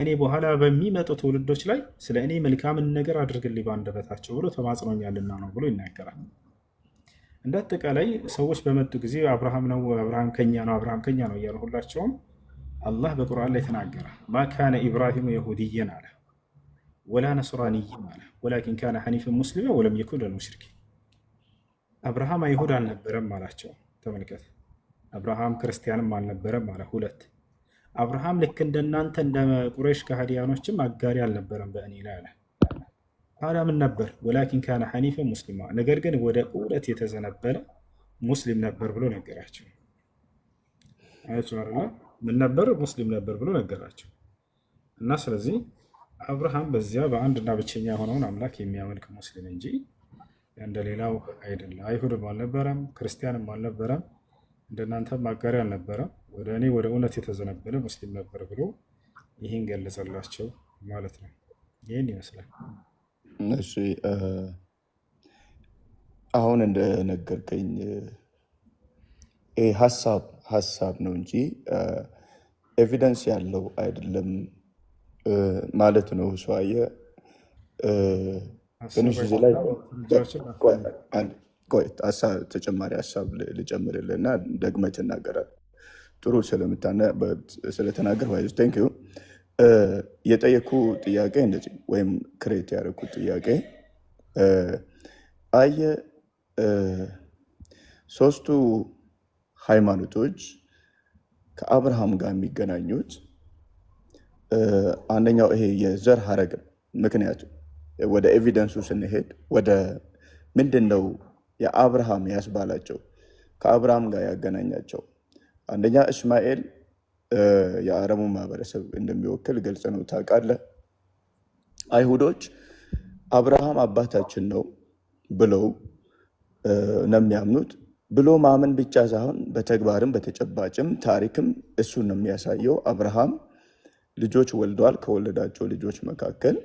እኔ በኋላ በሚመጡ ትውልዶች ላይ ስለ እኔ መልካምን ነገር አድርግልኝ በአንደበታቸው ብሎ ተማጽኖኛልና ነው ብሎ ይናገራል። እንደ አጠቃላይ ሰዎች በመጡ ጊዜ አብርሃም ነው፣ አብርሃም ከኛ ነው፣ አብርሃም ከኛ ነው እያሉ ሁላቸውም አላህ በቁርአን ላይ ተናገረ። ማ ካነ ኢብራሂሙ የሁድየን አለ ወላ ነስራንይን አለ ወላኪን ካነ ሐኒፈን ሙስሊመን ወለም የኩን ሚነል ሙሽሪኪን። አብርሃም አይሁድ አልነበረም አላቸው። ተመልከት፣ አብርሃም ክርስቲያንም አልነበረም አለ። ሁለት አብርሃም ልክ እንደናንተ እንደ ቁረይሽ ከሃዲያኖችም አጋሪ አልነበረም በእኔ ላይ አለ። ታዲያ ምን ነበር? ወላኪን ካነ ሐኒፈን ሙስሊማ፣ ነገር ግን ወደ እውነት የተዘነበለ ሙስሊም ነበር ብሎ ነገራቸው። አያችሁ አይደል? ምን ነበር? ሙስሊም ነበር ብሎ ነገራቸው። እና ስለዚህ አብርሃም በዚያ በአንድና ብቸኛ የሆነውን አምላክ የሚያመልክ ሙስሊም እንጂ እንደሌላው አይደለም። አይሁድም አልነበረም፣ ክርስቲያንም አልነበረም፣ እንደናንተም አጋሪ አልነበረም። ወደ እኔ ወደ እውነት የተዘነበለ ሙስሊም ነበር ብሎ ይህን ገለጸላቸው ማለት ነው። ይህን ይመስላል። እሺ አሁን እንደነገርከኝ ሀሳብ ነው እንጂ ኤቪደንስ ያለው አይደለም ማለት ነው። ሰዋየ ትንሽ እዚህ ላይ ተጨማሪ ሀሳብ ልጨምርልህ እና ደግመህ ትናገራለህ። ጥሩ ስለተናገር ቴንክ ዩ። የጠየኩ ጥያቄ እንደዚህ ወይም ክሬት ያደረኩት ጥያቄ አየህ፣ ሶስቱ ሃይማኖቶች ከአብርሃም ጋር የሚገናኙት አንደኛው ይሄ የዘር ሀረግ። ምክንያቱም ወደ ኤቪደንሱ ስንሄድ ወደ ምንድን ነው የአብርሃም ያስባላቸው ከአብርሃም ጋር ያገናኛቸው፣ አንደኛ እስማኤል የአረቡ ማህበረሰብ እንደሚወክል ገልጽ ነው ታውቃለህ። አይሁዶች አብርሃም አባታችን ነው ብለው ነው የሚያምኑት። ብሎ ማመን ብቻ ሳይሆን በተግባርም በተጨባጭም ታሪክም እሱን ነው የሚያሳየው። አብርሃም ልጆች ወልዷል። ከወለዳቸው ልጆች መካከል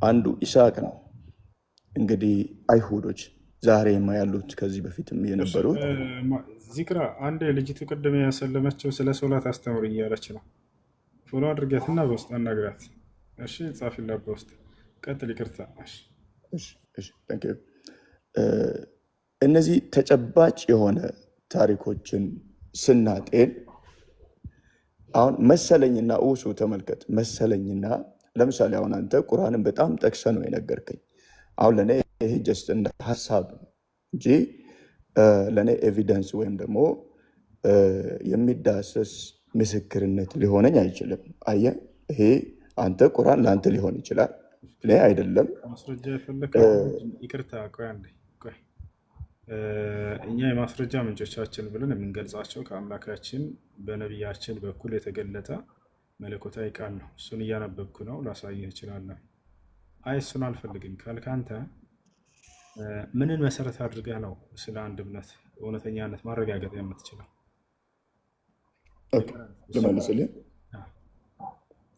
አንዱ ይስሐቅ ነው። እንግዲህ አይሁዶች ዛሬ ያሉት ከዚህ በፊትም የነበሩት ዚክራ አንድ ልጅቱ ቅድም ያሰለመችው ስለ ሶላት አስተምር እያለች ነው። ፎሎ አድርጋትና በውስጥ አናግራት። እሺ ጻፊላት በውስጥ ቀጥል። ይቅርታ። እነዚህ ተጨባጭ የሆነ ታሪኮችን ስናጤን አሁን መሰለኝና እውሱ ተመልከት። መሰለኝና ለምሳሌ አሁን አንተ ቁርአንን በጣም ጠቅሰ ነው የነገርከኝ። አሁን ለእኔ ይሄ ጀስት እንደ ሀሳብ እንጂ ለእኔ ኤቪደንስ ወይም ደግሞ የሚዳሰስ ምስክርነት ሊሆነኝ አይችልም። አየህ፣ ይሄ አንተ ቁርአን ለአንተ ሊሆን ይችላል፣ እኔ አይደለም። ማስረጃ የፈለከ ይቅርታ፣ ቆይ አንዴ ቆይ። እኛ የማስረጃ ምንጮቻችን ብለን የምንገልጻቸው ከአምላካችን በነቢያችን በኩል የተገለጠ መለኮታዊ ቃል ነው። እሱን እያነበብኩ ነው፣ ላሳይህ እችላለሁ። አይ እሱን አልፈልግም ካልክ አንተ ምንን መሰረት አድርገህ ነው ስለ አንድ እምነት እውነተኛነት ማረጋገጥ የምትችለው? ልመልስልህ።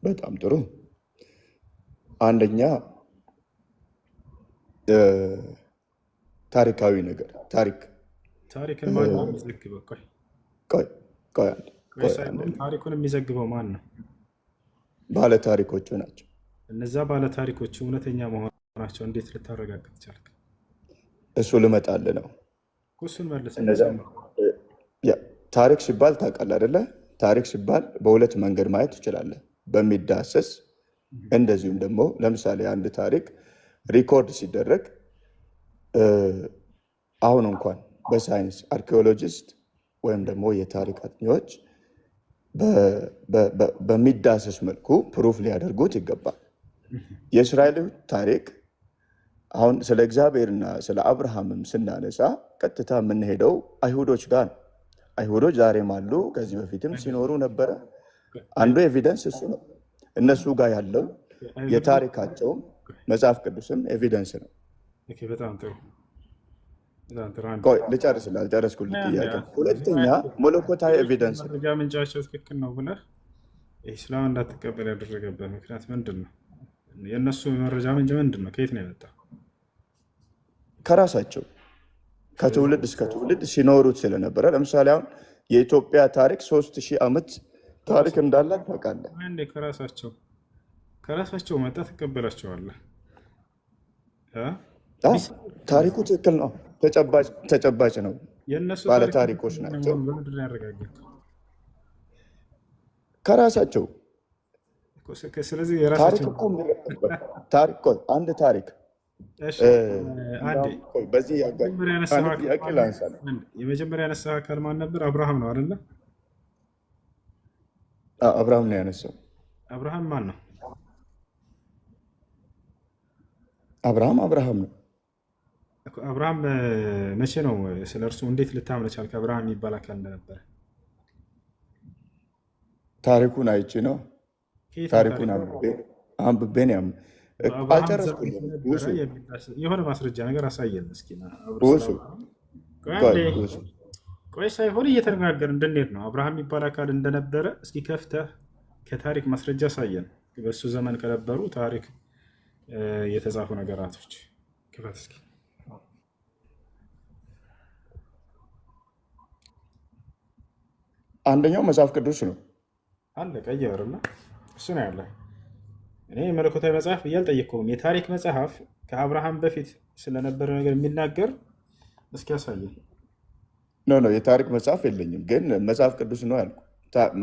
በጣም ጥሩ። አንደኛ ታሪካዊ ነገር ታሪክን ማን ነው የሚዘግበው? ታሪኩን የሚዘግበው ማን ነው? ባለ ታሪኮቹ ናቸው። እነዛ ባለ ታሪኮቹ እውነተኛ መሆናቸው እንዴት ልታረጋግጥ ቻልክ? እሱ ልመጣልህ ነው። እሱን መልስ። ታሪክ ሲባል ታውቃለህ አይደለ? ታሪክ ሲባል በሁለት መንገድ ማየት ትችላለህ። በሚዳሰስ እንደዚሁም ደግሞ ለምሳሌ አንድ ታሪክ ሪኮርድ ሲደረግ አሁን እንኳን በሳይንስ አርኪኦሎጂስት ወይም ደግሞ የታሪክ አጥኚዎች በሚዳሰስ መልኩ ፕሩፍ ሊያደርጉት ይገባል። የእስራኤል ታሪክ አሁን ስለ እግዚአብሔርና ስለ አብርሃምም ስናነሳ ቀጥታ የምንሄደው አይሁዶች ጋር ነው። አይሁዶች ዛሬም አሉ፣ ከዚህ በፊትም ሲኖሩ ነበረ። አንዱ ኤቪደንስ እሱ ነው። እነሱ ጋር ያለው የታሪካቸውም መጽሐፍ ቅዱስም ኤቪደንስ ነው። በጣም ጥሩ። ልጨርስልህ፣ አልጨረስኩልህ ጥያቄ። ሁለተኛ መለኮታዊ ኤቪደንስ መረጃ ምንጫቸው ትክክል ነው ብለህ ኢስላም እንዳትቀበል ያደረገበት ምክንያት ምንድን ነው? የእነሱ መረጃ ምንጭ ምንድን ነው? ከየት ነው የመጣው? ከራሳቸው ከትውልድ እስከ ትውልድ ሲኖሩት ስለነበረ። ለምሳሌ አሁን የኢትዮጵያ ታሪክ 3000 ዓመት ታሪክ እንዳላት ታውቃለህ። ከራሳቸው ከራሳቸው መጣ ትቀበላቸዋለህ። ታሪኩ ትክክል ነው፣ ተጨባጭ ነው። የእነሱ ባለ ታሪኮች ናቸው። በምንድን ነው ያረጋገጥከው? ከራሳቸው ስለዚህ ታሪክ የራሳቸው እኮ ታሪክ አንድ ታሪክ በዚህ ጥያቄ ላንሳለ። የመጀመሪያ ያነሳህ አካል ማን ነበር? አብርሃም ነው አይደለ? አብርሃም ነው ያነሳው። አብርሃም ማን ነው? አብርሃም ነው። አብርሃም መቼ ነው ስለ እርሱ እንዴት ልታምነ ቻልክ? አብርሃም የሚባል አካል እንደነበረ ታሪኩን አይቼ ነው። ታሪኩን አንብቤ ነው። አልጨረስኩም። የሆነ ማስረጃ ነገር አሳየን እስኪ። ቆይ ሳይሆን እየተነጋገር እንድንሄድ ነው። አብርሃም የሚባል አካል እንደነበረ እስኪ ከፍተህ ከታሪክ ማስረጃ አሳየን። በእሱ ዘመን ከነበሩ ታሪክ የተጻፉ ነገራቶች ክፈት እስኪ። አንደኛው መጽሐፍ ቅዱስ ነው አለ ቀየርና እሱ ነው ያለ። እኔ መለኮታዊ መጽሐፍ እያልጠየቅኩም የታሪክ መጽሐፍ ከአብርሃም በፊት ስለነበረ ነገር የሚናገር እስኪ ያሳየን። ኖ የታሪክ መጽሐፍ የለኝም፣ ግን መጽሐፍ ቅዱስ ነው ያልኩ።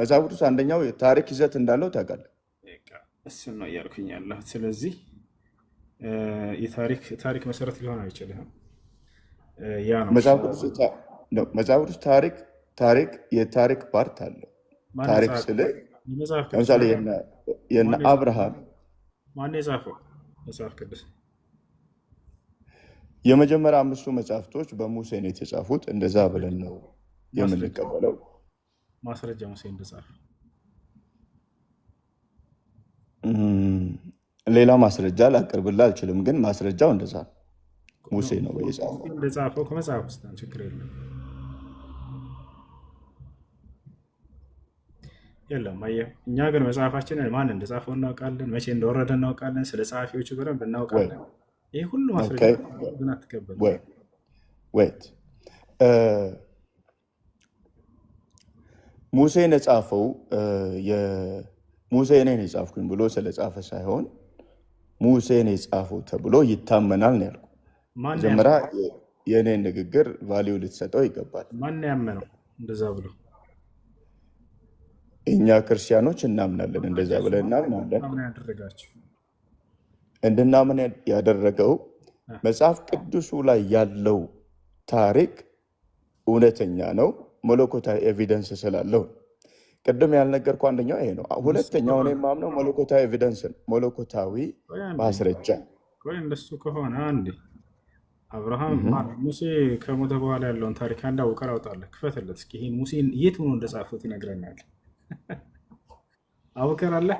መጽሐፍ ቅዱስ አንደኛው የታሪክ ይዘት እንዳለው ታውቃለህ። እሱን ነው እያልኩኝ ያለሁት። ስለዚህ የታሪክ መሰረት ሊሆን አይችልም። ያ ነው መጽሐፍ ቅዱስ ታሪክ የታሪክ ፓርት አለው። ታሪክ ስለ ለምሳሌ የነ አብርሃም ማን የጻፈው መጽሐፍ ቅዱስ? የመጀመሪያ 5ቱ መጽሐፍቶች በሙሴ ነው የተጻፉት። እንደዛ ብለን ነው የምንቀበለው። ማስረጃ ሙሴ እንደጻፈ ሌላ ማስረጃ ላቀርብልህ አልችልም፣ ግን ማስረጃው እንደዛ ሙሴ ነው የጻፈው። እንደጻፈው ከመጽሐፍ ውስጥ ችግር የለም። የለም አየህ፣ እኛ ግን መጽሐፋችንን ማን እንደጻፈው እናውቃለን፣ መቼ እንደወረደ እናውቃለን፣ ስለ ጸሐፊዎቹ በደንብ እናውቃለን። ይህ ሁሉ ማስረጃ ግን አትቀበል። ሙሴን የጻፈው ሙሴ እኔን የጻፍኩኝ ብሎ ስለጻፈ ሳይሆን ሙሴን የጻፈው ተብሎ ይታመናል ነው ያልኩ። መጀመሪያ የእኔን ንግግር ቫሊዩ ልትሰጠው ይገባል። ማን ያመነው እንደዛ ብሎ? እኛ ክርስቲያኖች እናምናለን፣ እንደዛ ብለን እናምናለን። እንድናምን ያደረገው መጽሐፍ ቅዱሱ ላይ ያለው ታሪክ እውነተኛ ነው፣ መለኮታዊ ኤቪደንስ ስላለው። ቅድም ያልነገርኩህ አንደኛው ይሄ ነው። ሁለተኛው እኔ የማምነው መለኮታዊ ኤቪደንስ ነው፣ መለኮታዊ ማስረጃ። እንደሱ ከሆነ አንዴ አብርሃም ሙሴ ከሞተ በኋላ ያለውን ታሪክ አንድ አውቀር አውጣለህ፣ ክፈትለት እስኪ። ይሄ ሙሴ የት ሆኖ እንደጻፉት ይነግረናል። አቡከር አለ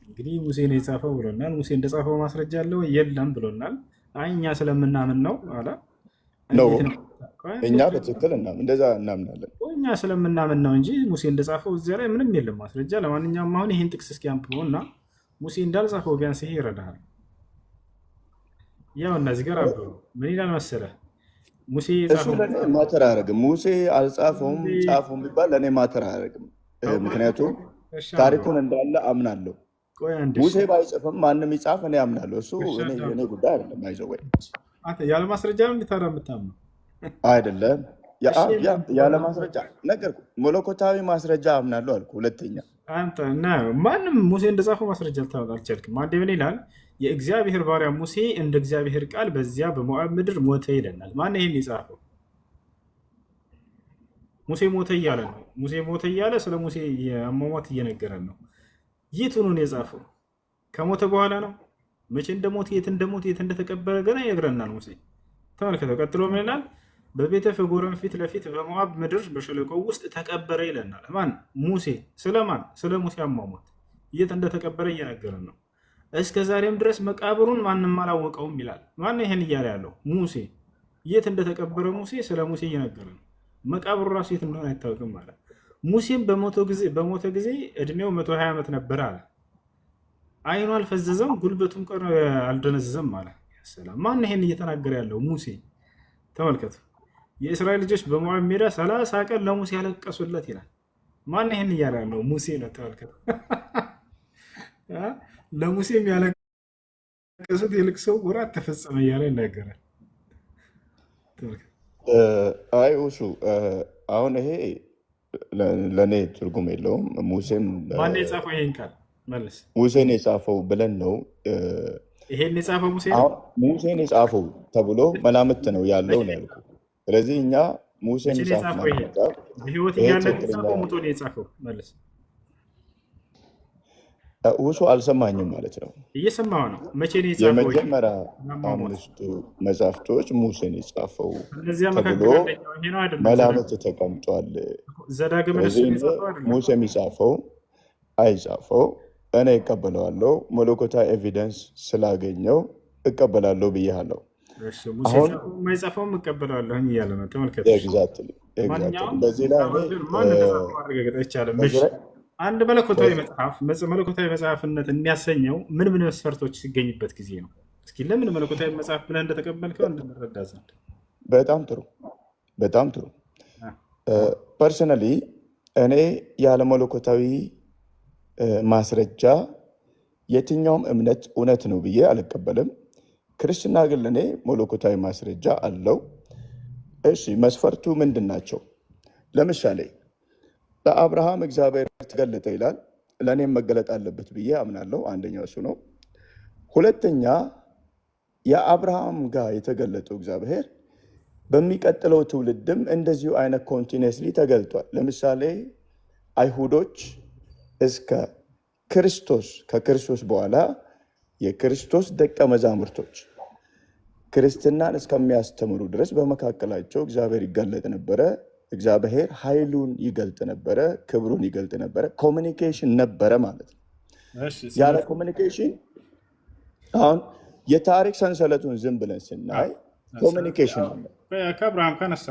እንግዲህ ሙሴ ነው የጻፈው ብሎናል። ሙሴ እንደጻፈው ማስረጃ አለው የለም ብሎናል። አይ እኛ ስለምናምን ነው አለ። እኛ በትክክል እንደዛ እናምናለን። እኛ ስለምናምን ነው እንጂ ሙሴ እንደጻፈው እዚያ ላይ ምንም የለም ማስረጃ። ለማንኛውም አሁን ይህን ጥቅስ እስኪ አንብበው እና ሙሴ እንዳልጻፈው ቢያንስ ይሄ ይረዳሃል። ያው እነዚህ ጋር አንብበው ምን ይላል መሰለህ? ሙሴ እሱ ለእኔ ማተር አያደርግም። ሙሴ አልጻፈውም ጻፈውም ቢባል ለእኔ ማተር አያደርግም። ምክንያቱም ታሪኩን እንዳለ አምናለሁ። ሙሴ ባይጽፍም ማንም ይጻፍ እኔ አምናለሁ። እሱ እኔ ጉዳይ አይደለም። አይዘወይ ያለ ማስረጃ ነው እንድታራ የምታምነው አይደለም። ያለ ማስረጃ ነገርኩህ። መለኮታዊ ማስረጃ አምናለሁ አልኩህ። ሁለተኛ ማንም ሙሴ እንደጻፈው ማስረጃ ልታመጣ አልቻልክም። አንዴ ምን ይላል? የእግዚአብሔር ባሪያ ሙሴ እንደ እግዚአብሔር ቃል በዚያ በሞዓብ ምድር ሞተ ይለናል። ማን ይሄን የጻፈው? ሙሴ ሞተ እያለ ነው። ሙሴ ሞተ እያለ ስለ ሙሴ የአሟሟት እየነገረን ነው። የት ሆኖ ነው የጻፈው? ከሞተ በኋላ ነው። መቼ እንደሞተ፣ የት እንደሞተ፣ የት እንደተቀበረ ገና ይነግረናል ሙሴ። ተመልከተው። ቀጥሎ ምን ይላል? በቤተ ፈጎረን ፊት ለፊት በሞዓብ ምድር በሸለቆው ውስጥ ተቀበረ ይለናል። ማን? ሙሴ። ስለማን? ስለ ሙሴ አሟሟት የት እንደተቀበረ እየነገረን ነው። እስከ ዛሬም ድረስ መቃብሩን ማንም አላወቀውም ይላል። ማን ይሄን እያለ ያለው? ሙሴ። የት እንደተቀበረ ሙሴ ስለ ሙሴ እየነገረ ነው። መቃብሩ ራሱ የት እንደሆነ አይታወቅም ማለት። ሙሴም በሞተ ጊዜ እድሜው 120 ዓመት ነበር አለ። አይኑ አልፈዘዘም፣ ጉልበቱም ቀን አልደነዘዘም አለ። ሰላም። ማን ይሄን እየተናገረ ያለው? ሙሴ። ተመልከቱ። የእስራኤል ልጆች በሞዓብ ሜዳ 30 ቀን ለሙሴ ያለቀሱለት ይላል። ማን ይህን እያለ ያለው? ሙሴ ነው። ተመልከት። ለሙሴም ያለቀሱት የልቅሶ ወራት ተፈጸመ እያለ ይናገራል። አይ እሱ አሁን ይሄ ለእኔ ትርጉም የለውም። ሙሴም ማን የጻፈው ይሄን ቃል? መልስ። ሙሴን የጻፈው ብለን ነው። ይሄን የጻፈው ሙሴ ነው። አሁን ሙሴን የጻፈው ተብሎ መላምት ነው ያለው ነው ያልኩ። ስለዚህ እኛ ሙሴን የጻፈው በህይወት እያለ የጻፈው ሙቶ ነው የጻፈው። መልስ። ውሱ አልሰማኝም ማለት ነው። እየሰማው ነው። መቼ ነው የጻፈው? የመጀመሪያ 5 መጽሐፍቶች ሙሴን የጻፈው ተብሎ መላምት ተቀምጧል። ስለዚህ ሙሴ የሚጻፈው አይጻፈው እኔ እቀበለዋለሁ፣ መለኮታዊ ኤቪደንስ ስላገኘው እቀበላለሁ ብያለሁ። አሁን የማይጻፈውም እቀበላለሁ እያለ ነው። ተመልከት። በዚህ ላይ ማረጋገጥ አይቻልም። አንድ መለኮታዊ መጽሐፍነት የሚያሰኘው ምን መስፈርቶች ሲገኝበት ጊዜ ነው? እስኪ ለምን መለኮታዊ መጽሐፍ ብለህ እንደተቀበልከው እንድንረዳ ዘንድ። በጣም ጥሩ። ፐርሰናሊ እኔ ያለ መለኮታዊ ማስረጃ የትኛውም እምነት እውነት ነው ብዬ አልቀበልም። ክርስትና ግን ለእኔ መለኮታዊ ማስረጃ አለው። እሺ መስፈርቱ ምንድን ናቸው? ለምሳሌ ለአብርሃም እግዚአብሔር ተገለጠ ይላል። ለእኔም መገለጥ አለበት ብዬ አምናለሁ። አንደኛው እሱ ነው። ሁለተኛ የአብርሃም ጋር የተገለጠው እግዚአብሔር በሚቀጥለው ትውልድም እንደዚሁ አይነት ኮንቲኒየስሊ ተገልጧል። ለምሳሌ አይሁዶች እስከ ክርስቶስ ከክርስቶስ በኋላ የክርስቶስ ደቀ መዛሙርቶች ክርስትናን እስከሚያስተምሩ ድረስ በመካከላቸው እግዚአብሔር ይገለጥ ነበረ። እግዚአብሔር ኃይሉን ይገልጥ ነበረ፣ ክብሩን ይገልጥ ነበረ። ኮሚኒኬሽን ነበረ ማለት ነው። ያለ ኮሚኒኬሽን አሁን የታሪክ ሰንሰለቱን ዝም ብለን ስናይ ኮሚኒኬሽን አለ። ከአብርሃም ከነሳ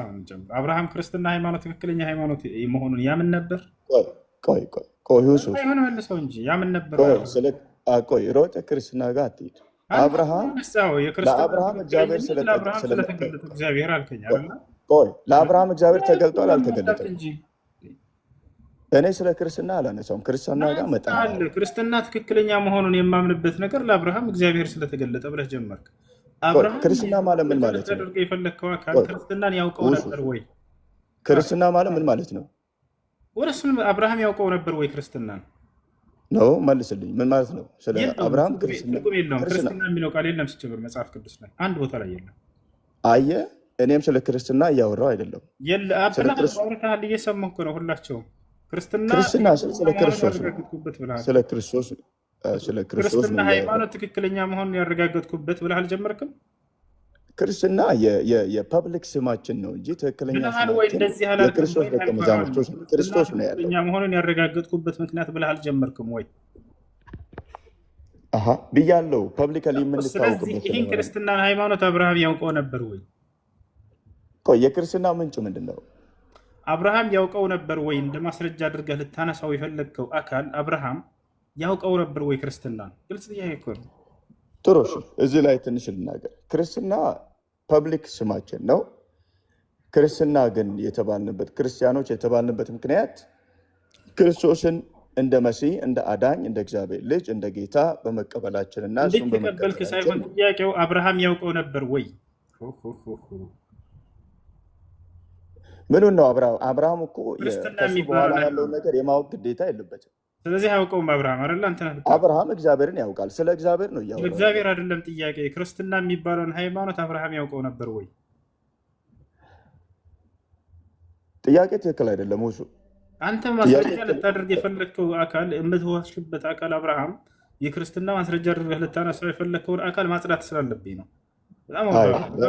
አብርሃም ክርስትና ሃይማኖት ትክክለኛ ሃይማኖት መሆኑን ያምን ነበር። ቆይ መልሰው እንጂ ያምን ነበር። ቆይ ሮጠ ክርስትና ጋር አትሄድ። አብርሃም ለአብርሃም እግዚአብሔር ስለተገለጠ እግዚአብሔር አልከኝ አይደል? ቆይ ለአብርሃም እግዚአብሔር ተገልጧል አልተገለጠም? እኔ ስለ ክርስትና አላነሳውም። ክርስትና ጋር መጣል ክርስትና ትክክለኛ መሆኑን የማምንበት ነገር ለአብርሃም እግዚአብሔር ስለተገለጠ ብለህ ጀመርክ። ክርስትና ማለት ምን ማለት ነው? የፈለግከው አካል ክርስትናን ያውቀው ነበር ወይ? ክርስትና ማለት ምን ማለት ነው? ወረሱን አብርሃም ያውቀው ነበር ወይ ክርስትናን? ነው መልስልኝ። ምን ማለት ነው? ስለ አብርሃም ክርስትና የሚለው ቃል የለም ሲጀምር መጽሐፍ ቅዱስ ላይ አንድ ቦታ ላይ የለም። አየህ፣ እኔም ስለ ክርስትና እያወራሁ አይደለም። አውርተሃል፣ እየሰማሁ ነው። ሁላቸውም ክርስትና ስለ ክርስቶስ ሃይማኖት ትክክለኛ መሆኑን ያረጋገጥኩበት ብለህ አልጀመርክም? ክርስትና የፐብሊክ ስማችን ነው እንጂ ትክክለኛ የክርስቶስ ደቀ መዛሙርቶች ክርስቶስ ነው ያለው መሆኑን ያረጋገጥኩበት ምክንያት ብለህ አልጀመርክም ወይ? ብያለሁ። ፐብሊካሊ የምንታወቅበት ይህን ክርስትና ሃይማኖት አብርሃም ያውቀው ነበር ወይ? ቆይ የክርስትና ምንጩ ምንድን ነው? አብርሃም ያውቀው ነበር ወይ? እንደ ማስረጃ አድርገህ ልታነሳው የፈለግከው አካል አብርሃም ያውቀው ነበር ወይ ክርስትና? ግልጽ ጥያቄ እኮ ነው። ጥሩ፣ እዚህ ላይ ትንሽ ልናገር። ክርስትና ፐብሊክ ስማችን ነው። ክርስትና ግን የተባልንበት ክርስቲያኖች የተባልንበት ምክንያት ክርስቶስን እንደ መሲህ፣ እንደ አዳኝ፣ እንደ እግዚአብሔር ልጅ፣ እንደ ጌታ በመቀበላችንና እሱን በመቀበልክ ሳይሆን ጥያቄው አብርሃም ያውቀው ነበር ወይ? ምኑን ነው? አብርሃም እኮ ከሱ በኋላ ያለውን ነገር የማወቅ ግዴታ የለበትም። ስለዚህ አያውቀውም አብርሃም አይደል? አንተ አብርሃም እግዚአብሔርን ያውቃል። ስለ እግዚአብሔር ነው እያወራሁ። እግዚአብሔር አይደለም ጥያቄ። ክርስትና የሚባለውን ሃይማኖት አብርሃም ያውቀው ነበር ወይ? ጥያቄ ትክክል አይደለም። እሱ አንተ ማስረጃ ልታደርግ የፈለግከው አካል የምትዋሽበት አካል አብርሃም የክርስትና ማስረጃ አድርገህ ልታነሳው የፈለግከውን አካል ማጽዳት ስላለብኝ ነው። በጣም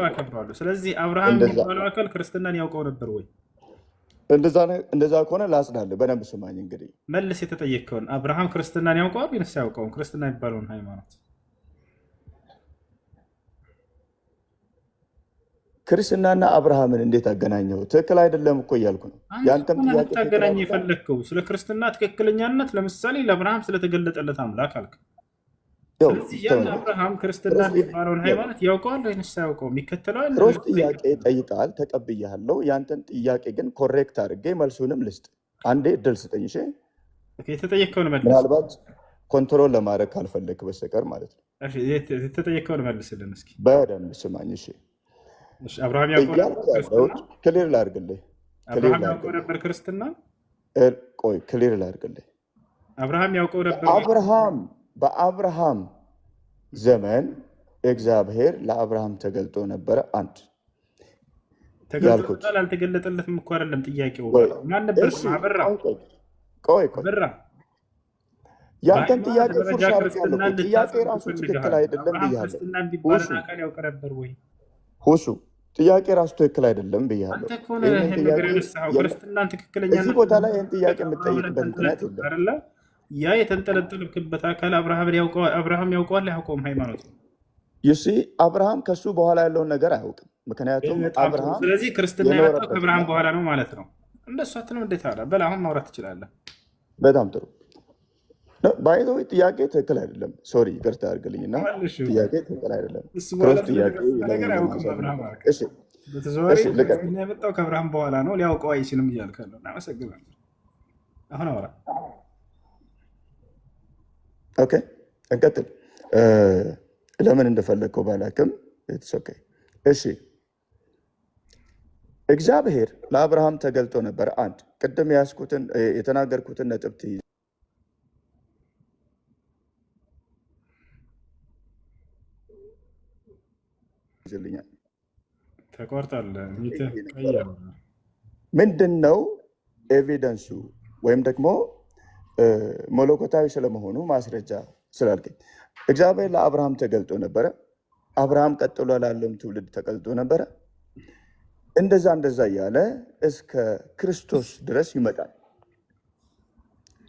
አከብረዋለሁ። ስለዚህ አብርሃም የሚባለው አካል ክርስትናን ያውቀው ነበር ወይ? እንደዛ ከሆነ ላጽዳለህ። በደንብ ስማኝ። እንግዲህ መልስ የተጠየቅከውን አብርሃም ክርስትናን ያውቀዋል ወይስ አያውቀውም? ክርስትና የሚባለውን ሃይማኖት ክርስትናና አብርሃምን እንዴት አገናኘው? ትክክል አይደለም እኮ እያልኩ ነው። ያንተም ጥያቄ ታገናኝ የፈለግከው ስለ ክርስትና ትክክለኛነት፣ ለምሳሌ ለአብርሃም ስለተገለጠለት አምላክ አልክ። ስለዚህ ያን አብርሃም ክርስትና የሚባለውን ሃይማኖት ያውቀዋል ወይስ አያውቀውም? ይከተለዋል? ሮስ ጥያቄ ጠይቃል፣ ተቀብያለሁ። ያንተን ጥያቄ ግን ኮሬክት አድርጌ መልሱንም ልስጥ። አንዴ እድል ስጠኝ። እሺ የተጠየቀውን መልስ። ምናልባት ኮንትሮል ለማድረግ ካልፈለግ በስተቀር ማለት ነው። የተጠየቀውን መልስልን እስኪ በደንብ ስማኝ። እሺ አብርሃም ያውቀው እያልኩ ያለሁት ክሊር ላድርግልህ። አብርሃም ያውቀው ነበር ክርስትና። ቆይ ክሊር ላድርግልህ። አብርሃም ያውቀው ነበር። በአብርሃም ዘመን እግዚአብሔር ለአብርሃም ተገልጦ ነበረ። አንድ ተገልጦታል አልተገለጠለትም እኮ አይደለም ጥያቄው። ማን ነበር? አበራ። ቆይ ያንተን ጥያቄ ፉርሽ አድርጋለሁ። ጥያቄ ራሱ ትክክል አይደለም ብያለሁ። ሁሱ ጥያቄ ራሱ ትክክል አይደለም ብያለሁ። እዚህ ቦታ ላይ ይህን ጥያቄ የምትጠይቅበት ምክንያት የለም። ያ የተንጠለጠልክበት አካል አብርሃም ያውቀዋል አያውቀውም? ሃይማኖት ነው። ዩሲ አብርሃም ከሱ በኋላ ያለውን ነገር አያውቅም። ምክንያቱም አብርሃም ስለዚህ ክርስትና የመጣው ከአብርሃም በኋላ ነው ማለት ነው። እንደሱ አትልም። እንዴት አለ? በል አሁን ማውራት ትችላለህ። በጣም ጥሩ። ባይዘ ጥያቄ ትክክል አይደለም። ሶሪ ይቅርታ አድርግልኝና ጥያቄ ትክክል አይደለም። የመጣው ከአብርሃም በኋላ ነው፣ ሊያውቀው አይችልም እያልክ ነው። እናመሰግናለን። አሁን አውራ። ኦኬ እንቀጥል። ለምን እንደፈለግከው ባላክም ኦኬ። እሺ እግዚአብሔር ለአብርሃም ተገልጦ ነበር። አንድ ቅድም ያስኩትን የተናገርኩትን ነጥብ ትይዝልኛል። ተቆርጣለህ። ምንድን ነው ኤቪደንሱ ወይም ደግሞ መለኮታዊ ስለመሆኑ ማስረጃ ስላልከኝ፣ እግዚአብሔር ለአብርሃም ተገልጦ ነበረ። አብርሃም ቀጥሎ ላለውም ትውልድ ተገልጦ ነበረ። እንደዛ እያለ እስከ ክርስቶስ ድረስ ይመጣል።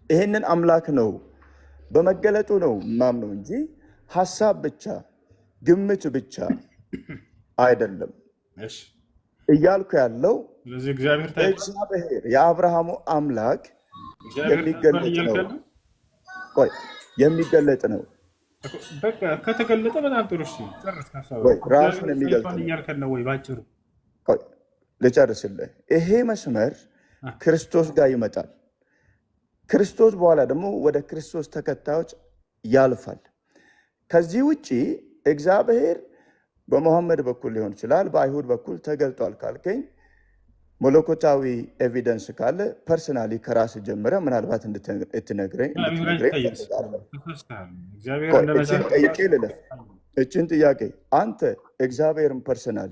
ይህንን አምላክ ነው በመገለጡ ነው ማምነው እንጂ ሀሳብ ብቻ ግምት ብቻ አይደለም እያልኩ ያለው። እግዚአብሔር የአብርሃሙ አምላክ የሚገለጥ ነው። ከተገለጠ በጣም ጥሩ። ራሱን የሚገልጥ ነው ወይ? ባጭሩ ልጨርስልህ። ይሄ መስመር ክርስቶስ ጋር ይመጣል። ክርስቶስ በኋላ ደግሞ ወደ ክርስቶስ ተከታዮች ያልፋል። ከዚህ ውጭ እግዚአብሔር በመሐመድ በኩል ሊሆን ይችላል፣ በአይሁድ በኩል ተገልጧል ካልከኝ መለኮታዊ ኤቪደንስ ካለ ፐርሰናሊ ከራስ ጀምረ ምናልባት እንድትነግረኝ ጠይቄ ልለፍ። እችን ጥያቄ አንተ እግዚአብሔርን ፐርሰናሊ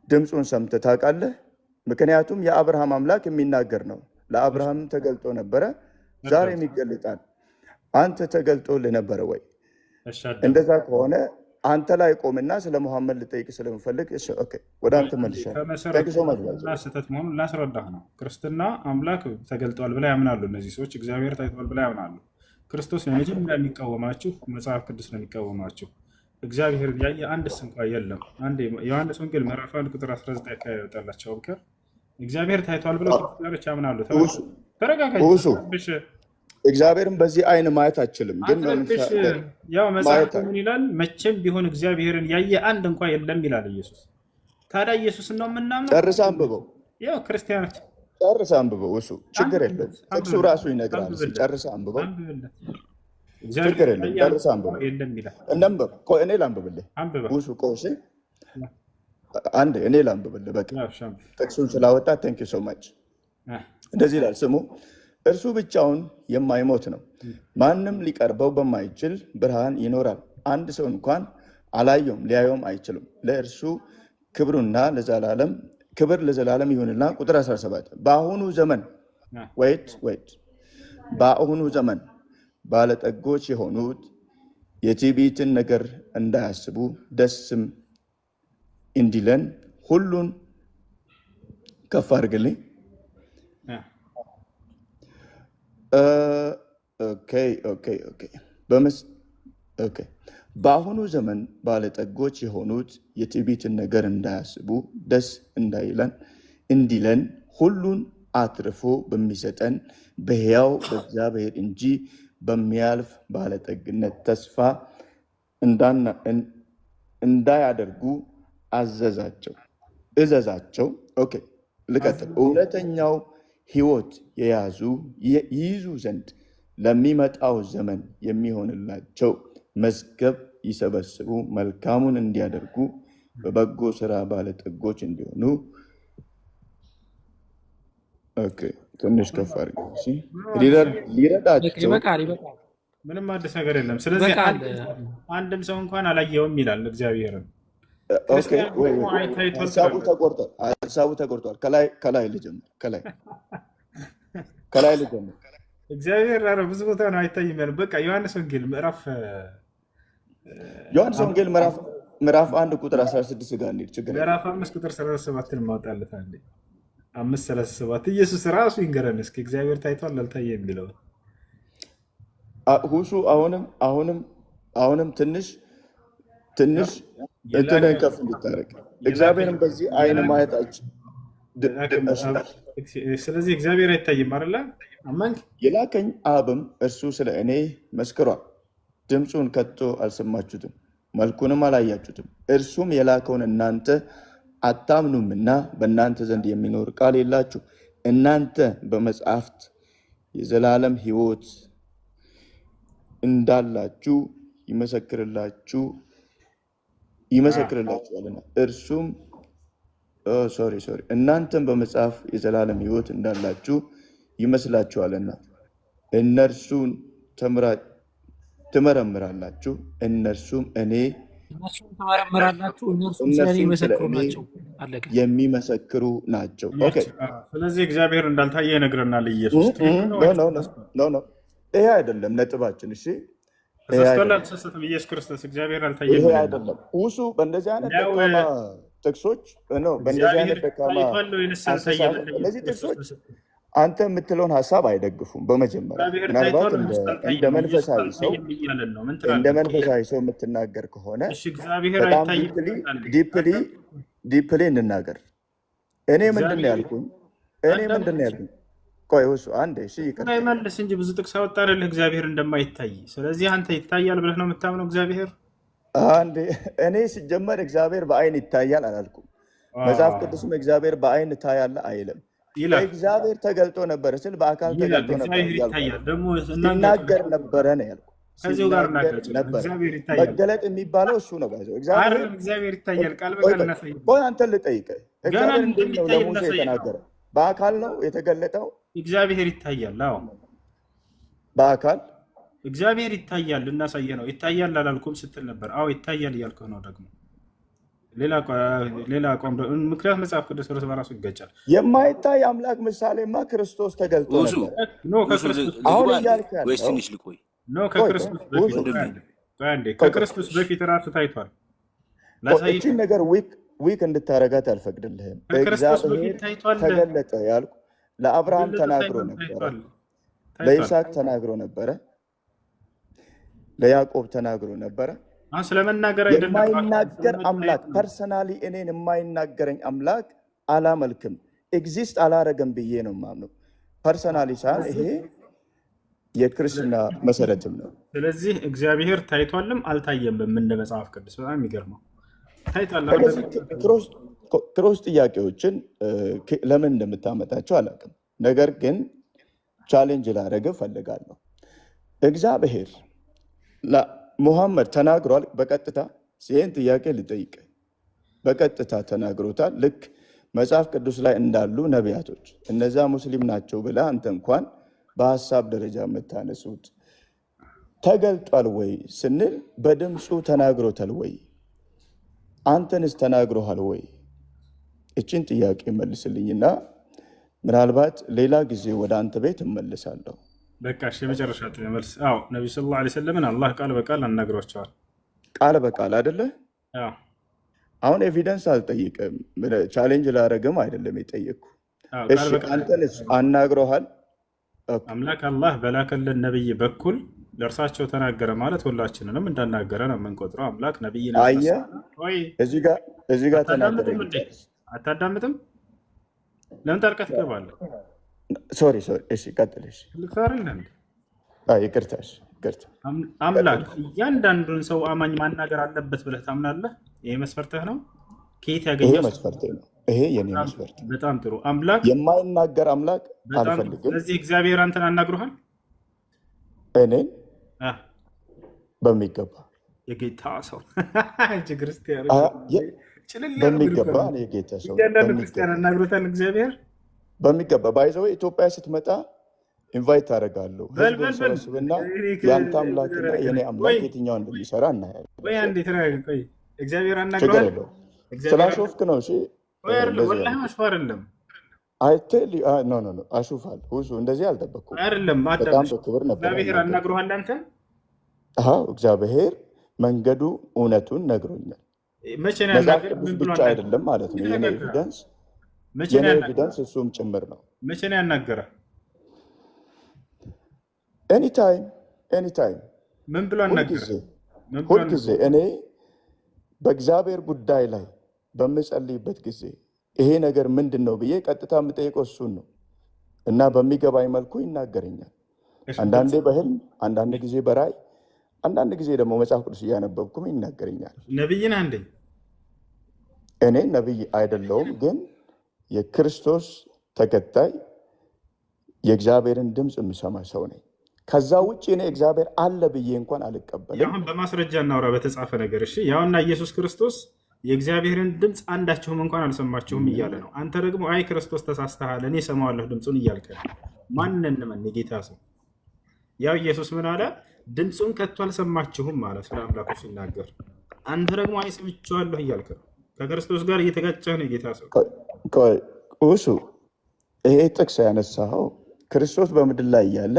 ድምፁን ሰምተህ ታውቃለህ? ምክንያቱም የአብርሃም አምላክ የሚናገር ነው። ለአብርሃም ተገልጦ ነበረ፣ ዛሬም ይገልጣል። አንተ ተገልጦልህ ነበረ ወይ? እንደዛ ከሆነ አንተ ላይ ቆምና ስለ መሐመድ ልጠይቅ ስለምፈልግ ወደ አንተ መልሻለሁ። ስህተት መሆኑን ላስረዳህ ነው። ክርስትና አምላክ ተገልጧል ብላ ያምናሉ እነዚህ ሰዎች። እግዚአብሔር ታይቷል ብላ ያምናሉ። ክርስቶስ የመጀመሪያ የሚቃወማችሁ መጽሐፍ ቅዱስ ነው የሚቃወማችሁ። እግዚአብሔር ያየ አንድስ እንኳ የለም። ዮሐንስ ወንጌል ምዕራፍ 1 ቁጥር 19 አካባቢ ይወጣላቸው አብከር እግዚአብሔር ታይቷል ብለው ክርስቲያኖች ያምናሉ። ተረጋጋ። እግዚአብሔርን በዚህ አይን ማየት አችልም። ግን ያው መጽሐፍ ምን ይላል? መቼም ቢሆን እግዚአብሔርን ያየ አንድ እንኳ የለም ይላል ኢየሱስ። ታዲያ ኢየሱስን ነው የምናምነው? ጨርሰህ አንብበው። ያው ክርስቲያኖች ጨርሰህ አንብበው። እሱ ችግር የለም። እሱ ራሱ ይነግራል። ጨርሰህ አንብበው። ችግር የለም። ጨርሰህ አንብበው። እኔ ላንብብልህ። እሱ ቆይ አንድ እኔ ላንብብልህ። በቃ ጥቅሱን ስላወጣ ቴንክ ዩ ሶ ማች። እንደዚህ ይላል፣ ስሙ እርሱ ብቻውን የማይሞት ነው፣ ማንም ሊቀርበው በማይችል ብርሃን ይኖራል። አንድ ሰው እንኳን አላየውም፣ ሊያየውም አይችልም። ለእርሱ ክብሩና ክብር ለዘላለም ይሁንና። ቁጥር 17 በአሁኑ ዘመን በአሁኑ ዘመን ባለጠጎች የሆኑት የትዕቢትን ነገር እንዳያስቡ ደስም እንዲለን ሁሉን ከፍ አድርግልኝ። በአሁኑ ዘመን ባለጠጎች የሆኑት የትዕቢትን ነገር እንዳያስቡ ደስ እንዲለን ሁሉን አትርፎ በሚሰጠን በሕያው በእግዚአብሔር እንጂ በሚያልፍ ባለጠግነት ተስፋ እንዳያደርጉ እዘዛቸው። ልቀጥል። እውነተኛው ሕይወት የያዙ ይይዙ ዘንድ ለሚመጣው ዘመን የሚሆንላቸው መዝገብ ይሰበስቡ፣ መልካሙን እንዲያደርጉ፣ በበጎ ስራ ባለጠጎች እንዲሆኑ። ትንሽ ከፍ አድርገው ሊረዳቸው። ምንም አዲስ ነገር የለም። ስለዚህ አንድም ሰው እንኳን አላየውም ይላል እግዚአብሔርን። ሀሳቡ ተቆርጧል። ከላይ ልጀምር። ከላይ ልጀምር። እግዚአብሔር ብዙ ቦታ ነው አይታይም ያለው። በቃ ዮሐንስ ወንጌል ምዕራፍ 1 ቁጥር 16 ጋር እንሂድ። ችግር ምዕራፍ 5 ቁጥር 37 ማውጣለት 5:37 ኢየሱስ ራሱ ይንገረን እስኪ እግዚአብሔር ታይቷል አልታየ የሚለው ሁሱ አሁንም ትንሽ እንትን ከፍ እንድታረግ እግዚአብሔርን በዚህ አይን ማየታችን። ስለዚህ እግዚአብሔር አይታይም አይደለ? አማንክ የላከኝ አብም እርሱ ስለ እኔ መስክሯል። ድምፁን ከቶ አልሰማችሁትም፣ መልኩንም አላያችሁትም። እርሱም የላከውን እናንተ አታምኑምና በእናንተ ዘንድ የሚኖር ቃል የላችሁ። እናንተ በመጽሐፍት የዘላለም ሕይወት እንዳላችሁ ይመሰክርላችኋልና እርሱም እናንተም በመጽሐፍ የዘላለም ሕይወት እንዳላችሁ ይመስላችኋልና እነርሱን ትመረምራላችሁ፣ እነርሱም የሚመሰክሩ ናቸው። ስለዚህ እግዚአብሔር እንዳልታየ ይነግረናል ኢየሱስ። ይሄ አይደለም ነጥባችን። እሺ ኢየሱስ ክርስቶስ እግዚአብሔር አልታየም። ይሄ አይደለም ውሱ በእንደዚህ አይነት ደካማ ጥቅሶች እነዚህ ጥቅሶች አንተ የምትለውን ሀሳብ አይደግፉም። በመጀመሪያ ምናልባት እንደ መንፈሳዊ ሰው የምትናገር ከሆነ በጣም ዲፕሊ እንናገር። እኔ ምንድን ነው ያልኩኝ? ቆይ እሱ አንዴ መልስ እንጂ ብዙ ጥቅስ አወጣልህ እግዚአብሔር እንደማይታይ። ስለዚህ አንተ ይታያል ብለህ ነው የምታምነው እግዚአብሔር? አንዴ እኔ ሲጀመር እግዚአብሔር በአይን ይታያል አላልኩም። መጽሐፍ ቅዱስም እግዚአብሔር በአይን ታያለ አይልም። እግዚአብሔር ተገልጦ ነበር ስል በአካል ተገልጦ ነበር ሲናገር ነበረ ነው ያልኩ። መገለጥ የሚባለው እሱ ነው። እግዚአብሔር ይታያል ቃል በቃል እናሳይ። አንተን ልጠይቅህ፣ እግዚአብሔር ምንድን ነው ለሙሴ የተናገረ? በአካል ነው የተገለጠው? እግዚአብሔር ይታያል። አዎ በአካል እግዚአብሔር ይታያል። ልናሳየ ነው። ይታያል አላልኩም ስትል ነበር። አዎ ይታያል እያልኩህ ነው። ደግሞ ሌላ ቆም። ምክንያት መጽሐፍ ቅዱስ እርስ በራሱ ይጋጫል። የማይታይ አምላክ ምሳሌማ ክርስቶስ ተገልጦ ነበር። አሁን እያልክ ከክርስቶስ በፊት ራሱ ታይቷል። እቺን ነገር ዊክ እንድታረጋት አልፈቅድልህም። እግዚአብሔር ተገለጠ ያልኩ ለአብርሃም ተናግሮ ነበረ፣ ለይስሐቅ ተናግሮ ነበረ፣ ለያዕቆብ ተናግሮ ነበረ። የማይናገር አምላክ ፐርሰናሊ እኔን የማይናገረኝ አምላክ አላመልክም። ኤግዚስት አላረገም ብዬ ነው የማምነው ፐርሰናሊ ሳይሆን ይሄ የክርስትና መሰረትም ነው። ስለዚህ እግዚአብሔር ታይቷልም አልታየም እንደ መጽሐፍ ቅዱስ። በጣም የሚገርመው ክሮስ ጥያቄዎችን ለምን እንደምታመጣቸው አላውቅም። ነገር ግን ቻሌንጅ ላደረገ ፈልጋለሁ። እግዚአብሔር ሙሐመድ ተናግሯል። በቀጥታ ይህን ጥያቄ ልጠይቅ፣ በቀጥታ ተናግሮታል። ልክ መጽሐፍ ቅዱስ ላይ እንዳሉ ነቢያቶች እነዛ ሙስሊም ናቸው ብላ አንተ እንኳን በሀሳብ ደረጃ የምታነሱት ተገልጧል ወይ ስንል በድምፁ ተናግሮታል ወይ? አንተንስ ተናግሮሃል ወይ? እችን ጥያቄ መልስልኝና ምናልባት ሌላ ጊዜ ወደ አንተ ቤት እመልሳለሁ። በቃ እሺ፣ የመጨረሻ መልስ። አዎ ነብዩ ሰለላሁ ዐለይሂ ወሰለም አላህ ቃል በቃል አናግሯቸዋል። ቃል በቃል አይደለ? አሁን ኤቪደንስ አልጠይቅም፣ ቻሌንጅ ላደረግም አይደለም የጠየቅኩ። እሺ አንተንስ አናግሮሃል? አምላክ አላህ በላከልን ነብይ በኩል ለእርሳቸው ተናገረ ማለት ሁላችንንም እንዳናገረ ነው የምንቆጥረው። አምላክ ነብይ ነው። አየህ እዚህ ጋር ተናገረ። አታዳምጥም? ለምን ጣልቃ ትገባለህ? ሶሪ እሺ ቀጥል። እሺ ይቅርታ። አምላክ እያንዳንዱን ሰው አማኝ ማናገር አለበት ብለህ ታምናለህ? ይሄ መስፈርትህ ነው? ከየት ያገኘው? መስፈርቴ ነው። ይሄ የኔ መስፈርት። በጣም ጥሩ አምላክ የማይናገር አምላክ አልፈልግም። ስለዚህ እግዚአብሔር አንተን አናግሮሃል? እኔን በሚገባ የጌታ ሰው ክርስቲያን በሚገባ እኔ የጌታ ሰው ክርስቲያን አናግሮታል እግዚአብሔር በሚገባ። ባይዘው ኢትዮጵያ ስትመጣ ኢንቫይት አደርጋለሁ። ህዝብና የአንተ አምላክና የኔ አምላክ የትኛው እንደሚሰራ እናያለን። ወይ አንዴ ተናገር። ቆይ እግዚአብሔር አናግሮሃል? ስላሾፍክ ነው። እሺ ወላሂ አሽፋ አይደለም። አሹፋል ሁሱ እንደዚህ አልጠበቅኩም። አይደለም በጣም በክብር ነበር። እግዚአብሔር አናግሮሃል አንተ? እግዚአብሔር መንገዱ እውነቱን ነግሮኛል። መቼ ነው ያናገረ? ምን ብቻ አይደለም ማለት ነው። የኔ ኤቪደንስ እሱም ጭምር ነው። መቼ ነው ያናገረ? ኤኒታይም ምን ብሎ አናገረ? ሁልጊዜ እኔ በእግዚአብሔር ጉዳይ ላይ በምጸልይበት ጊዜ ይሄ ነገር ምንድን ነው ብዬ ቀጥታ የምጠይቀው እሱን ነው እና በሚገባኝ መልኩ ይናገረኛል። አንዳንዴ በህልም፣ አንዳንድ ጊዜ በራእይ፣ አንዳንድ ጊዜ ደግሞ መጽሐፍ ቅዱስ እያነበብኩም ይናገረኛል። ነብይ ነህ እንዴ? እኔ ነብይ አይደለሁም፣ ግን የክርስቶስ ተከታይ የእግዚአብሔርን ድምፅ የምሰማ ሰው ነኝ። ከዛ ውጭ እኔ እግዚአብሔር አለ ብዬ እንኳን አልቀበልም። አሁን በማስረጃ እናውራ፣ በተጻፈ ነገር። እሺ ያውና ኢየሱስ ክርስቶስ የእግዚአብሔርን ድምፅ አንዳችሁም እንኳን አልሰማችሁም እያለ ነው። አንተ ደግሞ አይ ክርስቶስ ተሳስተሃል፣ እኔ እሰማዋለሁ ድምፁን እያልከ ማንን ምን የጌታ ሰው? ያው ኢየሱስ ምን አለ? ድምፁን ከቶ አልሰማችሁም ማለት ስለ አምላኩ ሲናገር፣ አንተ ደግሞ አይ ሰምቼዋለሁ እያልክ ነው። ከክርስቶስ ጋር እየተጋጨህ ነው የጌታ ሰው። እሱ ይሄ ጥቅስ ያነሳኸው ክርስቶስ በምድር ላይ እያለ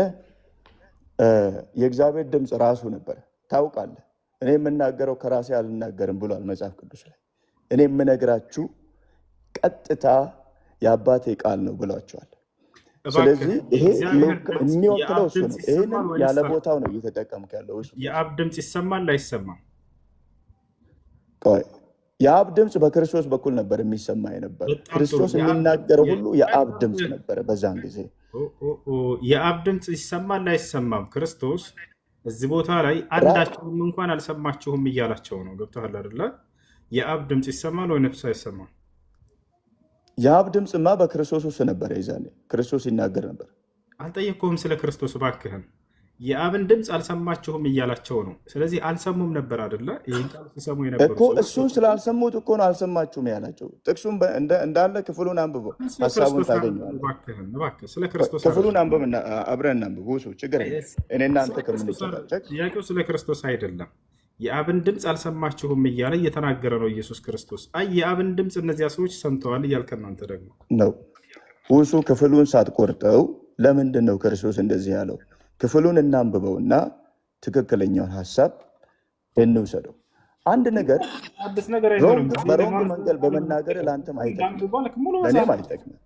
የእግዚአብሔር ድምፅ ራሱ ነበር። ታውቃለህ፣ እኔ የምናገረው ከራሴ አልናገርም ብሏል መጽሐፍ ቅዱስ ላይ። እኔ የምነግራችሁ ቀጥታ የአባቴ ቃል ነው ብሏቸዋል። ስለዚህ ይሄ የሚወክለው እሱ ነው። ይህንን ያለ ቦታው ነው እየተጠቀምክ ያለው። እሱ የአብ ድምፅ ይሰማል አይሰማም? የአብ ድምፅ በክርስቶስ በኩል ነበር የሚሰማ የነበረ። ክርስቶስ የሚናገረው ሁሉ የአብ ድምፅ ነበረ በዛን ጊዜ። የአብ ድምፅ ይሰማል አይሰማም? ክርስቶስ እዚህ ቦታ ላይ አንዳችሁም እንኳን አልሰማችሁም እያላቸው ነው። ገብቶሃል አይደለ? የአብ ድምፅ ይሰማል ወይ ነፍስ አይሰማም? የአብ ድምፅማ በክርስቶስ ውስጥ ነበረ። ይዛኔ ክርስቶስ ይናገር ነበር። አልጠየቅኩህም ስለ ክርስቶስ እባክህን። የአብን ድምፅ አልሰማችሁም እያላቸው ነው። ስለዚህ አልሰሙም ነበር አይደለ? ይህን ቃል ሲሰሙ የነበሩ እኮ እሱን ስላልሰሙት እኮ ነው አልሰማችሁም ያላቸው። ጥቅሱም እንዳለ ክፍሉን አንብበው ሀሳቡን ታገኘዋለህ። ክፍሉን አንብብ፣ አብረን እናንብብ። ውሱ ችግር እኔ እናንተ ከምንጨቃጨቅ ጥያቄው ስለ ክርስቶስ አይደለም። የአብን ድምፅ አልሰማችሁም እያለ እየተናገረ ነው ኢየሱስ ክርስቶስ። አይ የአብን ድምፅ እነዚያ ሰዎች ሰምተዋል እያልከን ነው አንተ ደግሞ ነው። ውሱ ክፍሉን ሳትቆርጠው ለምንድን ነው ክርስቶስ እንደዚህ ያለው? ክፍሉን እናንብበውና ትክክለኛውን ሀሳብ እንውሰደው። አንድ ነገር በሮንግ መንገድ በመናገር ለአንተም አይጠቅም፣ ለእኔም አይጠቅምም።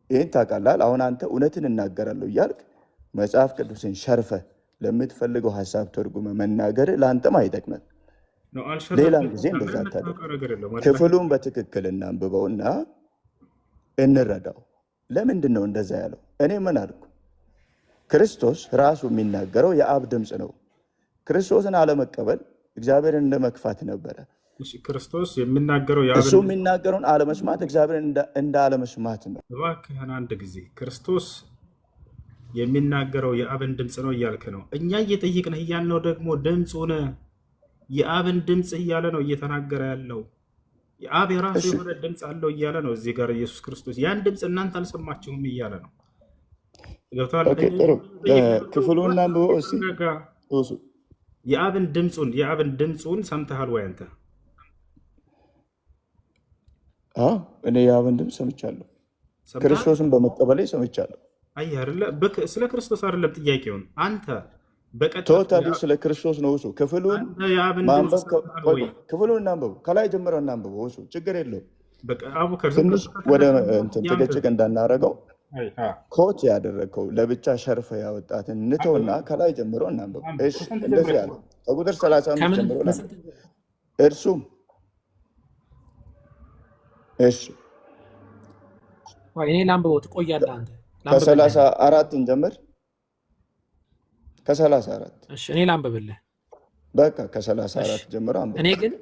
ይህን ታውቃለህ። አሁን አንተ እውነትን እናገራለሁ እያልክ መጽሐፍ ቅዱስን ሸርፈ ለምትፈልገው ሀሳብ ተርጉመ መናገር ለአንተም አይጠቅምም። ሌላም ጊዜ እንደዛ ታደርግ። ክፍሉን በትክክል እናንብበውና እንረዳው። ለምንድን ነው እንደዛ ያለው? እኔ ምን አልኩ? ክርስቶስ ራሱ የሚናገረው የአብ ድምፅ ነው። ክርስቶስን አለመቀበል እግዚአብሔርን እንደመክፋት ነበረ። ክርስቶስ የሚናገረው እሱ የሚናገረውን አለመስማት እግዚአብሔርን እንደ አለመስማት ነው። እባክህን አንድ ጊዜ ክርስቶስ የሚናገረው የአብን ድምፅ ነው እያልክ ነው። እኛ እየጠየቅን እያልነው ደግሞ ድምፁን የአብን ድምፅ እያለ ነው እየተናገረ ያለው። የአብ የራሱ የሆነ ድምፅ አለው እያለ ነው እዚህ ጋር ኢየሱስ ክርስቶስ። ያን ድምፅ እናንተ አልሰማችሁም እያለ ነው። ክፍሉን አንብበው እስኪ። የአብን ድምፁን ሰምተሃል ወይ አንተ? እኔ የአብን ድምፅ ሰምቻለሁ፣ ክርስቶስን በመቀበሌ ሰምቻለሁ። አይ አይደለ፣ ስለ ክርስቶስ አይደለም ጥያቄውን አንተ ቶታሊ ስለ ክርስቶስ ነው። እሱ ክፍሉን እናንብበው፣ ከላይ ጀምረው እናንብበው። እሱ ችግር የለውም። ትንሽ ወደ ጭቅጭቅ እንዳናረገው ኮት ያደረግከው ለብቻ ሸርፈ ያወጣትን ንተውና ከላይ ጀምሮ እናንብበው። እንደዚህ ያለ ከቁጥር 35 ጀምሮ እርሱም እሺ እኔ ላንብበው ትቆያለህ አንተ። ከ34 እንጀምር። ከ34 እሺ እኔ ላንብብልህ። በቃ ከ34 ጀምሮ አንብብ። እኔ ግን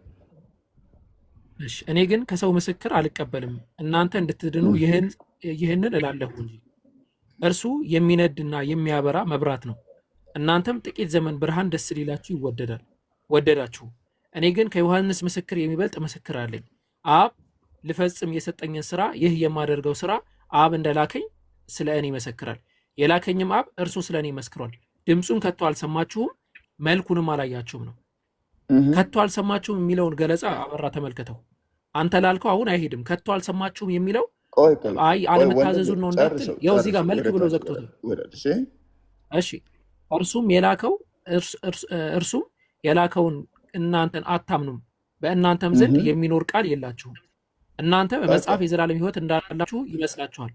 እሺ እኔ ግን ከሰው ምስክር አልቀበልም፣ እናንተ እንድትድኑ ይህንን እላለሁ እንጂ። እርሱ የሚነድና የሚያበራ መብራት ነው። እናንተም ጥቂት ዘመን ብርሃን ደስ ሊላችሁ ወደዳችሁ። እኔ ግን ከዮሐንስ ምስክር የሚበልጥ ምስክር አለኝ። አብ ልፈጽም የሰጠኝን ስራ፣ ይህ የማደርገው ስራ አብ እንደላከኝ ስለ እኔ ይመሰክራል። የላከኝም አብ እርሱ ስለ እኔ መስክሯል። ድምፁን ከቶ አልሰማችሁም፣ መልኩንም አላያችሁም ነው። ከቶ አልሰማችሁም የሚለውን ገለጻ አበራ ተመልከተው። አንተ ላልከው አሁን አይሄድም። ከቶ አልሰማችሁም የሚለው አይ አለመታዘዙን ነው እንዳትል፣ ያው እዚህ ጋር መልክ ብሎ ዘግቶታል። እሺ እርሱም የላከውን እናንተን አታምኑም፣ በእናንተም ዘንድ የሚኖር ቃል የላችሁም። እናንተ በመጽሐፍ የዘላለም ሕይወት እንዳላችሁ ይመስላችኋል።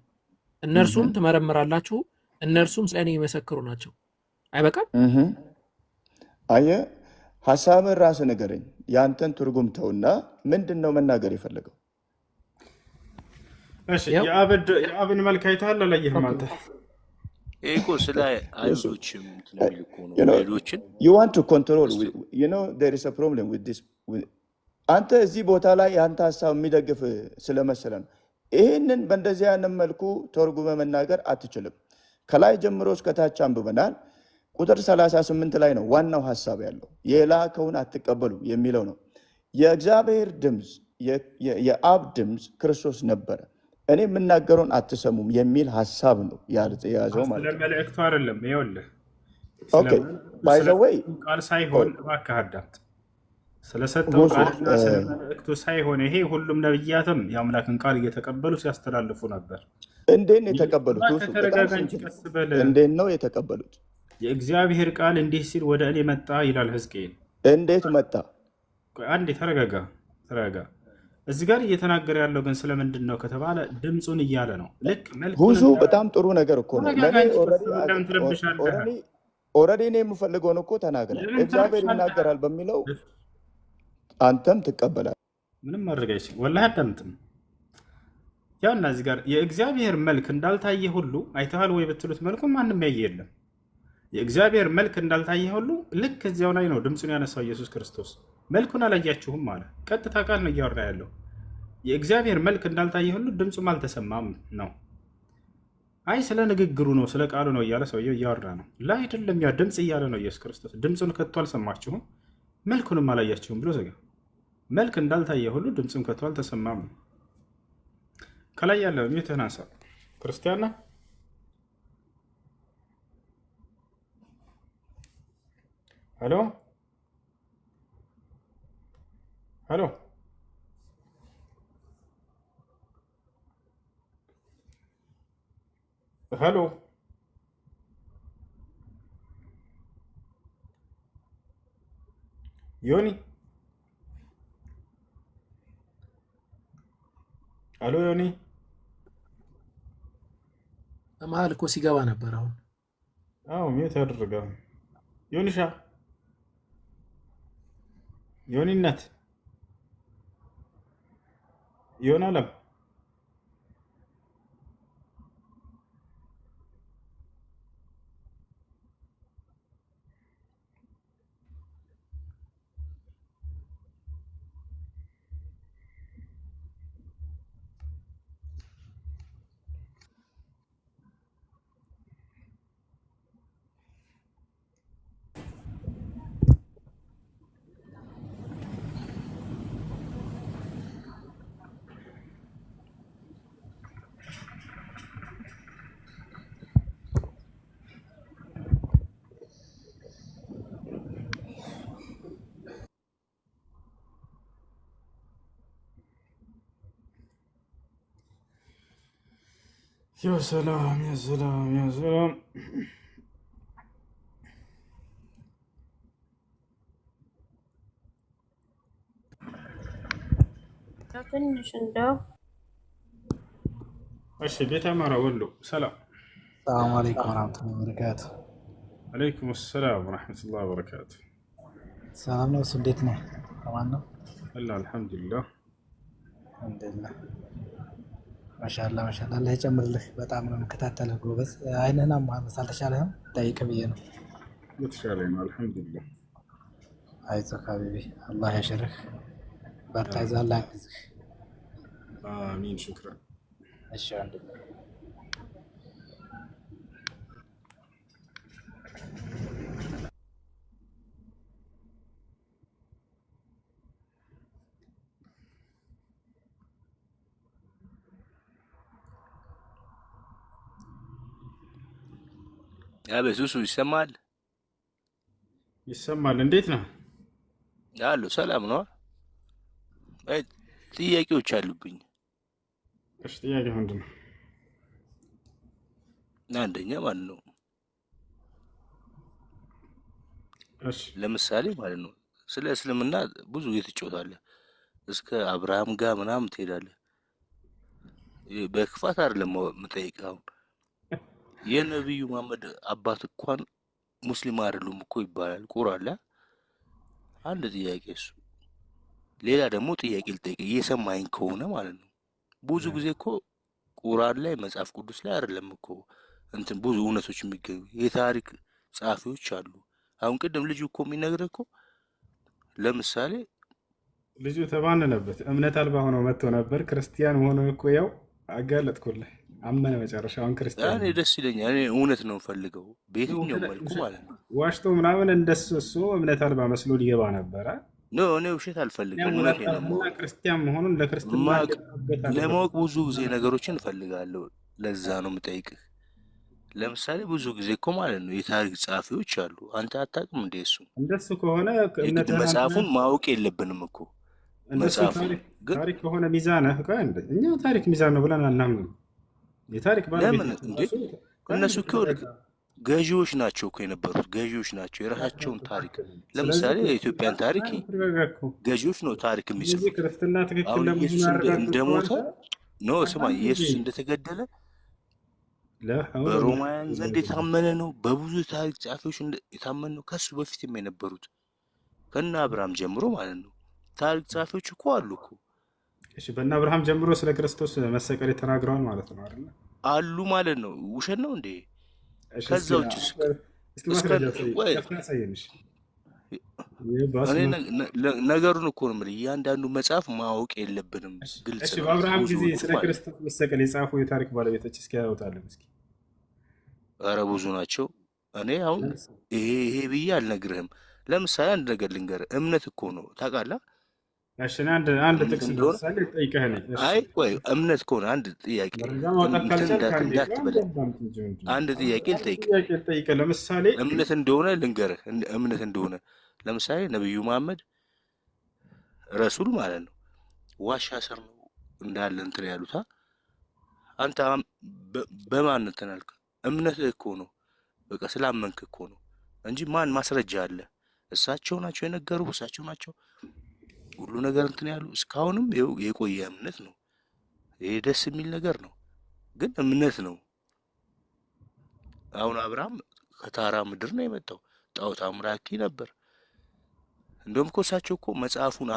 እነርሱም ትመረምራላችሁ፣ እነርሱም ስለ እኔ የሚመሰክሩ ናቸው። አይበቃም? አየህ፣ ሀሳብን ራስህ ንገረኝ። ያንተን ትርጉም ተውና ምንድን ነው መናገር የፈለገው? የአብን መልክ አይተሃል አላየህም? አንተ እኮ ስለ አይሁዶችም ሌሎችን አንተ እዚህ ቦታ ላይ የአንተ ሀሳብ የሚደግፍ ስለመሰለ ነው። ይህንን በእንደዚህ አይነት መልኩ ተርጉመ መናገር አትችልም። ከላይ ጀምሮ እስከታች አንብበናል። ቁጥር 38 ላይ ነው ዋናው ሀሳብ ያለው። የላከውን አትቀበሉ የሚለው ነው። የእግዚአብሔር ድምፅ የአብ ድምፅ ክርስቶስ ነበረ። እኔ የምናገረውን አትሰሙም የሚል ሀሳብ ነው የያዘው ማለት ነው። መልእክቱ አይደለም። ይኸውልህ ባይዘወይ ቃል ሳይሆን እባክህ አዳምጥ። ስለሰጠው ቃልና ስለ መልእክቱ ሳይሆን ይሄ ሁሉም ነብያትም የአምላክን ቃል እየተቀበሉ ሲያስተላልፉ ነበር። እንዴት ነው የተቀበሉት? እንዴት ነው የተቀበሉት? የእግዚአብሔር ቃል እንዲህ ሲል ወደ እኔ መጣ ይላል ሕዝቅኤል። እንዴት መጣ? አንዴ ተረጋጋ። እዚህ ጋር እየተናገረ ያለው ግን ስለምንድን ነው ከተባለ ድምፁን እያለ ነው። ልክ ብዙ በጣም ጥሩ ነገር እኮ ነው። ኦልሬዲ እኔ የምፈልገውን እኮ ተናግረ እግዚአብሔር ይናገራል በሚለው አንተም ትቀበላል። ምንም ማድረግ አይችልም። ወላሂ አዳምጥም። ያው እና እዚህ ጋር የእግዚአብሔር መልክ እንዳልታየ ሁሉ አይተሃል ወይ ብትሉት መልኩን ማንም ያየ የለም። የእግዚአብሔር መልክ እንዳልታየ ሁሉ ልክ እዚያው ላይ ነው ድምፁን ያነሳው ኢየሱስ ክርስቶስ። መልኩን አላያችሁም አለ። ቀጥታ ቃል ነው እያወራ ያለው። የእግዚአብሔር መልክ እንዳልታየ ሁሉ ድምፁም አልተሰማም ነው። አይ ስለ ንግግሩ ነው ስለ ቃሉ ነው እያለ ሰውየው እያወራ ነው። ላይ አይደለም፣ ያ ድምፅ እያለ ነው ኢየሱስ ክርስቶስ። ድምፁን ከቶ አልሰማችሁም መልኩንም አላያችሁም ብሎ ዘጋ። መልክ እንዳልታየ ሁሉ ድምፅም ከቶ አልተሰማም ነው። ከላይ ያለው ሚትህን አንሳ። ክርስቲያን ነህ? ሄሎ ሄሎ ሄሎ ዮኒ ሄሎ ዮኒ መሀል እኮ ሲገባ ነበር። አሁን ሚት ያደረገ ዮኒሻ ዮኒነት ዮን አለም يا سلام يا سلام يا سلام ትንሽ እንደው እሺ ቤት አማራ ወሎ ሰላም ሰላም አለይኩም ወራህመቱላሂ ወበረካቱ። አለይኩም ሰላም ወራህመቱላሂ ወበረካቱ። ሰላም ነው። እንዴት ነው? አማን ነው? አልሐምዱሊላህ አልሐምዱሊላህ። ማሻአላህ ማሻአላህ። አላህ ይጨምርልህ። በጣም ነው የምከታተልህ ጎበዝ። አይንህን አሟመስ አልተሻለህም? ጠይቅ ብዬ ነው። የተሻለኝ ነው አልሐምዱሊላህ። አይዞህ ሀቢቢ አላህ ያሽርህ። በርታ፣ ይዛላ ጊዜህ። አሚን ሹክራን። እሺ ወንድሜ። በሱሱ ይሰማል? ይሰማል። እንዴት ነው አሉ? ሰላም ነው። ጥያቄዎች አሉብኝ። እሺ ጥያቄ ምንድን ነው? አንደኛ ማለት ነው እሺ ለምሳሌ ማለት ነው ስለ እስልምና ብዙ እየተጫወታለህ እስከ አብርሃም ጋር ምናምን ትሄዳለህ። በክፋት አይደለም የምጠይቅህ። አሁን የነቢዩ መሐመድ አባት እንኳን ሙስሊም አይደሉም እኮ ይባላል ቁርአን ላይ። አንድ ጥያቄ እሱ። ሌላ ደግሞ ጥያቄ ልጠይቅህ እየሰማኸኝ ከሆነ ማለት ነው ብዙ ጊዜ እኮ ቁርአን ላይ መጽሐፍ ቅዱስ ላይ አይደለም እኮ እንትን ብዙ እውነቶች የሚገኙ የታሪክ ጸሐፊዎች አሉ። አሁን ቅድም ልጁ እኮ የሚነግርህ እኮ ለምሳሌ ልጁ ተባነነበት። እምነት አልባ ሆኖ መጥቶ ነበር። ክርስቲያን መሆኑን እኮ ያው አጋለጥኩልህ። አመነ መጨረሻውን ክርስቲያን። እኔ ደስ ይለኛል። እኔ እውነት ነው የምፈልገው በየትኛው መልኩ ማለት ነው። ዋሽቶ ምናምን እንደሱ እሱ እምነት አልባ መስሎ ሊገባ ነበረ። ኖ እኔ ውሸት አልፈልግም። እውነት ነው። ክርስቲያን መሆኑን ለክርስትና ለማወቅ ብዙ ጊዜ ነገሮችን እፈልጋለሁ። ለዛ ነው የምጠይቅህ። ለምሳሌ ብዙ ጊዜ እኮ ማለት ነው የታሪክ ጸሐፊዎች አሉ። አንተ አታውቅም እንደ እሱ እንደሱ ከሆነ የግድ መጽሐፉን ማወቅ የለብንም እኮ መጽሐፉን ግን ታሪክ ከሆነ ሚዛን እኛ ታሪክ ሚዛን ነው ብለን አናምንም። የታሪክ ለምን እንዴ? እነሱ እኮ ገዢዎች ናቸው እኮ የነበሩት ገዢዎች ናቸው። የራሳቸውን ታሪክ ለምሳሌ የኢትዮጵያን ታሪክ ገዢዎች ነው ታሪክ የሚጽፉት። ክርስትና ትክክል አሁን ለመሆኑ ኢየሱስ እንደሞተ ያረጋግጡ ነው ስማ፣ ኢየሱስ እንደተገደለ በሮማውያን ዘንድ የታመነ ነው። በብዙ ታሪክ ጸሐፊዎች የታመነ ነው። ከሱ በፊትም የነበሩት ከነ አብርሃም ጀምሮ ማለት ነው ታሪክ ጸሐፊዎች እኮ አሉ እኮ። እሺ በእነ አብርሃም ጀምሮ ስለ ክርስቶስ መሰቀል ተናግረዋል ማለት ነው አይደል? አሉ ማለት ነው። ውሸት ነው እንዴ? እሺ ከዛ ውጭ እስኪ ማስረጃ ሳይንሽ ነገሩን እኮ ነው የምልህ። እያንዳንዱ መጽሐፍ ማወቅ የለብንም። ግልጽ እሺ ነው። በአብርሃም ጊዜ ብዙ ስለ ክርስቶስ መሰቀል የጻፉ የታሪክ ባለቤቶች እስኪ ያወጣለን እስኪ። ኧረ ብዙ ናቸው። እኔ አሁን ይሄ ብዬ አልነግርህም። ለምሳሌ አንድ ነገር ልንገርህ። እምነት እኮ ነው ታውቃለህ። እሺ አንድ ጥቅስ ለምሳሌ ጠይቀህ ነኝ። አይ ቆይ እምነት ከሆነ አንድ ጥያቄ እንዳትበለኝ። አንድ ጥያቄ ልጠይቅ። ለምሳሌ እምነት እንደሆነ ልንገርህ። እምነት እንደሆነ ለምሳሌ ነቢዩ መሐመድ ረሱል ማለት ነው ዋሻ ስር ነው እንዳለ እንትን ያሉታ። አንተ በማን እንትን አልክ? እምነትህ እኮ ነው። በቃ ስላመንክ እኮ ነው እንጂ ማን ማስረጃ አለ? እሳቸው ናቸው የነገሩ፣ እሳቸው ናቸው ሁሉ ነገር እንትን ያሉ። እስካሁንም የቆየ እምነት ነው። ይሄ ደስ የሚል ነገር ነው፣ ግን እምነት ነው። አሁን አብርሃም ከታራ ምድር ነው የመጣው። ጣዖት አምላኪ ነበር። እንደውም እኮ እሳቸው እኮ መጽሐፉን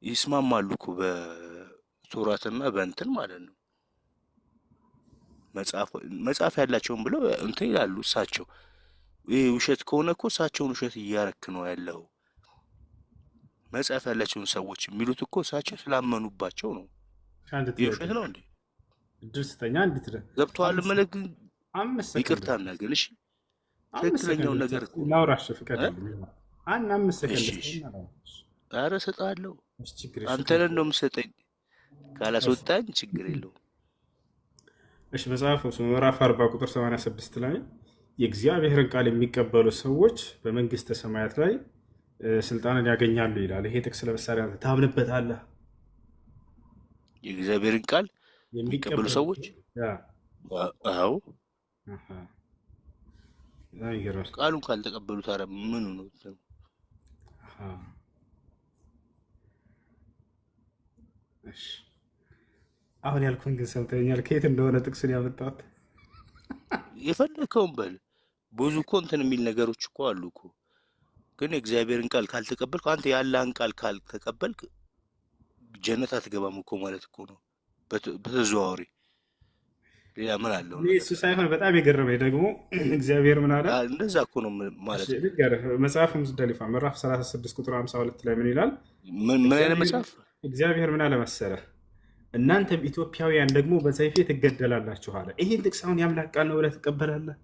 ይስማማሉ እኮ በቶራትና በእንትን ማለት ነው። መጽሐፍ ያላቸውን ብለው እንትን ይላሉ እሳቸው። ይሄ ውሸት ከሆነ እኮ እሳቸውን ውሸት እያረክ ነው ያለው። መጽሐፍ ያላቸውን ሰዎች የሚሉት እኮ እሳቸው ስላመኑባቸው ነው። የውሸት ነው እንዴ? ገብቶሃል? መለክ ይቅርታ እናገር። እሺ ትክክለኛውን ነገር ላውራሽ ፍቀድልኝ። አምስት ሰከንድ ኧረ እሰጥሃለሁ። አንተን ነው የምሰጠኝ። ካላስወጣኝ ችግር የለውም። እሺ መጽሐፍ ምዕራፍ 40 ቁጥር 86 ላይ የእግዚአብሔርን ቃል የሚቀበሉ ሰዎች በመንግስተ ሰማያት ላይ ስልጣንን ያገኛሉ ይላል። ይሄ ጥቅስ ለምሳሌ አንተ ታምንበታለህ? የእግዚአብሔርን ቃል የሚቀበሉ ሰዎች? አዎ። ቃሉን ካልተቀበሉ ታዲያ ምኑ ነው? አሁን ያልኩን ግን ሰምተኛል። ከየት እንደሆነ ጥቅሱን ያመጣት የፈለከውን በል። ብዙ እኮ እንትን የሚል ነገሮች እኮ አሉ እኮ። ግን የእግዚአብሔርን ቃል ካልተቀበልክ፣ አንተ ያለህን ቃል ካልተቀበልክ ጀነት አትገባም እኮ ማለት እኮ ነው በተዘዋዋሪ። ሌላ ምን አለው እኔ ነገር? እሱ ሳይሆን በጣም የገረመኝ ደግሞ እግዚአብሔር ምን አለ? እንደዛ እኮ ነው ማለት ነው። ልንገርህ፣ መጽሐፍ ሙዝደሊፋ ምዕራፍ 36 ቁጥር 52 ላይ ምን ይላል? ምን አይነት መጽሐፍ? እግዚአብሔር ምን አለ መሰለህ? እናንተም ኢትዮጵያውያን ደግሞ በሰይፌ ትገደላላችሁ አለ። ይሄን ጥቅስ አሁን የአምላክ ቃል ነው ብለህ ትቀበላለህ?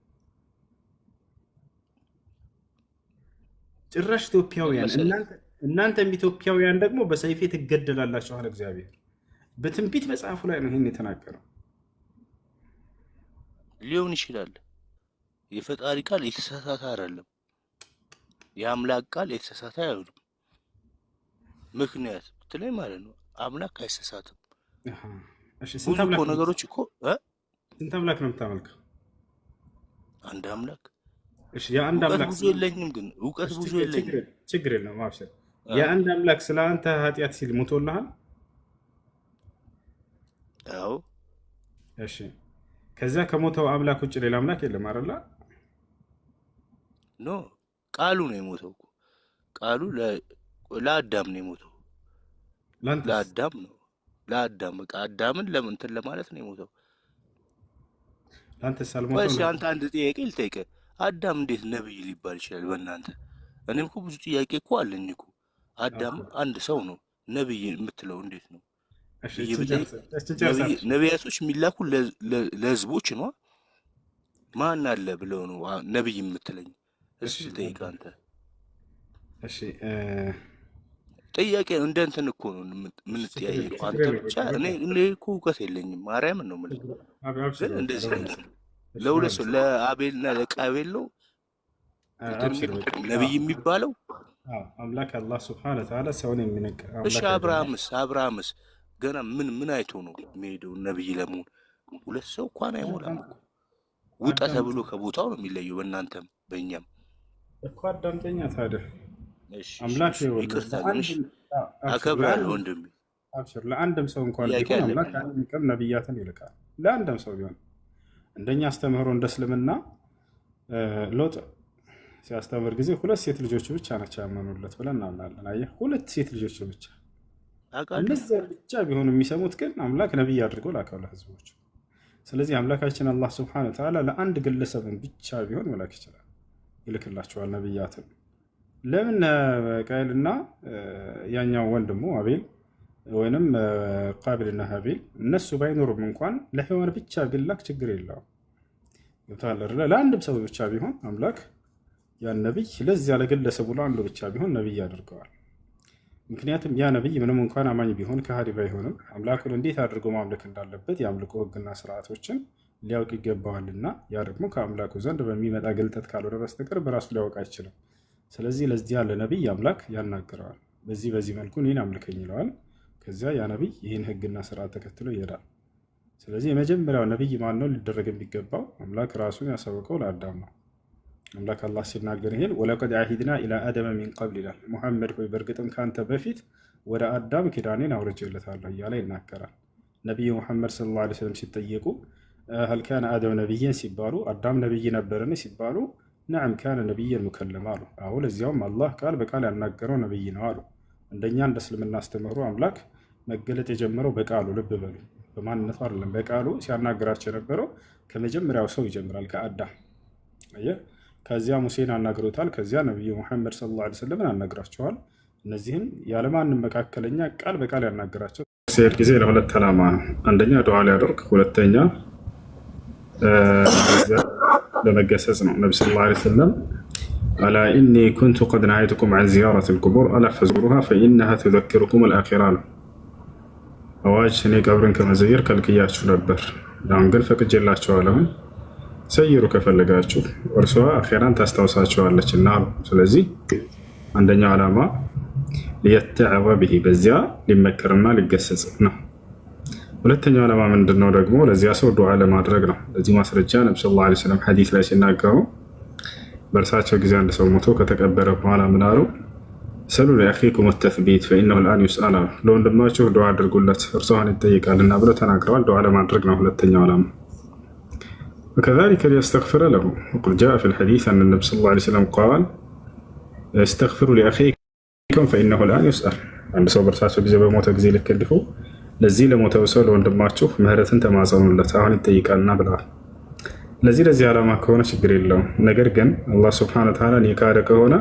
ጭራሽ ኢትዮጵያውያን እናንተም ኢትዮጵያውያን ደግሞ በሰይፌ ትገደላላችሁ አለ እግዚአብሔር። በትንቢት መጽሐፉ ላይ ነው ይህን የተናገረው። ሊሆን ይችላል። የፈጣሪ ቃል የተሳሳተ አይደለም። የአምላክ ቃል የተሳሳተ አይሆንም። ምክንያት ብትለኝ ማለት ነው አምላክ አይሳሳትም። ብዙ እኮ ነገሮች እኮ ስንት አምላክ ነው የምታመልከው? አንድ አምላክ። የአንድ አምላክ ብዙ የለኝም፣ ግን እውቀት ብዙ የለኝም። ችግር የለውም አብሽር። የአንድ አምላክ ስለ አንተ ኃጢአት ሲል ሞቶልሃል? አዎ። እሺ፣ ከዛ ከሞተው አምላክ ውጭ ሌላ አምላክ የለም አይደል? ኖ፣ ቃሉ ነው የሞተው እኮ። ቃሉ ለአዳም ነው የሞተው። ለአዳም ነው፣ ለአዳም በቃ አዳምን ለምን እንትን ለማለት ነው የሞተው። ለአንተ ሳልሞተው ወይስ አንተ አንድ ጥያቄ ልጠይቅህ፣ አዳም እንዴት ነብይ ሊባል ይችላል በእናንተ? እኔም እኮ ብዙ ጥያቄ እኮ አለኝ እኮ። አዳም አንድ ሰው ነው፣ ነብይ የምትለው እንዴት ነው? ነቢያቶች የሚላኩ ለህዝቦች ነው። ማን አለ ብለው ነው ነብይ የምትለኝ? እሺ ጠይቅ አንተ። እሺ ጥያቄ እንደ እንትን እኮ ነው የምንጠያየቀው። አንተ ብቻ እኔ እኮ እውቀት የለኝም፣ ማርያምን ነው የምልህ። ግን እንደዚህ ለሁለት ሰው ለአቤልና ለቃቤል ነው ነብይ የሚባለው። አምላክ አላህ ሱብሓነሁ ወተዓላ ሰውን የሚነቅ። እሺ አብርሃምስ ገና ምን አይቶ ነው የሚሄደው ነብይ ለመሆን? ሁለት ሰው እንኳን አይሞላም እኮ። ውጣ ተብሎ ከቦታው ነው የሚለየው። በእናንተም በእኛም እኮ አዳምጠኛ ታዲያ። አምላክ አከብራለሁ ወንድሜ። አብሽር። ለአንድም ሰው እንኳን ቢሆን አምላክ አንድም ነብያትን ይልካል። ለአንድም ሰው ቢሆን እንደኛ አስተምህሮ እንደ እስልምና ሎጥ ሲያስተምር ጊዜ 2 ሴት ልጆች ብቻ ናቸው ያመኑለት ብለን እናምናለን። አየህ፣ 2 ሴት ልጆች ብቻ። እነዚያ ብቻ ቢሆኑ የሚሰሙት ግን አምላክ ነብይ አድርጎ ላከው ለህዝቦች። ስለዚህ አምላካችን አላህ ሱብሓነሁ ወተዓላ ለአንድ ግለሰብን ብቻ ቢሆን መላክ ይችላል፣ ይልክላቸዋል ነብያትን። ለምን ቃየልና ያኛው ወንድሙ አቤል ወይንም ቃቢልና ሀቤል እነሱ ባይኖሩም እንኳን ለሔዋን ብቻ ቢላክ ችግር የለውም። ለአንድም ሰው ብቻ ቢሆን አምላክ ያን ነብይ ለዚያ ለግለሰቡ ለአንዱ ብቻ ቢሆን ነብይ አድርገዋል። ምክንያቱም ያ ነብይ ምንም እንኳን አማኝ ቢሆን ከሃዲ ባይሆንም አምላኩን እንዴት አድርጎ ማምለክ እንዳለበት የአምልኮ ህግና ስርዓቶችን ሊያውቅ ይገባዋልና ያ ደግሞ ከአምላኩ ዘንድ በሚመጣ ግልጠት ካልሆነ በስተቀር በራሱ ሊያውቅ አይችልም። ስለዚህ ለዚህ ያለ ነብይ አምላክ ያናግረዋል። በዚህ መልኩ እኔን አምልከኝ ይለዋል። ከዚያ ያ ነብይ ይህን ህግና ስርዓት ተከትሎ ይሄዳል። ስለዚህ የመጀመሪያው ነብይ ማን ነው ሊደረግ የሚገባው? አምላክ ራሱን ያሳወቀው ለአዳም ነው። አምላክ አላህ ሲናገር ይሄን ወለቀድ አሂድና ኢላ አደመ ሚን ቀብል ይላል። ሙሐመድ ሆይ በእርግጥም ካንተ በፊት ወደ አዳም ኪዳኔን አውርጄለታለሁ እያለ ይናገራል። ነቢዩ ሙሐመድ ሰለላሁ ዐለይሂ ወሰለም ሲጠየቁ ሀል ካነ አደም ነቢይን ሲባሉ አዳም ነቢይ ነበርን ሲባሉ ነዓም ካነ ነቢይን ሙከለማ አሉ። አዎ ለዚያውም አላህ ቃል በቃል ያናገረው ነቢይ ነው አሉ። እንደኛ እንደ እስልምና አስተምህሮ አምላክ መገለጥ የጀመረው በቃሉ፣ ልብ በሉ፣ በማንነቱ አይደለም። በቃሉ ሲያናገራቸው የነበረው ከመጀመሪያው ሰው ይጀምራል፣ ከአዳም። ከዚያ ሙሴን አናግሮታል። ከዚያ ነቢዩ ሙሐመድ ሰለላሁ ዐለይሂ ወሰለም አናግራቸዋል። እነዚህም ያለማንም መካከለኛ ቃል በቃል ያናገራቸው ሲሄድ ጊዜ ለሁለት ዓላማ ነው። አንደኛ ዱዓ ሊያደርግ፣ ሁለተኛ ለመገሰጽ ነው። ነቢ ሰለላሁ ዐለይሂ ወሰለም አላ ኢኒ ኩንቱ ቀድ ነሃይቱኩም ዐን ዚያረት ልቁቡር አላ ፈዝሩሃ ፈኢነሃ ቱዘኪሩኩም አልአኺራ ነው። አዋጅ እኔ ቀብርን ከመዘየር ከልክያችሁ ነበር፣ አሁን ግን ፈቅጄላችኋለሁኝ፣ ሰይሩ ከፈለጋችሁ፣ እርሷ አኺራን ታስታውሳችኋለች እና አሉ። ስለዚህ አንደኛው ዓላማ ሊየተዐዘ ቢሂ በዚያ ሊመከርና ሊገሰጽ ነው። ሁለተኛው ዓላማ ምንድን ነው ደግሞ? ለዚያ ሰው ዱዓ ለማድረግ ነው። ለዚህ ማስረጃ ነቢ ሰለላሁ ዐለይሂ ወሰለም ሐዲስ ላይ ሲናገሩ በእርሳቸው ጊዜ አንድ ሰው ሞቶ ከተቀበረ በኋላ ምን አሉ? ሰሉ ለአኺኩም ተስቢት ፈኢነሁ ልአን ዩስአል አሉ። ለወንድማችሁ ዱዓ አድርጉለት እርሱ አሁን ይጠይቃልና ብለው ተናግረዋል። ዱዓ ለማድረግ ነው ሁለተኛው ዓላማ። وكذلك ليستغفر له وقد جاء في الحديث أن النبي صلى الله عليه وسلم قال استغفروا لأخيكم فإنه الآن يسأل عند ሰው በእርሳቸው ጊዜ በሞተ ጊዜ ልክ እንዲሁ ለዚህ ለሞተው ሰው ለወንድማችሁ ምህረትን ተማጸኑለት አሁን ይጠይቃልና ብለዋል። ለዚህ ዓላማ ከሆነ ችግር የለውም። ነገር ግን አላህ ስብሐነ ወተዓላ የካደ ከሆነ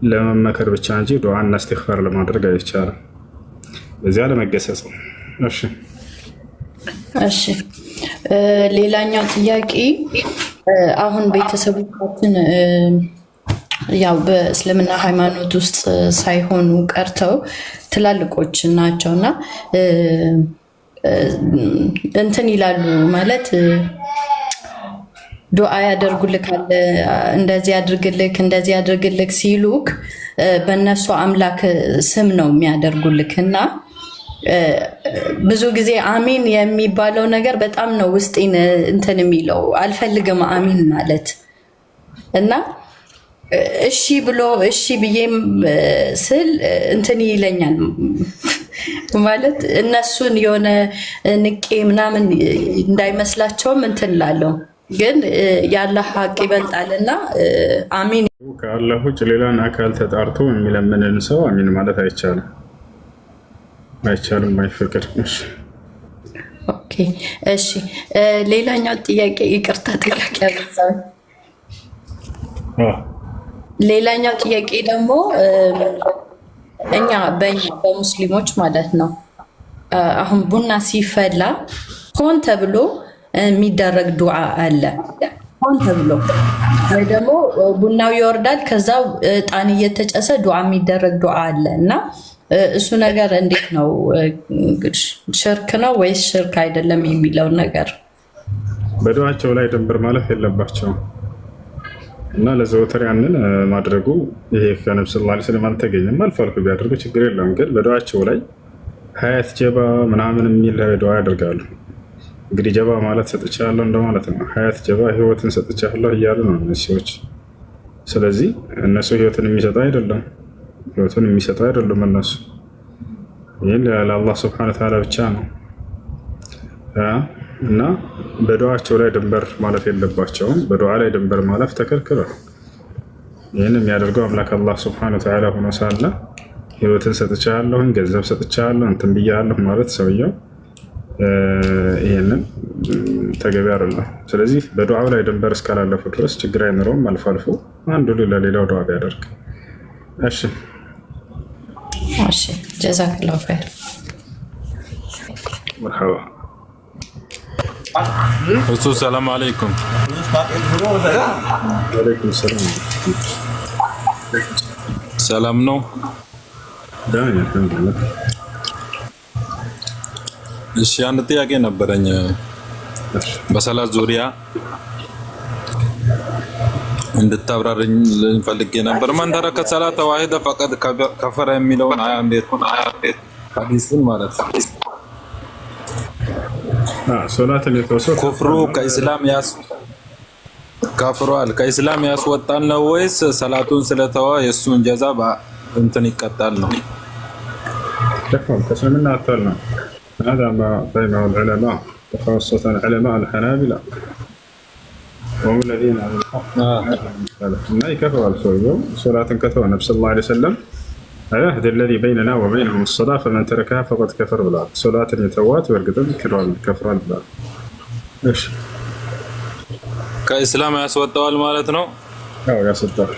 ለመመከር ብቻ እንጂ ዱዓና እስትግፋር ለማድረግ አይቻልም። በዚያ ለመገሰጽ ነው። እሺ ሌላኛው ጥያቄ አሁን ቤተሰቦቻችን ያው በእስልምና ሃይማኖት ውስጥ ሳይሆኑ ቀርተው ትላልቆች ናቸውና እንትን ይላሉ ማለት ዱዓ ያደርጉልካል፣ እንደዚህ ያድርግልክ ሲሉክ በእነሱ አምላክ ስም ነው የሚያደርጉልክ እና ብዙ ጊዜ አሚን የሚባለው ነገር በጣም ነው ውስጤን እንትን የሚለው አልፈልግም አሚን ማለት እና እሺ ብዬም ስል እንትን ይለኛል ማለት እነሱን የሆነ ንቄ ምናምን እንዳይመስላቸውም እንትን ላለው ግን ያለ ሀቅ ይበልጣልና አሚን ከአላህ ውጭ ሌላን አካል ተጣርቶ የሚለምንን ሰው አሚን ማለት አይቻልም፣ አይፈቅድም። ኦኬ እሺ ሌላኛው ጥያቄ ይቅርታ ጥያቄ ያበዛው ሌላኛው ጥያቄ ደግሞ እኛ በሙስሊሞች ማለት ነው አሁን ቡና ሲፈላ ሆን ተብሎ የሚደረግ ዱዓ አለ። ሆን ተብሎ ወይ ደግሞ ቡናው ይወርዳል፣ ከዛ ዕጣን እየተጨሰ ዱዓ የሚደረግ ዱዓ አለ እና እሱ ነገር እንዴት ነው? ሽርክ ነው ወይስ ሽርክ አይደለም የሚለውን ነገር በዱዓቸው ላይ ድንበር ማለፍ የለባቸውም እና ለዘወትር ያንን ማድረጉ ይሄ ከነብዩ ሰለላሁ ዐለይሂ ወሰለም አልተገኘም። አልፎ አልፎ ቢያደርጉ ችግር የለውም። ግን በዱዓቸው ላይ ሀያት ጀባ ምናምን የሚል ዱዓ ያደርጋሉ። እንግዲህ ጀባ ማለት ሰጥቻለሁ እንደማለት ነው። ሀያት ጀባ ህይወትን ሰጥቻለሁ እያሉ ነው እነዚህ ሰዎች። ስለዚህ እነሱ ህይወትን የሚሰጡ አይደለም፣ እነሱ ይህን ለአላህ ስብሐነ ወተዓላ ብቻ ነው እና በዱዓቸው ላይ ድንበር ማለፍ የለባቸውም። በዱዓ ላይ ድንበር ማለፍ ተከልክሏል። ይህን የሚያደርገው አምላክ አላህ ስብሐነ ወተዓላ ሆኖ ሳለ ህይወትን ሰጥቻለሁ፣ ገንዘብ ሰጥቻለሁ፣ እንትን ብያለሁ ማለት ሰውየው ይህንን ተገቢ አይደለም። ስለዚህ በዱዓው ላይ ድንበር እስካላለፉ ድረስ ችግር አይኖረውም። አልፎ አልፎ አንዱ ለሌላው ዱዓ ቢያደርግ። እሺ ጀዛከላሁ ኸይር። መርሐባ እሱ ሰላም አለይኩም። ወአለይኩም ሰላም። ሰላም ነው። እሺ አንድ ጥያቄ ነበረኝ በሰላት ዙሪያ እንድታብራርኝ ፈልጌ ነበር። ማን ተረከ ሰላተ ዋሂደ ፈቀድ ከፈረ የሚለውን አያ እንዴት ሐዲስን ማለት ነው ሶላትን የተወሰነ ኩፍሩ ከኢስላም ያስወጣል ነው ወይስ ሰላቱን ስለተወ የእሱን ጀዛ እንትን ይቀጣል ነው? تفهم كسمنا أطلنا هذا ما فهمه العلماء خاصة العلماء الحنابلة وهم الذين على الحق ما يكفوا الفوز صلاة كتبها النبي صلى الله عليه وسلم العهد الذي بيننا وبينهم الصلاة فمن تركها فقد كفر بالله صلاة يتوات والقدم كفر بالله. ايش ከኢስላም ያስወጣዋል ማለት ነው? አዎ ያስወጣል።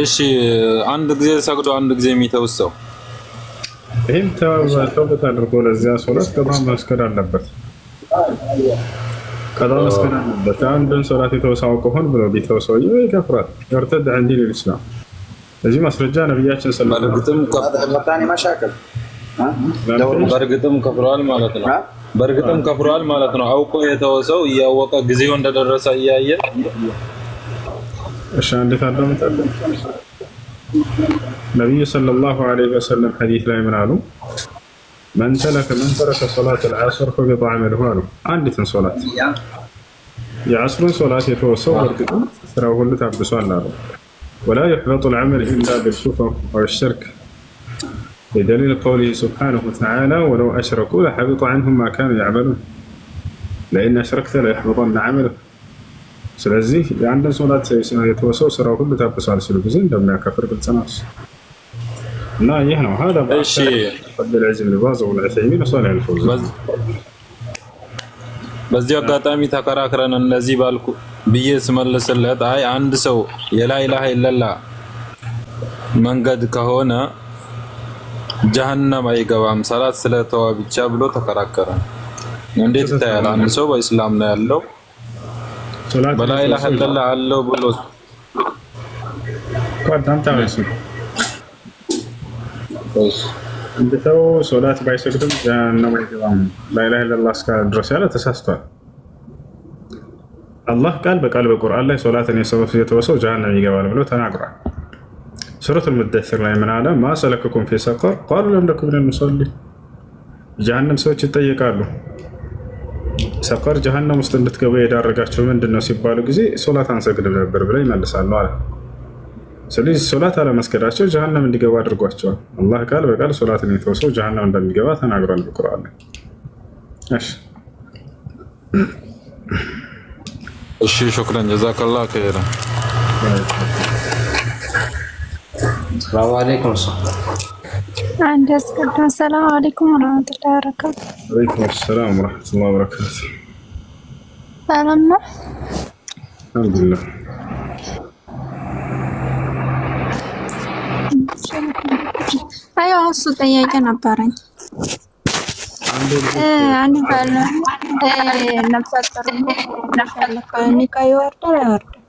እሺ አንድ ጊዜ ሰግዶ አንድ ጊዜ የሚተው ሰው ይህም ተውበት አድርጎ ለዚያ ሶላት ቀዷ መስገድ አለበት። አንድን ሶላት የተወሳው ከሆን ብሎ ቢተው ሰውዬው ይከፍራል። ይርተድ عن دين الإسلام እዚህ ማስረጃ ነብያችን በእርግጥም ከፍሯል ማለት ነው። በእርግጥም ከፍሯል ማለት ነው። አውቆ የተወሰው እያወቀ ጊዜው እንደደረሰ እያየ እሺ እንዴት አዳምጣለ ነብዩ ሰለላሁ ዐለይሂ ወሰለም ሐዲስ ላይ ምን አሉ? من ترك صلاة العصر فقد عمله አሉ። አንዲትን ሶላት የዐስርን ሶላት የተወሰው በእርግጥም ስራው ሁሉ ታብሷል አሉ። ولا يحبط العمل إلا بالكفر والشرك بدليل قوله سبحانه وتعالى ولو أشركوا لحبط عنهم ما كانوا يعملون لئن أشركت ليحبطن عملك. ስለዚህ የአንድን ሶላት የተወሰው ስራው ሁሉ ታብሷል ሲሉ ጊዜ እንደሚያከፍር ግልጽ ነው። እና ይህ ነው هذا እሺ فضل العز بن باز والعثيمين وصالح الفوزان በዚህ አጋጣሚ ተከራክረን እንደዚህ ባልኩ ብዬ ስመልስለት አይ አንድ ሰው የላኢላሃ ኢላላህ መንገድ ከሆነ ጀሃነም አይገባም ሰላት ስለተዋ ብቻ ብሎ ተከራከረ። እንዴት ታያለህ? አንድ ሰው በእስላም ነው ያለው በላኢላሃ ኢላላህ አለው ብሎ አንድ ሰው ሶላት ባይሰግድም ጀሃነም አይገባም ላኢላሃ ኢላላህ እስካለ ድረስ ያለ ተሳስቷል። አላህ ቃል በቃል በቁርአን ላይ ሶላትን የተወሰው ጀሃነም ይገባል ብሎ ተናግሯል። ሱረቱል ሙደሲር ላይ ምን አለ? ማ ሰለከኩም ፊ ሰቀር ቃሉ ለም ነኩ ሚነል ሙሰሊን። ጀሃነም ሰዎች ይጠየቃሉ። ሰቀር ጀሃነም ውስጥ እንድትገቡ የዳረጋቸው ምንድን ነው ሲባሉ ጊዜ ሶላት አንሰግድም ነበር ብለው ይመልሳሉ አለ። ስለዚህ ሶላት አለመስገዳቸው ጀሃነም እንዲገባ አድርጓቸዋል። አላህ ቃል በቃል ሶላትን የተወሰው ጀሃነም እንደሚገባ ተናግሯል በቁርአን ላይ። እሺ ሹክራን ጀዛከላህ ኸይራ። ሰላም አለይኩም ሰላም አለይኩም ወራህመቱላሂ ወበረካቱ። ወአለይኩም ሰላም ወራህመቱላሂ ወበረካቱ። ሰላም ነው አልሐምዱሊላህ። አዎ እሱ ጥያቄ ነበረኝ። አንድ ባል ነፍሰ ጡር ኒካ ይወርዳል አይወርድም?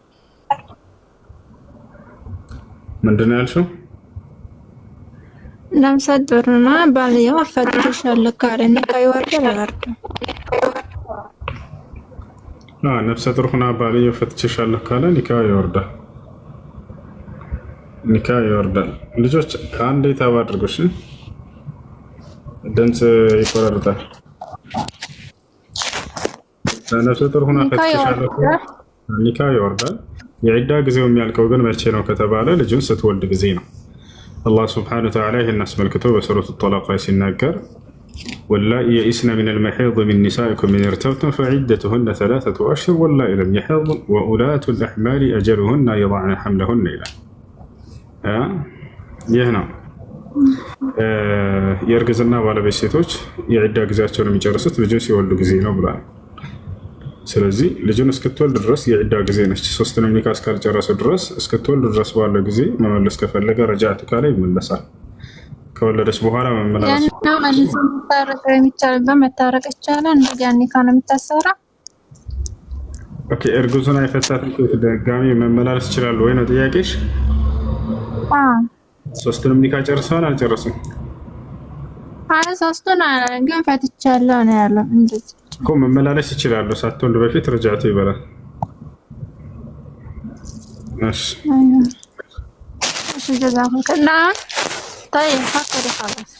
ምንድን ነው ያልሽው? ነፍሰ ጡርና ባልየው አፈቅርሻለሁ ካለ ኒካ ይወርዳል አይወርድም? ነፍሰ ጡር ሆና ባልየው ፈትቼሻለሁ ካለ ኒካ ይወርዳል። ኒካ ይወርዳል። ልጆች አንዴ ታባ አድርጎሽ ድምፅ ይቆራርጣል። ነፍሰ ጡር ሆና ፈትቼሻለሁ ኒካ ይወርዳል። የዒዳ ጊዜው የሚያልቀው ግን መቼ ነው ከተባለ ልጁን ስትወልድ ጊዜ ነው። አላህ ስብሓነሁ ወተዓላ ይህን አስመልክቶ በሱረቱ ጠላቅ ላይ ሲናገር ወላኢ የኢስነ ሚነል መሒድ ሚን ኒሳኢኩም ኢን ኢርተብቱም ፈዒደቱሁነ ሰላሰቱ አሽሁር ወላኢ ለም የሒድ ወኡላቱል አሕማሊ አጀሉሁነ አን የضዕነ ሐምለሁነ ይላል። ይህ ነው የእርግዝና ባለቤት ሴቶች የዒዳ ጊዜያቸውን የሚጨርሱት ልጁን ሲወልዱ ጊዜ ነው ብሏል። ስለዚህ ልጁን እስክትወልድ ድረስ የዒዳ ጊዜ ነች። ሶስትንም ኒካ እስካልጨረሰ ድረስ እስክትወልድ ድረስ ባለው ጊዜ መመለስ ከፈለገ ረጃዕቱ ካለ ይመለሳል። ከወለደች በኋላ መመላለስ የሚቻልበት መታረቅ ይቻላል። እንደዚያ ኒካ ነው የሚታሰረው። ኦኬ እርጉዙን አይፈታትም ድጋሚ መመላለስ ይችላሉ ወይ ነው ጥያቄሽ? ሶስትንም ኒካ ጨርሰዋል አልጨረሱም? ሶስቱን ግን ፈትቻለሁ ነው ያለው። እንደዚህ እኮ መመላለስ ይችላሉ። ሳትወልድ በፊት ረጃዕቱ ይበላል። እሺ እሺ ጀዛኩምላ طيب فكر خلاص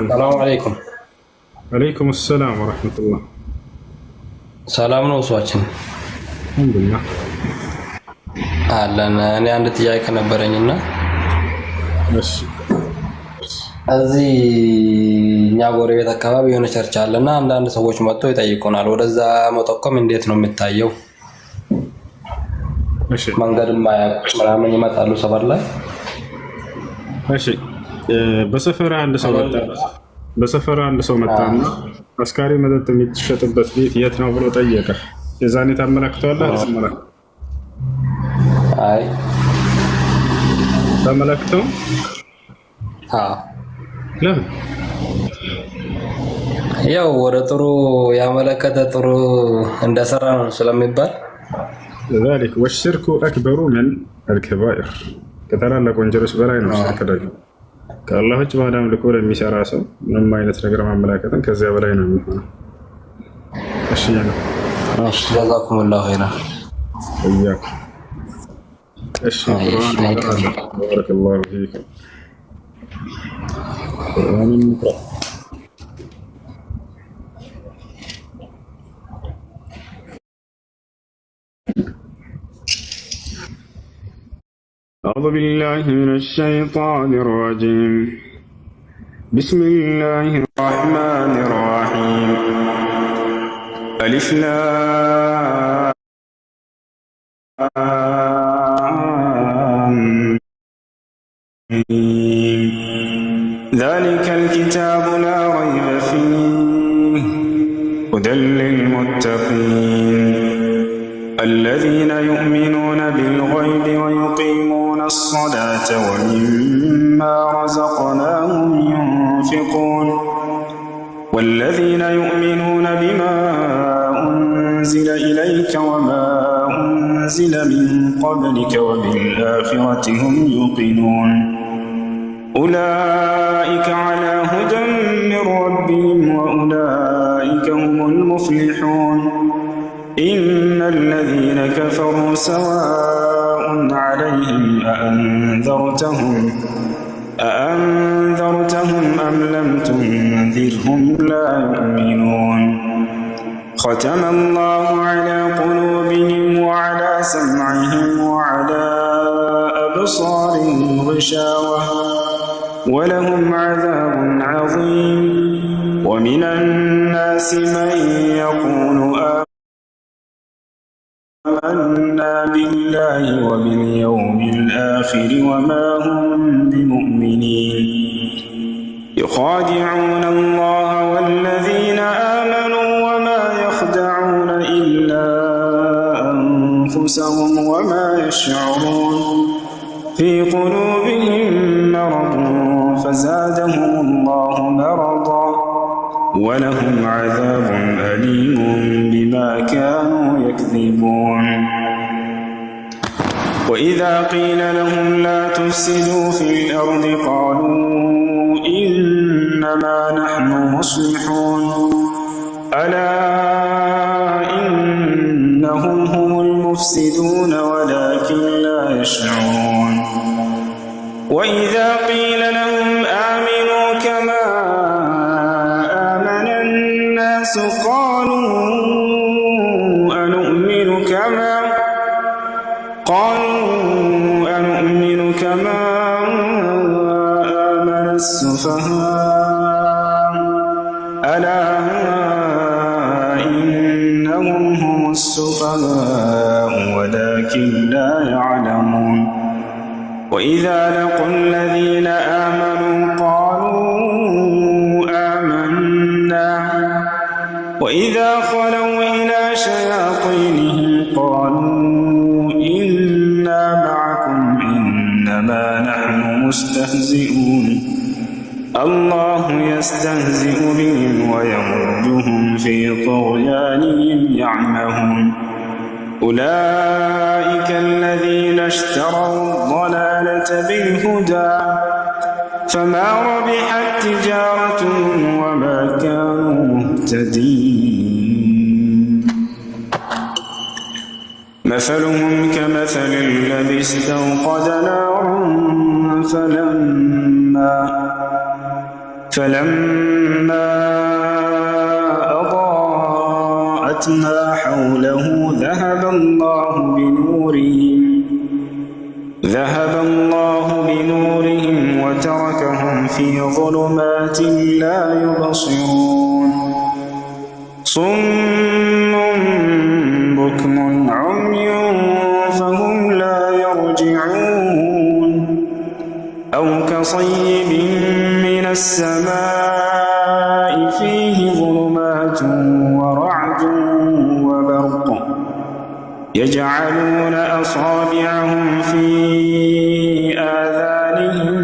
ሰላም አለይኩም። ወአለይኩም ሰላም ወራህመቱላህ። ሰላም ነው እሷችን አልሐምዱሊላህ አለን። እኔ አንድ ጥያቄ ነበረኝና እሺ እዚህ እኛ ጎረቤት አካባቢ የሆነ ቸርች አለና አንዳንድ ሰዎች መጥተው ይጠይቁናል። ወደዛ መጠቆም እንዴት ነው የሚታየው? እሺ መንገድም ማያውቁ ምናምን ይመጣሉ ሰፈር ላይ። እሺ በሰፈር አንድ ሰው መጣና አስካሪ መጠጥ የሚሸጥበት ቤት የት ነው ብሎ ጠየቀ። የዛኔ ታመለክተዋለህ? አትመለክ? አይ ታመለክተው? ለምን? ያው ወደ ጥሩ ያመለከተ ጥሩ እንደሰራ ነው ስለሚባል ذلك والشرك أكبر من الكبائر ከተላላቅ ወንጀሎች በላይ ነው ሽርክ ደግሞ። ከአላህ ውጭ ባዕድ አምልኮ ለሚሰራ ሰው ምንም አይነት ነገር ማመላከትን ከዚያ በላይ ነው የሚሆነው። እሺ ነው። እሺ ጀዛኩሙላሁ ኸይራን። ወያክ እሺ ባረከላሁ ፊኩም። ቁርአንን ንቅራ። أعوذ بالله من الشيطان الرجيم بسم الله الرحمن الرحيم ألف لام ذلك الكتاب لا ريب فيه هدى للمتقين الذين يؤمنون بالغيب ويقيمون الصلاة ومما رزقناهم ينفقون والذين يؤمنون بما أنزل إليك وما أنزل من قبلك وبالآخرة هم يوقنون أولئك على هدى من ربهم وأولئك هم المفلحون إن الذين كفروا سواء عليهم أأنذرتهم أم لم تنذرهم لا يؤمنون ختم الله على قلوبهم وعلى سمعهم وعلى أبصارهم غشاوة ولهم عذاب عظيم ومن الناس من يقول آمنا بالله وباليوم الآخر وما هم بمؤمنين يخادعون الله والذين آمنوا وما يخدعون إلا أنفسهم وما يشعرون في قلوبهم مرض فزادهم الله مرضا ولهم عذاب أليم بما كانوا يكذبون وإذا قيل لهم لا تفسدوا في الأرض قالوا إنما نحن مصلحون ألا إنهم هم المفسدون ولكن لا يشعرون وإذا قيل لهم آمنوا كما آمن الناس قالوا أنؤمن كما آمن السفهاء ألا إنهم هم السفهاء ولكن لا يعلمون وإذا لقوا الذين آمنوا قالوا آمنا وإذا خلوا إلى شياطينهم قالوا إنا معكم إنما نحن مستهزئون الله يستهزئ بهم ويمدهم في طغيانهم يعمهون أولئك الذين اشتروا الضلالة بالهدى فما ربحت تجارتهم وما كانوا مهتدين مثلهم كمثل الذي استوقد نارا فلما أضاءت ما حوله ذهب الله بنورهم وتركهم في ظلمات لا يبصرون صم بكم عمي فهم لا يرجعون أو كصيب من السماء فيه ظلمات ورعد وبرق يجعلون أصابعهم في آذانهم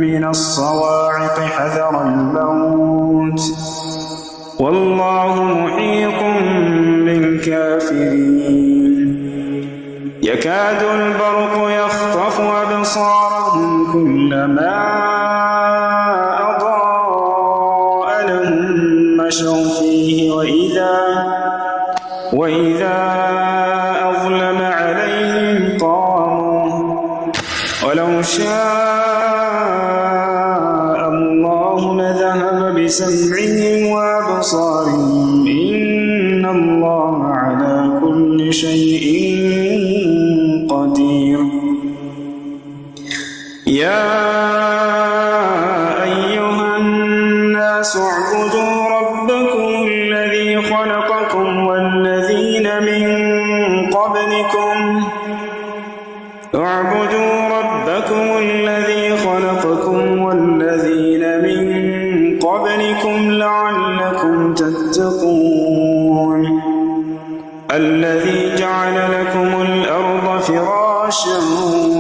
من الصواعق حذر الموت والله محيط بالكافرين يكاد البرق يخطف أبصارهم كلما أضاء لهم مشوا فيه وإذا أظلم عليهم قاموا ولو شاء الله لذهب بسمعهم وأبصارهم إن الله على كل شيء قدير يا أيها الناس اعبدوا ربكم الذي خلقكم والذين من قبلكم اعبدوا ربكم الذي خلقكم والذين من فراشا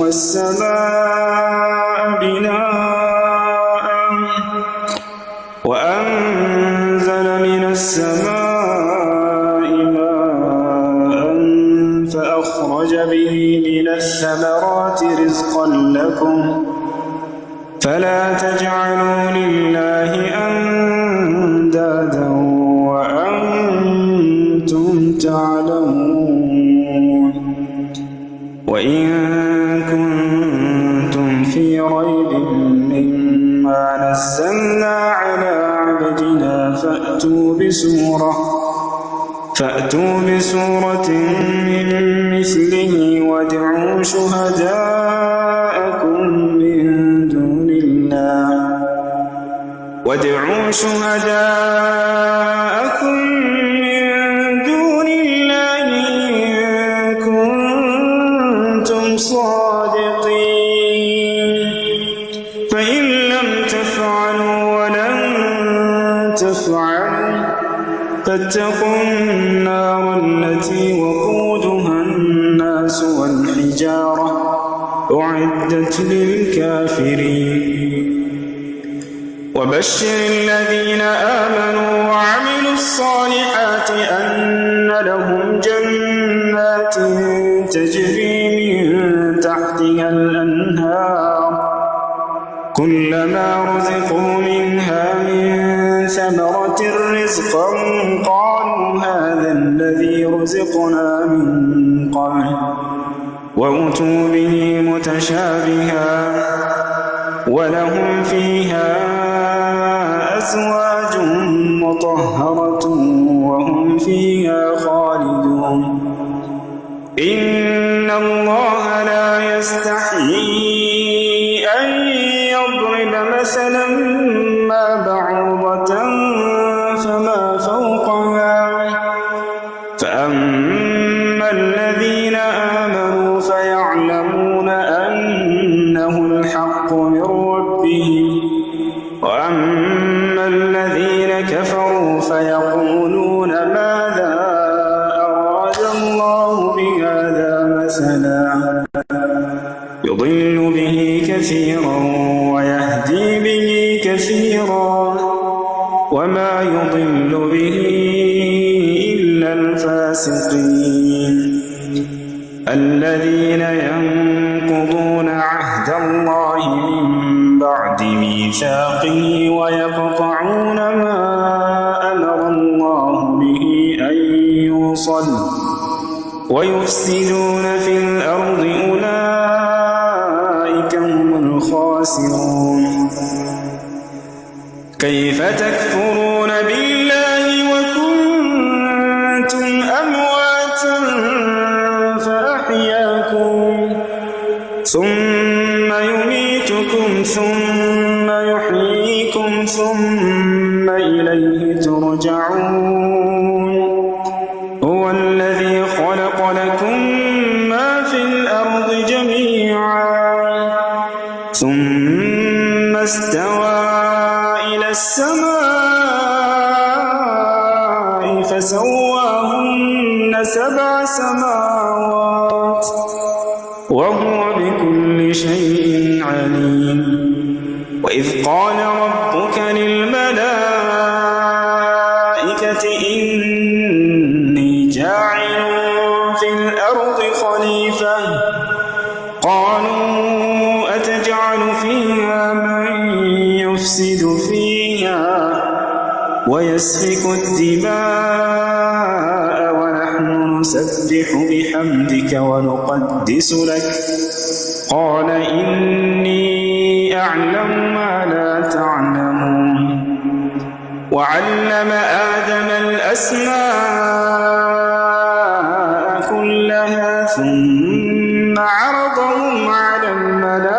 والسماء بناء وأنزل من السماء ماء فأخرج به من الثمرات رزقا لكم فلا تجعلوا لله أندادا وأنتم تعلمون وإن كنتم في ريب مما نزلنا على عبدنا فأتوا بسورة من مثله وادعوا شهداءكم من دون الله إن كنتم صادقين فإن لم تفعلوا ولن تفعلوا فاتقوا النار التي وقودها الناس والحجارة أعدت للكافرين وبشر الذين آمنوا وعملوا الصالحات أن لهم جنات تجري من تحتها الأنهار كلما رزقوا منها من ثمرة رزقا قالوا هذا الذي رزقنا من قبل وأتوا به متشابها ولهم فيها أزواج مطهرة وهم فيها خالدون إن الله لا يستحيي أن يضرب مثلا ما بعوضة فما فوقها فأما الذين آمنوا فيعلمون أنه الحق من ربهم وأما الذين كفروا فيقولون ماذا أراد الله بهذا مثلا يضل به كثيرا ويهدي به كثيرا وما يضل به إلا الفاسقين الذين ينقضون عهد الله من بعد ميثاقه ويقطعون ما أمر الله به أن يوصل ويفسدون في الأرض أولئك هم الخاسرون كيف تكفرون بالله وكنتم أمواتا فأحياكم ثم يميتكم ثم يحييكم ثم إليه ترجعون هو الذي خلق لكم ما في الأرض جميعا ثم استوى إلى السماء فسواهن 7 سماوات وهو بكل شيء عليم وإذ قال ربك للملائكة إني جاعل في الأرض خليفة قالوا أتجعل فيها من يفسد فيها ويسفك الدماء ونحن نسبح بحمدك ونقدس لك قال إني أعلم ما لا تعلمون وعلم آدم الأسماء كلها ثم عرضهم على الملائكة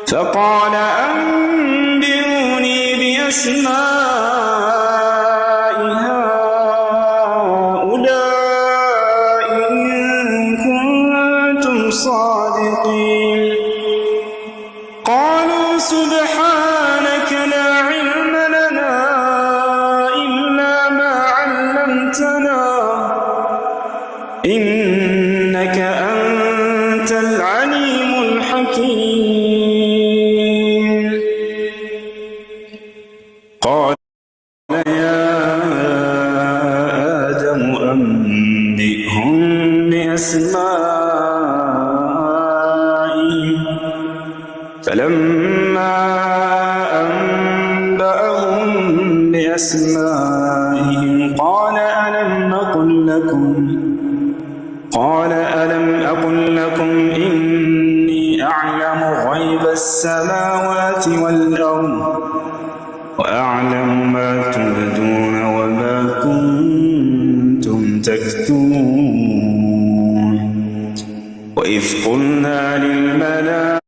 فقال أنبئوني بأسماء هؤلاء إن كنتم صادقين قالوا سبحانك لا علم لنا إلا ما علمتنا إنك أنت العليم الحكيم. قال يا آدم أنبئهم بأسمائهم فلما أنبأهم بأسمائهم قال ألم أقل لكم إني أعلم غيب السماوات والأرض وأعلم ما تبدون وما كنتم تكتمون. وإذ قلنا للملائكة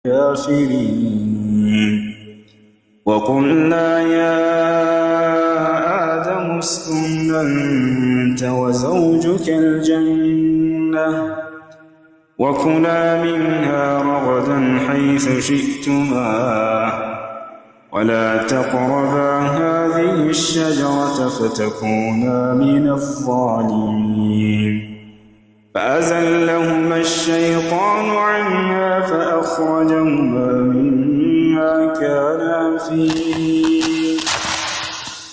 كافرين وقلنا يا آدم اسكن أنت وزوجك الجنة وكلا منها رغدا حيث شئتما ولا تقربا هذه الشجرة فتكونا من الظالمين. فأزلهما الشيطان عنها فأخرجهما مما كانا فيه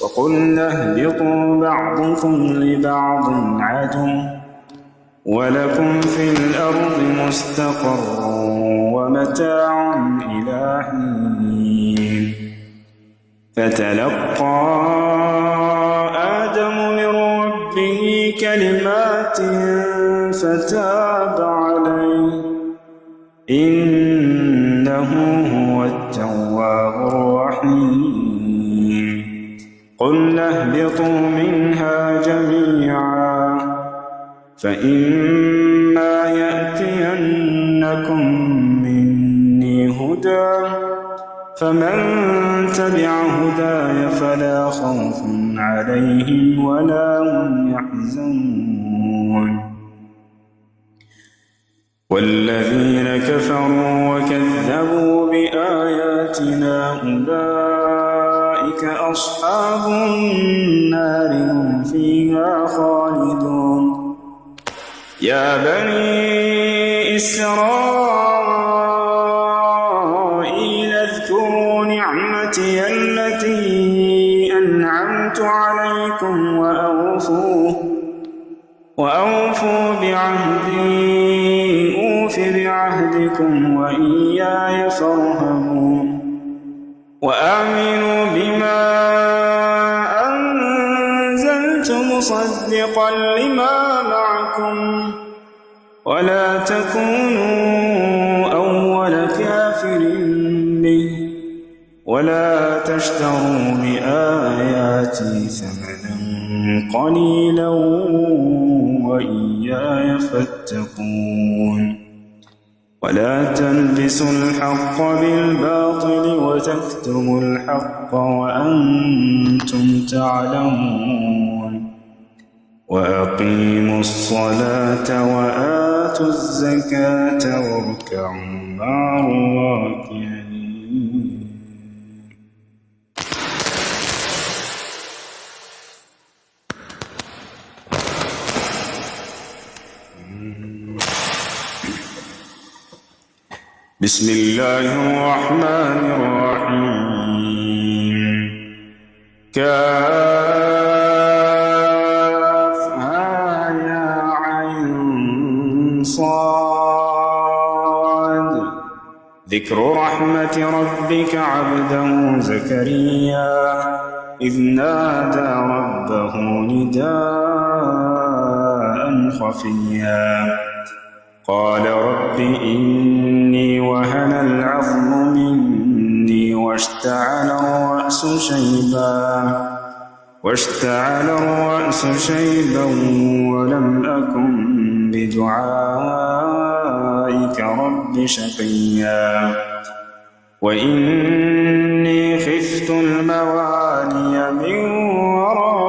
وقلنا اهبطوا بعضكم لبعض عدو ولكم في الأرض مستقر ومتاع إلى حين. فتلقى آدم من ربه كلمات فتاب عليه إنه هو التواب الرحيم. قلنا اهبطوا منها جميعا فإما يأتينكم مني هدى فمن تبع هداي فلا خوف عليهم ولا هم يحزنون. والذين كفروا وكذبوا بآياتنا أولئك أصحاب النار هم فيها خالدون. يا بني إسرائيل اذكروا نعمتي التي أنعمت عليكم وأوفوا بعهدي أوف بعهدكم وإياي فارهبون. وآمنوا بما أنزلت مصدقا لما معكم ولا تكونوا أول كافر به ولا تشتروا بآياتي ثمنا قليلا وإياي فاتقون. ولا تلبسوا الحق بالباطل وتكتموا الحق وأنتم تعلمون. وأقيموا الصلاة وآتوا الزكاة واركعوا مع الراكعين. بسم الله الرحمن الرحيم. كافها يا عين صاد. ذكر رحمة ربك عبده زكريا إذ نادى ربه نداء خفيا قال رب إني وهن العظم مني واشتعل الرأس شيبا ولم أكن بدعائك رب شقيا. وإني خفت الموالي من ورائي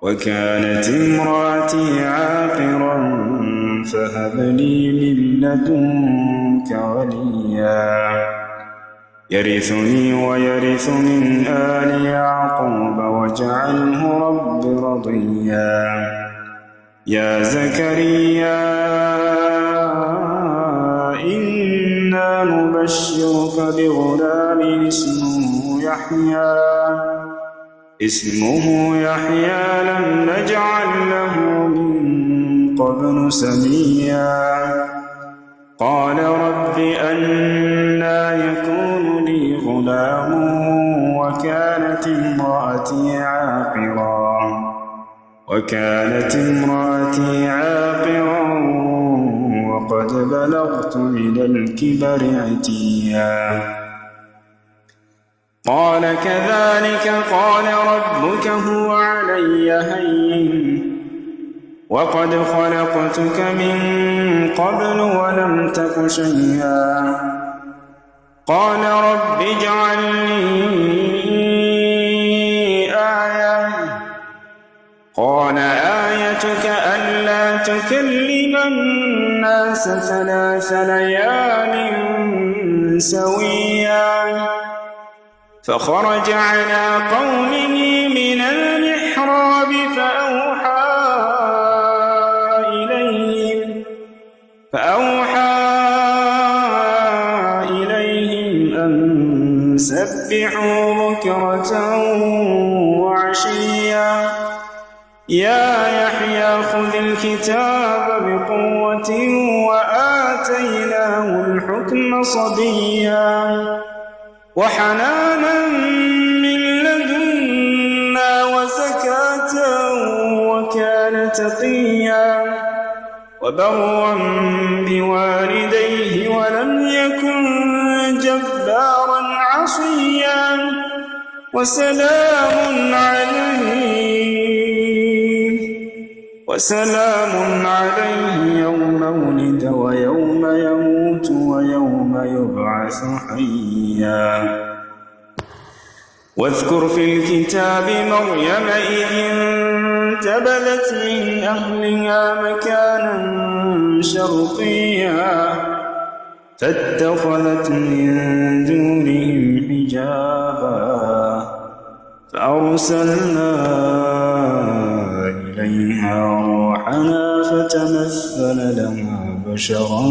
وكانت امرأتي عاقرا فهب لي من لدنك وليا يرثني ويرث من آل يعقوب واجعله رب رضيا يا زكريا إنا نبشرك بغلام اسمه يحيى لم نجعل له من قبل سميا قال رب أنى يكون لي غلام وكانت امرأتي عاقرا وقد بلغت من الكبر عتيا قال كذلك قال ربك هو علي هين وقد خلقتك من قبل ولم تك شيئا قال رب اجعل لي آية قال آيتك ألا تكلم الناس 3 ليال سويا فخرج على قومه من المحراب فأوحى إليهم أن سبحوا بكرة وعشيا يا يحيى خذ الكتاب بقوة وآتيناه الحكم صبيا وحنانا من لدنا وزكاة وكان تقيا وبرا بوالديه ولم يكن جبارا عصيا وسلام عليه يوم ولد ويوم يموت ويوم يبعث حيا واذكر في الكتاب مريم إذ انتبذت من أهلها مكانا شرقيا فاتخذت من دونهم حجابا فأرسلنا إليها روحنا فتمثل لها بشرا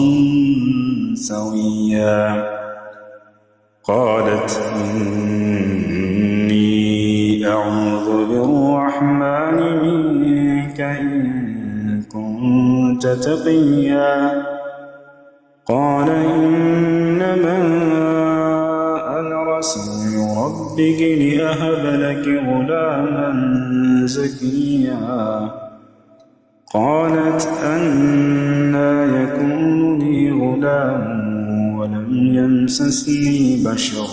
سويا قالت إني أعوذ بالرحمن منك إن كنت تقيا قال إنما أنا رسول ربك لأهب لك غلاما زكيا قالت أنى يكون لي غلام ولم يمسسني بشر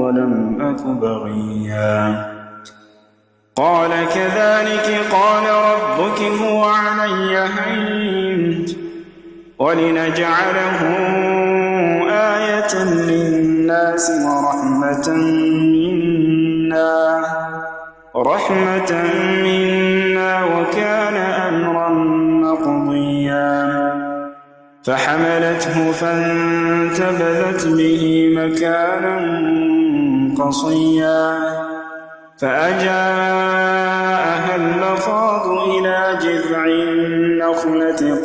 ولم أك بغيا قال كذلك قال ربك هو علي هين ولنجعله آية للناس ورحمة منا وكان أمرا مقضيا فحملته فانتبذت به مكانا قصيا فأجاءها المخاض إلى جذع النخلة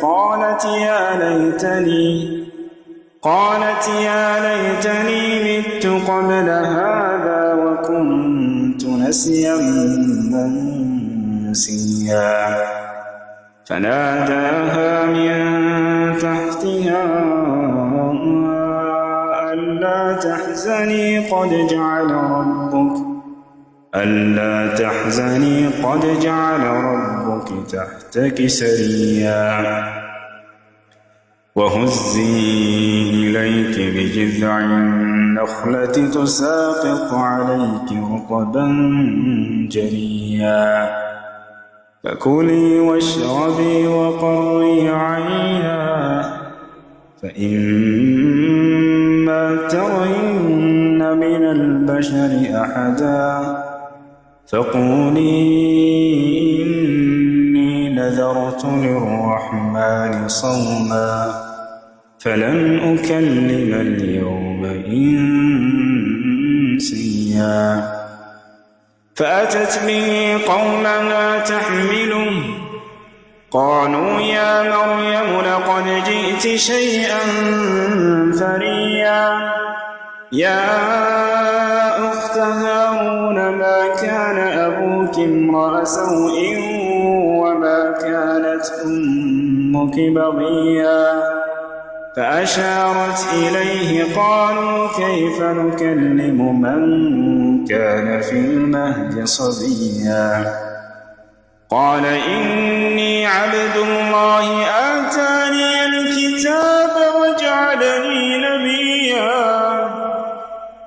قالت يا ليتني مت قبل هذا وكنت نسيا منسيا فناداها من تحتها ألا تحزني قد جعل ربك تحتك سريا وهزي إليك بجذع النخلة تساقط عليك رطبا جنيا فكلي واشربي وقري عينا فإما ترين من البشر أحدا فقولي إني نذرت للرحمن صوما فلن أكلم اليوم إنسيا فأتت به قومها تحمله قالوا يا مريم لقد جئت شيئا فريا يا أخت هارون ما كان أبوك امرأ سوء وما كانت أمك بغيا فأشارت إليه قالوا كيف نكلم من كان في المهد صبيا قال إني عبد الله آتاني الكتاب وجعلني نبيا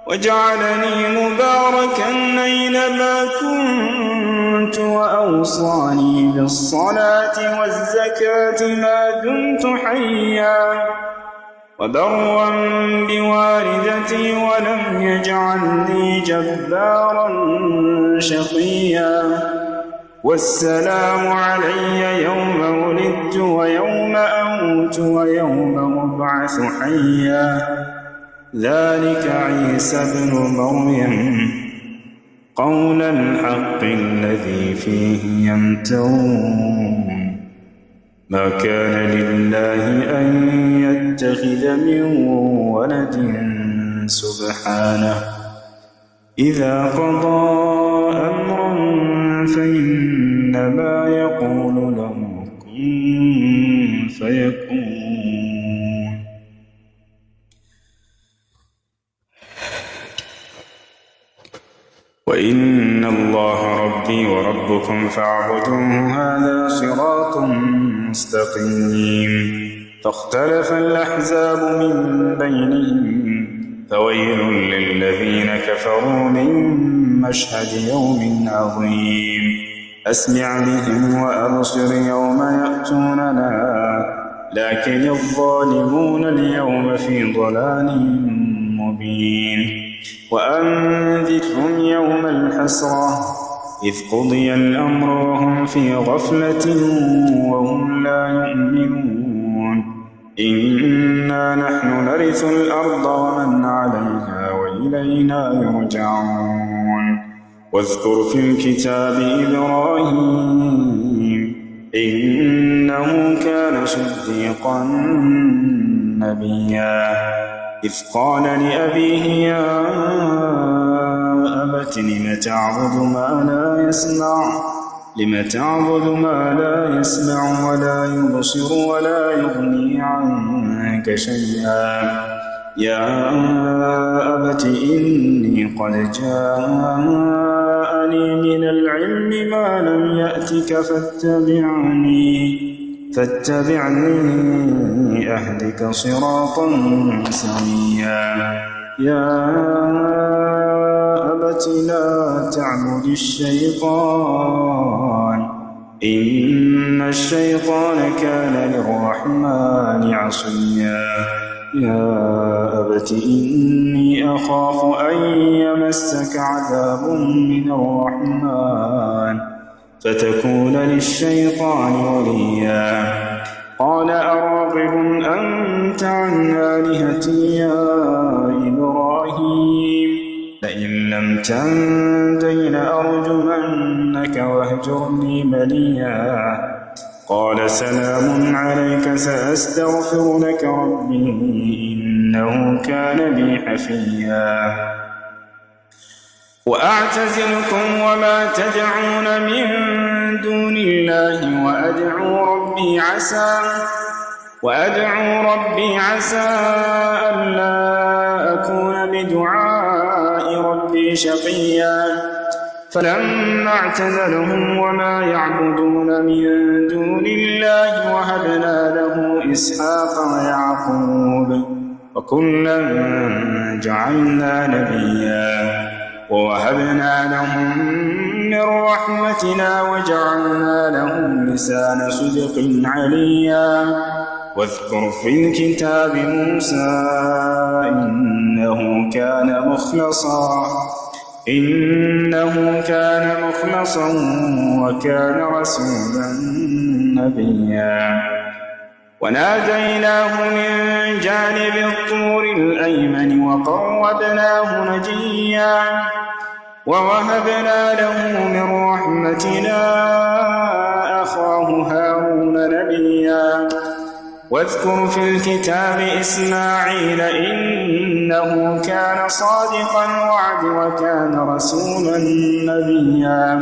وجعلني مباركا أينما كنت وأوصاني بالصلاة والزكاة ما دمت حيا وبرا بوالدتي ولم يجعلني جبارا شقيا والسلام علي يوم ولدت ويوم أموت ويوم أبعث حيا ذلك عيسى ابن مريم قول الحق الذي فيه يمترون ما كان لله أن يتخذ من ولد سبحانه إذا قضى أمرا فإنما يقول له كن فيكون وإن الله ربي وربكم فاعبدوه هذا صراط مستقيم فاختلف الأحزاب من بينهم فويل للذين كفروا من مشهد يوم عظيم أسمع بهم وأبصر يوم يأتوننا لكن الظالمون اليوم في ضلال مبين وأنذرهم يوم الحسرة إذ قضي الأمر وهم في غفلة وهم لا يؤمنون إنا نحن نرث الأرض ومن عليها وإلينا يرجعون واذكر في الكتاب إبراهيم إنه كان صديقا نبيا إذ قال لأبيه يا أبت لم تعبد ما لا يسمع ولا يبصر ولا يغني عنك شيئا يا أبت إني قد جاءني من العلم ما لم يأتك فاتبعني أهدك صراطا سويا يا أبت لا تعبد الشيطان إن الشيطان كان للرحمن عصيا يا أبت إني أخاف أن يمسك عذاب من الرحمن فتكون للشيطان وليا قال أراغب أنت عن آلهتي يا إبراهيم لئن لم تنته لأرجمنك واهجرني مليا قال سلام عليك سأستغفر لك ربي إنه كان بي حفيا وأعتزلكم وما تدعون من دون الله وأدعو ربي عسى ألا أكون بدعاء ربي شقيا فلما اعتزلهم وما يعبدون من دون الله وهبنا له إسحاق ويعقوب وكلا جعلنا نبيا ووهبنا لهم من رحمتنا وجعلنا لهم لسان صدق عليا واذكر في الكتاب موسى إنه كان مخلصا وكان رسولا نبيا وناديناه من جانب الطور الأيمن وقربناه نجيا ووهبنا له من رحمتنا أخاه هارون نبيا واذكر في الكتاب إسماعيل إنه كان صادق الوعد وكان رسولا نبيا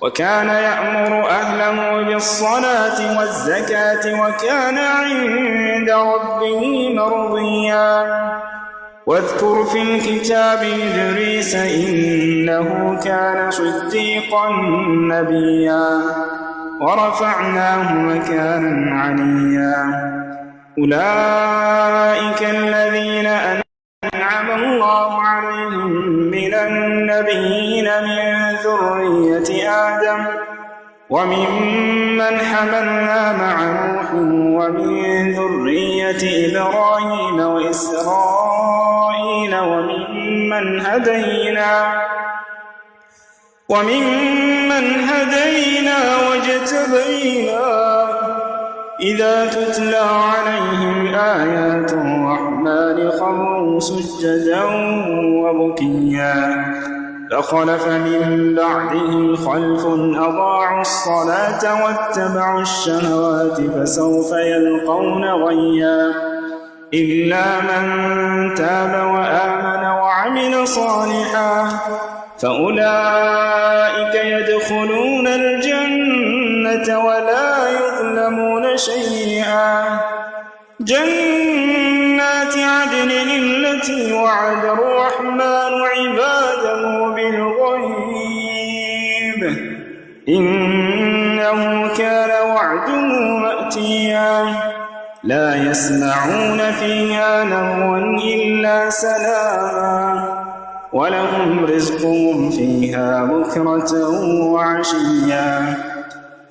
وكان يأمر أهله بالصلاة والزكاة وكان عند ربه مرضيا واذكر في الكتاب إدريس إنه كان صديقا نبيا ورفعناه مكانا عليا أولئك الذين أنعم الله عليهم من النبيين من ذرية آدم وممن حملنا مع نوح ومن ذرية إبراهيم وإسرائيل وممن هدينا واجتبينا إذا تتلى عليهم آيات الرحمن خروا سجدا وبكيا فخلف من بعدهم خلف أضاعوا الصلاة واتبعوا الشهوات فسوف يلقون غيا إلا من تاب وآمن وعمل صالحا فأولئك يدخلون الجنة ولا يظلمون شيئا جنات عدن التي وعد الرحمن عباده بالغيب إنه كان وعده مأتيا لا يسمعون فيها لغوا إلا سلاما ولهم رزقهم فيها بكرة وعشيا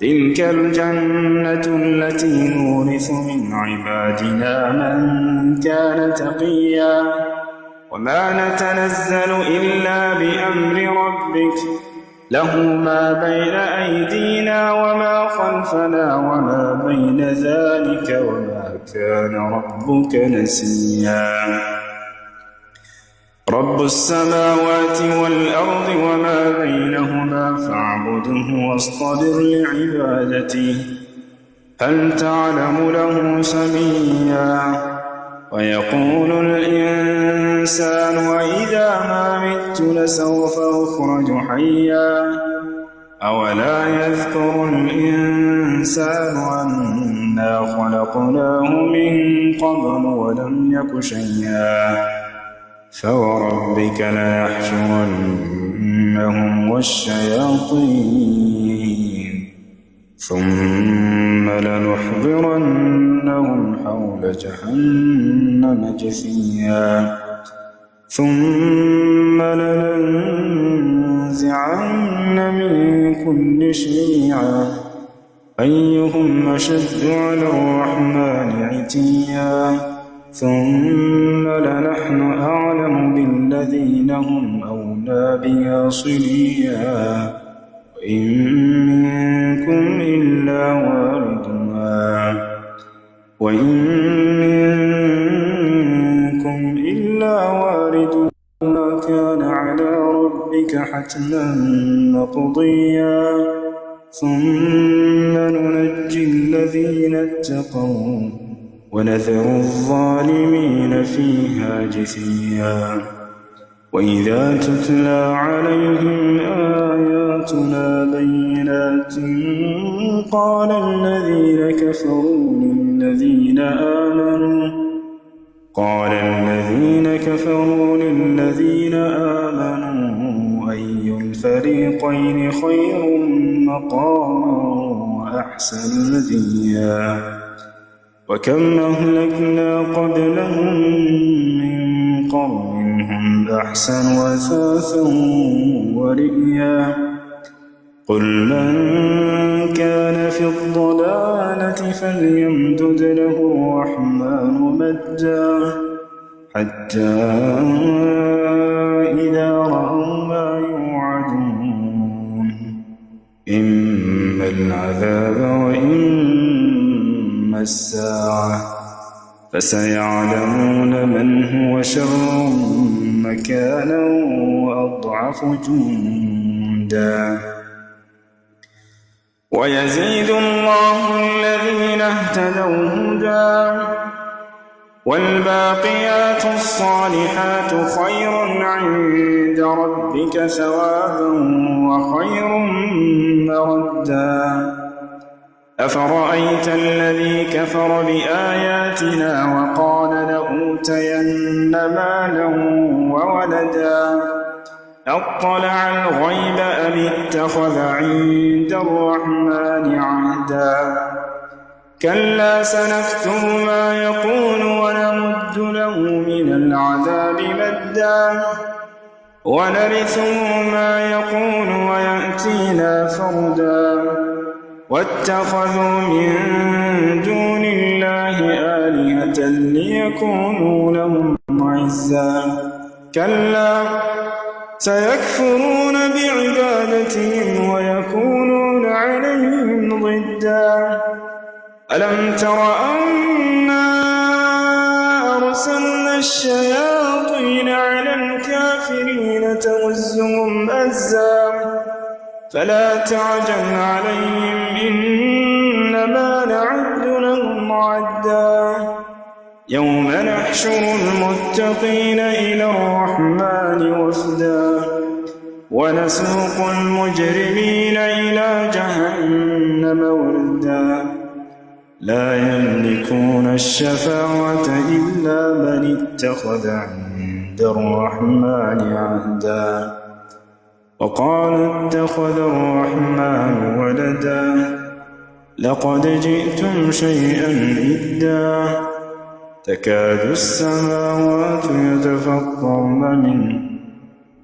تلك الجنة التي نورث من عبادنا من كان تقيا وما نتنزل إلا بأمر ربك له ما بين أيدينا وما خلفنا وما بين ذلك وما كان ربك نسيا رب السماوات والأرض وما بينهما فاعبده واصطبر لعبادته هل تعلم له سميا ويقول الإنسان وإذا ما مت لسوف أخرج حيا أولا يذكر الإنسان أنا خلقناه من قبل ولم يك شيئا فوربك لنحشرنهم والشياطين ثم لنحضرنهم حول جهنم جثيا ثم لننزعن من كل شيعة أيهم أشد على الرحمن عتيا ثم لنحن أعلم بالذين هم أولى بها صليا وإن منكم إلا واردها كان على ربك حتما مقضيا ثم ننجي الذين اتقوا ونذر الظالمين فيها جثيا وإذا تتلى عليهم آياتنا بينات قال الذين كفروا للذين آمنوا أي الفريقين خير مقاما وأحسن نديا وكم أهلكنا قبلهم من قرن هم أحسن أثاثا ورئيا قل من كان في الضلالة فليمدد له الرحمن مدا حتى إذا رأوا ما يوعدون إما العذاب وإما الساعة فسيعلمون من هو شر مكانا وأضعف جندا ويزيد الله الذين اهتدوا هدى والباقيات الصالحات خير عند ربك ثوابا وخير مردا أفرأيت الذي كفر بآياتنا وقال لأوتين مالا وولدا أطلع الغيب أم اتخذ عند الرحمن عهدا كلا سنكتب ما يقول ونمد له من العذاب مدا ونرثه ما يقول ويأتينا فردا واتخذوا من دون الله آلهة ليكونوا لهم عزا كلا سيكفرون بعبادتهم ويكونون عليهم ضدا ألم تر أنا أرسلنا الشياطين على الكافرين تؤزهم أزا فلا تعجل عليهم إنما نعد لهم عدا يوم نحشر المتقين إلى الرحمن وفدا ونسوق المجرمين إلى جهنم وردا لا يملكون الشفاعة إلا من اتخذ عند الرحمن عهدا وقالوا اتخذ الرحمن ولدا لقد جئتم شيئا إدا تكاد السماوات يتفطرن منه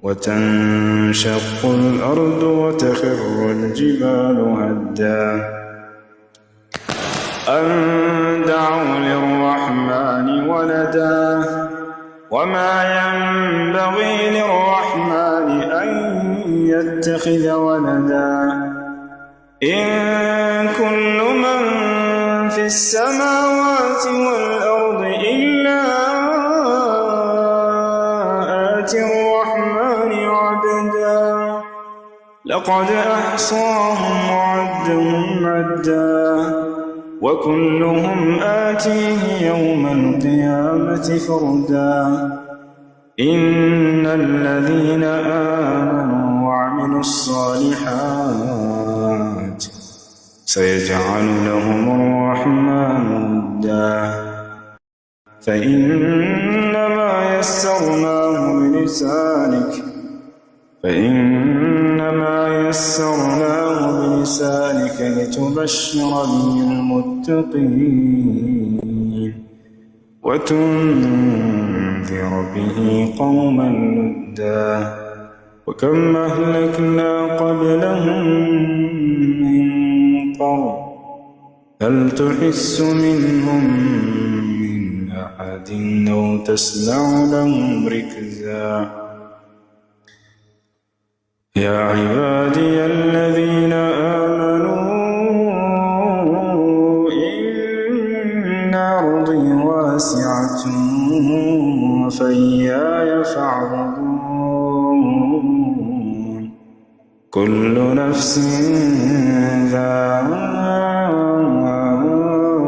وتنشق الأرض وتخر الجبال هدا أن دعوا للرحمن ولدا وما ينبغي للرحمن أن يتخذ ولدا إن كل من في السماوات والأرض إلا آتي الرحمن عبدا لقد أحصاهم وعدهم عدا وكلهم آتيه يوم القيامة فردا إن الذين آمنوا وعملوا الصالحات سيجعل لهم الرحمن ودا فإنما يسرناه بلسانك لتبشر به المتقين وتنذر به قوما لدا وكم أهلكنا قبلهم من قرن هل تحس منهم من أحد أو تسمع لهم ركزا يا عبادي الذين آمنوا إن أرضي واسعة فإياي فاعبدون كل نفس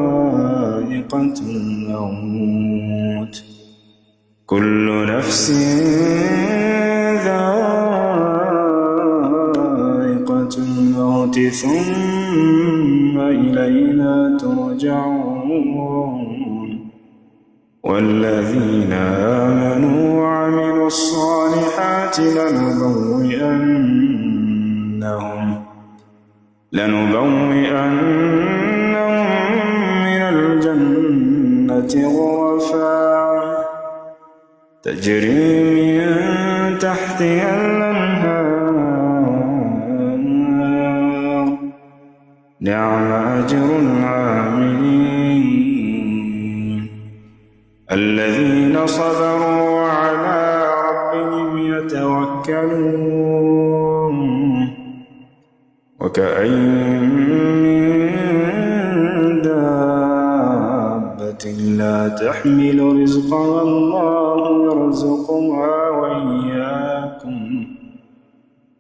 ذائقة الموت كل نفس ذائقة الموت ثم إلينا ترجعون والذين آمنوا وعملوا الصالحات لنبوئنهم من الجنة غرفا تجري من تحتها الأنهار نعم أجر العاملين الذين صبروا وعلى ربهم يتوكلون وكأين من دابة لا تحمل رزقها الله يرزقها وإياكم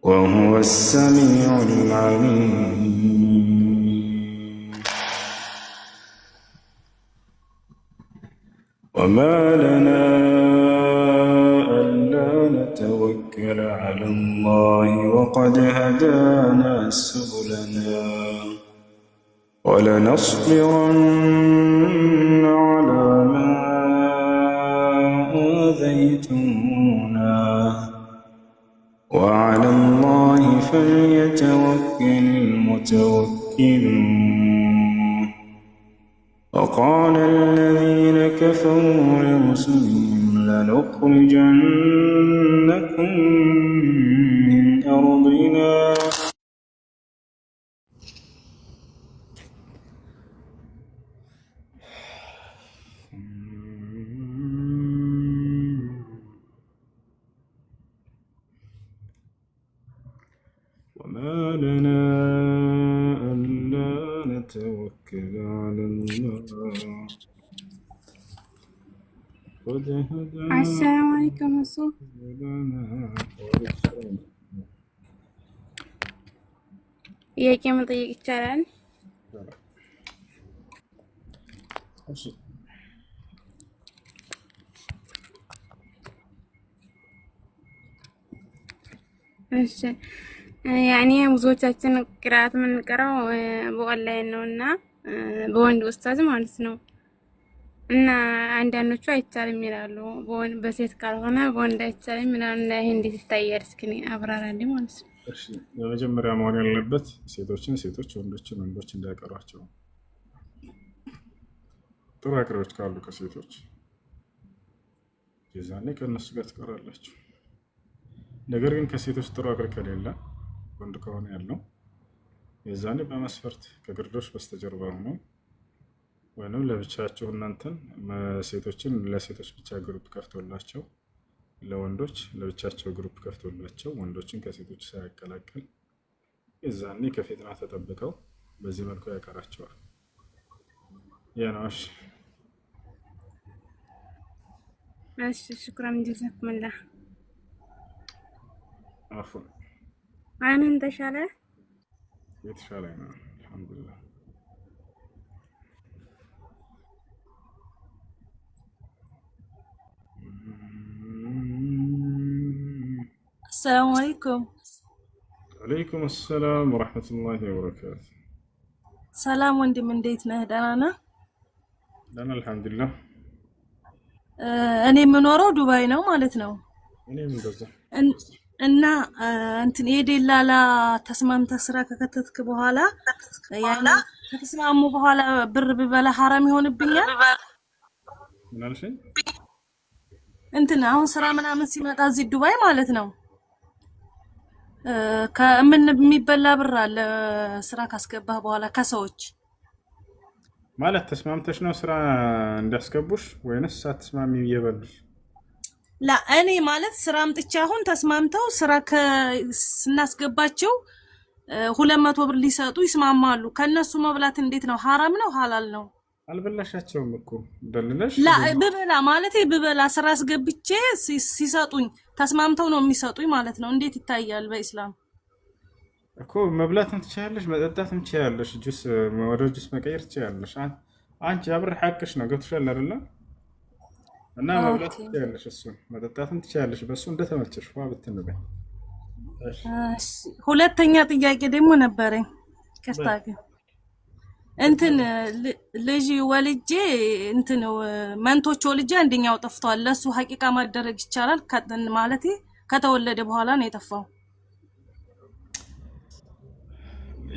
وهو السميع العليم. وما لنا ألا نتوكل على الله وقد هدانا سبلنا ولنصبرن على ما آذيتمونا وعلى الله فليتوكل المتوكلون. وقال الذين كفروا لرسلهم لنخرجنكم من أرضنا وما لنا ألا نتوكل على الله قد هدانا السلام عليكم أصو ጥያቄ መጠየቅ ይቻላል? እሺ ያኔ ብዙዎቻችን ቅራአት የምንቀራው በኦንላይን ነውና በወንድ ኡስታዝ ማለት ነው። እና አንዳንዶቹ አይቻልም ይላሉ። በሴት ካልሆነ በወንድ አይቻልም ይላሉ። እና ይሄ እንዴት ይታያል? እስኪ አብራራልኝ ማለት ነው። እሺ በመጀመሪያ መሆን ያለበት ሴቶችን ሴቶች ወንዶችን ወንዶች እንዳይቀሯቸው። ጥሩ አቅራዎች ካሉ ከሴቶች የዛኔ ከነሱ ጋር ትቀራላችሁ። ነገር ግን ከሴቶች ጥሩ አቅር ከሌለ ወንድ ከሆነ ያለው የዛኔ በመስፈርት ከግርዶሽ በስተጀርባ ሆኖ ወይንም ለብቻቸው እናንተን ሴቶችን ለሴቶች ብቻ ግሩፕ ከፍቶላቸው ለወንዶች ለብቻቸው ግሩፕ ከፍቶላቸው ወንዶችን ከሴቶች ሳያቀላቅል የዛኔ ከፊትና ተጠብቀው በዚህ መልኩ ያቀራቸዋል። ያናሽ እሺ ሽክራን ጀዛኩሙላህ። አፉን አንን ተሻለ የተሻለ ነው አልሐምዱሊላህ። السلام عليكم. عليكم السلام ورحمة الله وبركاته. ሰላም ወንድም እንዴት ነህ? ደህና ነህ? ደህና አልሐምዱሊላህ። እኔ የምኖረው ዱባይ ነው ማለት ነው። እኔም እንደዛ እና እንትን የደላላ ተስማምተህ ስራ ከከተትክ በኋላ ያኔ ከተስማሙ በኋላ ብር ብበላ ሐራም ይሆንብኛል? ምን አልሽኝ? እንትን አሁን ስራ ምናምን ሲመጣ እዚህ ዱባይ ማለት ነው ከምን የሚበላ ብር አለ ስራ ካስገባህ በኋላ ከሰዎች ማለት ተስማምተሽ ነው ስራ እንዲያስገቡሽ ወይንስ ሳትስማሚ እየበሉሽ? ላ እኔ ማለት ስራ አምጥቼ አሁን ተስማምተው ስራ ስናስገባቸው 200 ብር ሊሰጡ ይስማማሉ። ከነሱ መብላት እንዴት ነው? ሐራም ነው ሐላል ነው? አልበላሻቸውም እኮ ደልለሽ ላ ብበላ ማለት ብበላ ስራ አስገብቼ ሲሰጡኝ ተስማምተው ነው የሚሰጡኝ ማለት ነው። እንዴት ይታያል በእስላም? እኮ መብላትም ትችያለሽ መጠጣትም ትችያለሽ ጁስ ወደ ጁስ መቀየር ትችያለሽ። አንቺ አብር ሐቅሽ ነው ገብቶሻል አይደለ? እና መብላት ትችያለሽ እሱን መጠጣትም ትችያለሽ በሱ እንደተመቸሽ ዋ ብትንበይ። እሺ ሁለተኛ ጥያቄ ደግሞ ነበረኝ ከስታገ እንትን ልጅ ወልጄ እንትን መንቶች ወልጄ አንደኛው ጠፍቷል። ለሱ ሐቂቃ ማደረግ ይቻላል ማለት ከተወለደ በኋላ ነው የጠፋው።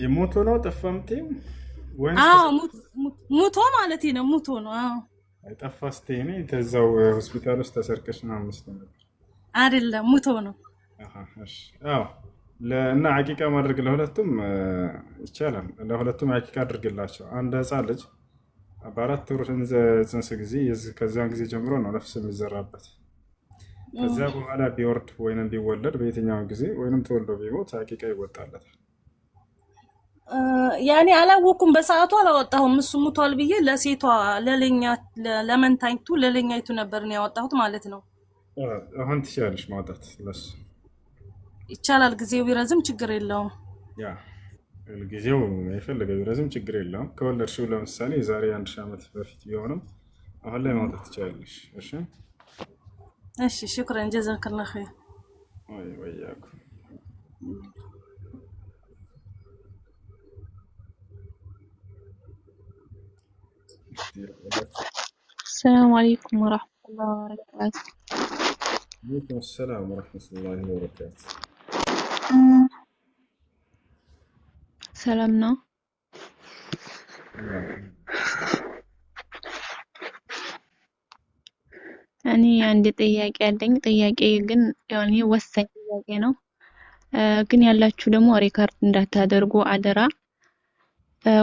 የሞቶ ነው ጠፋምቴ ወይስ? አዎ ሙቶ ማለት ነው ሙቶ ነው። አዎ አይጠፋ ስተኔ ተዛው ሆስፒታል ውስጥ ተሰርቀሽ ነው መስሎኝ ነበር። አይደለም ሙቶ ነው። እሺ አዎ ለና ሐቂቃ ማድረግ ለሁለቱም ይቻላል። ለሁለቱም ሐቂቃ አድርግላቸው። አንድ ህፃን ልጅ በአራት ወር ጽንስ ጊዜ ከዛን ጊዜ ጀምሮ ነው ነፍስ የሚዘራበት። ከዚያ በኋላ ቢወርድ ወይንም ቢወለድ በየትኛው ጊዜ ወይንም ተወልዶ ቢሞት ሐቂቃ ይወጣለታል። ያኔ አላወኩም፣ በሰዓቱ አላወጣሁም። እሱ ሙቷል ብዬ ለሴቷ ለመንታይቱ ለለኛይቱ ነበር ነው ያወጣሁት ማለት ነው። አሁን ትችላለሽ ማውጣት ለሱ ይቻላል። ጊዜው ቢረዝም ችግር የለውም። ያ ጊዜው የፈለገው ቢረዝም ችግር የለውም። ከወለድሽው ለምሳሌ የዛሬ 1000 ዓመት በፊት ቢሆንም አሁን ላይ ማውጣት ትችላለሽ። እሺ እሺ፣ ሽክራን ጀዛከላህ ኸይር። ወያኩ السلام عليكم ورحمة الله وبركاته. عليكم السلام ورحمة الله وبركاته. سلامنا. እኔ አንድ ጥያቄ አለኝ። ጥያቄ ግን ያኔ ወሳኝ ጥያቄ ነው። ግን ያላችሁ ደግሞ ሪካርድ እንዳታደርጉ አደራ።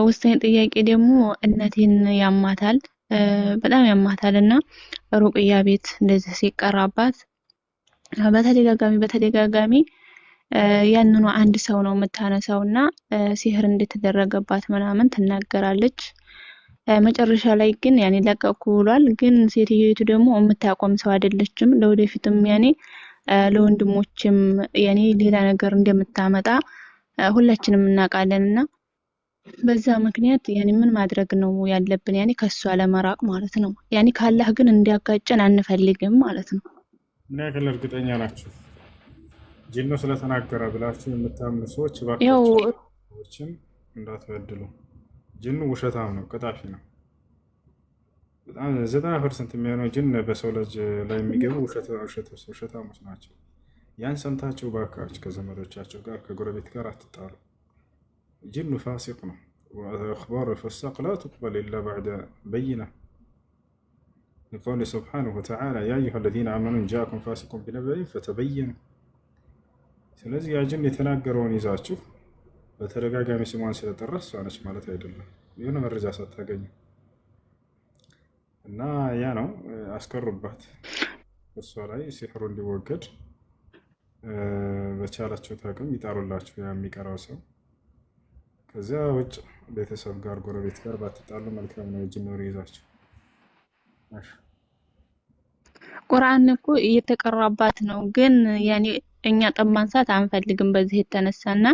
ወሳኝ ጥያቄ ደግሞ እናቴን ያማታል፣ በጣም ያማታልና ሩቅያ ቤት እንደዚህ ሲቀራባት በተደጋጋሚ ያንኑ አንድ ሰው ነው የምታነሳውና ሲህር እንደተደረገባት ምናምን ትናገራለች። መጨረሻ ላይ ግን ያኔ ለቀቁ ብሏል። ግን ሴትዮይቱ ደግሞ የምታቆም ሰው አይደለችም። ለወደፊትም ያኔ ለወንድሞችም ያኔ ሌላ ነገር እንደምታመጣ ሁላችንም እናውቃለንና በዛ ምክንያት ያኔ ምን ማድረግ ነው ያለብን? ያኔ ከሷ ለመራቅ ማለት ነው። ያኔ ካላህ ግን እንዲያጋጨን አንፈልግም ማለት ነው። ምን ያክል እርግጠኛ ናችሁ? ጂኖ ስለተናገረ ብላችሁ የምታምኑ ሰዎች ያው ሰዎችን እንዳትበድሉ። ጅኑ ውሸታም ነው፣ ቀጣፊ ነው። በጣም 90% የሚሆነው ጅን በሰው ልጅ ላይ የሚገቡ ውሸታሞች ናቸው። ያን ሰምታችሁ ባካችሁ ከዘመዶቻቸው ጋር ከጎረቤት ጋር አትጣሉ። ጅኑ ፋሲቅ ነው። ወአኽባሩ الفساق لا تقبل إلا بعد بينة لقوله سبحانه وتعالى يا أيها الذين آمنوا إن جاءكم فاسق بنبأ فتبينوا። ስለዚህ ያ ጅን የተናገረውን ይዛችሁ በተደጋጋሚ ስሟን ስለጠራ እሷ ነች ማለት አይደለም፣ የሆነ መረጃ ሳታገኙ እና ያ ነው አስቀሩባት። እሷ ላይ ሲሕሩ እንዲወገድ በቻላቸው አቅም ይጣሩላችሁ የሚቀራው ሰው። ከዚያ ውጭ ቤተሰብ ጋር ጎረቤት ጋር ባትጣሉ መልካም ነው። የጅን ወሬ ይዛችሁ ቁርአን እኮ እየተቀራባት ነው። ግን ያኔ እኛ ጠማንሳት አንፈልግም በዚህ የተነሳና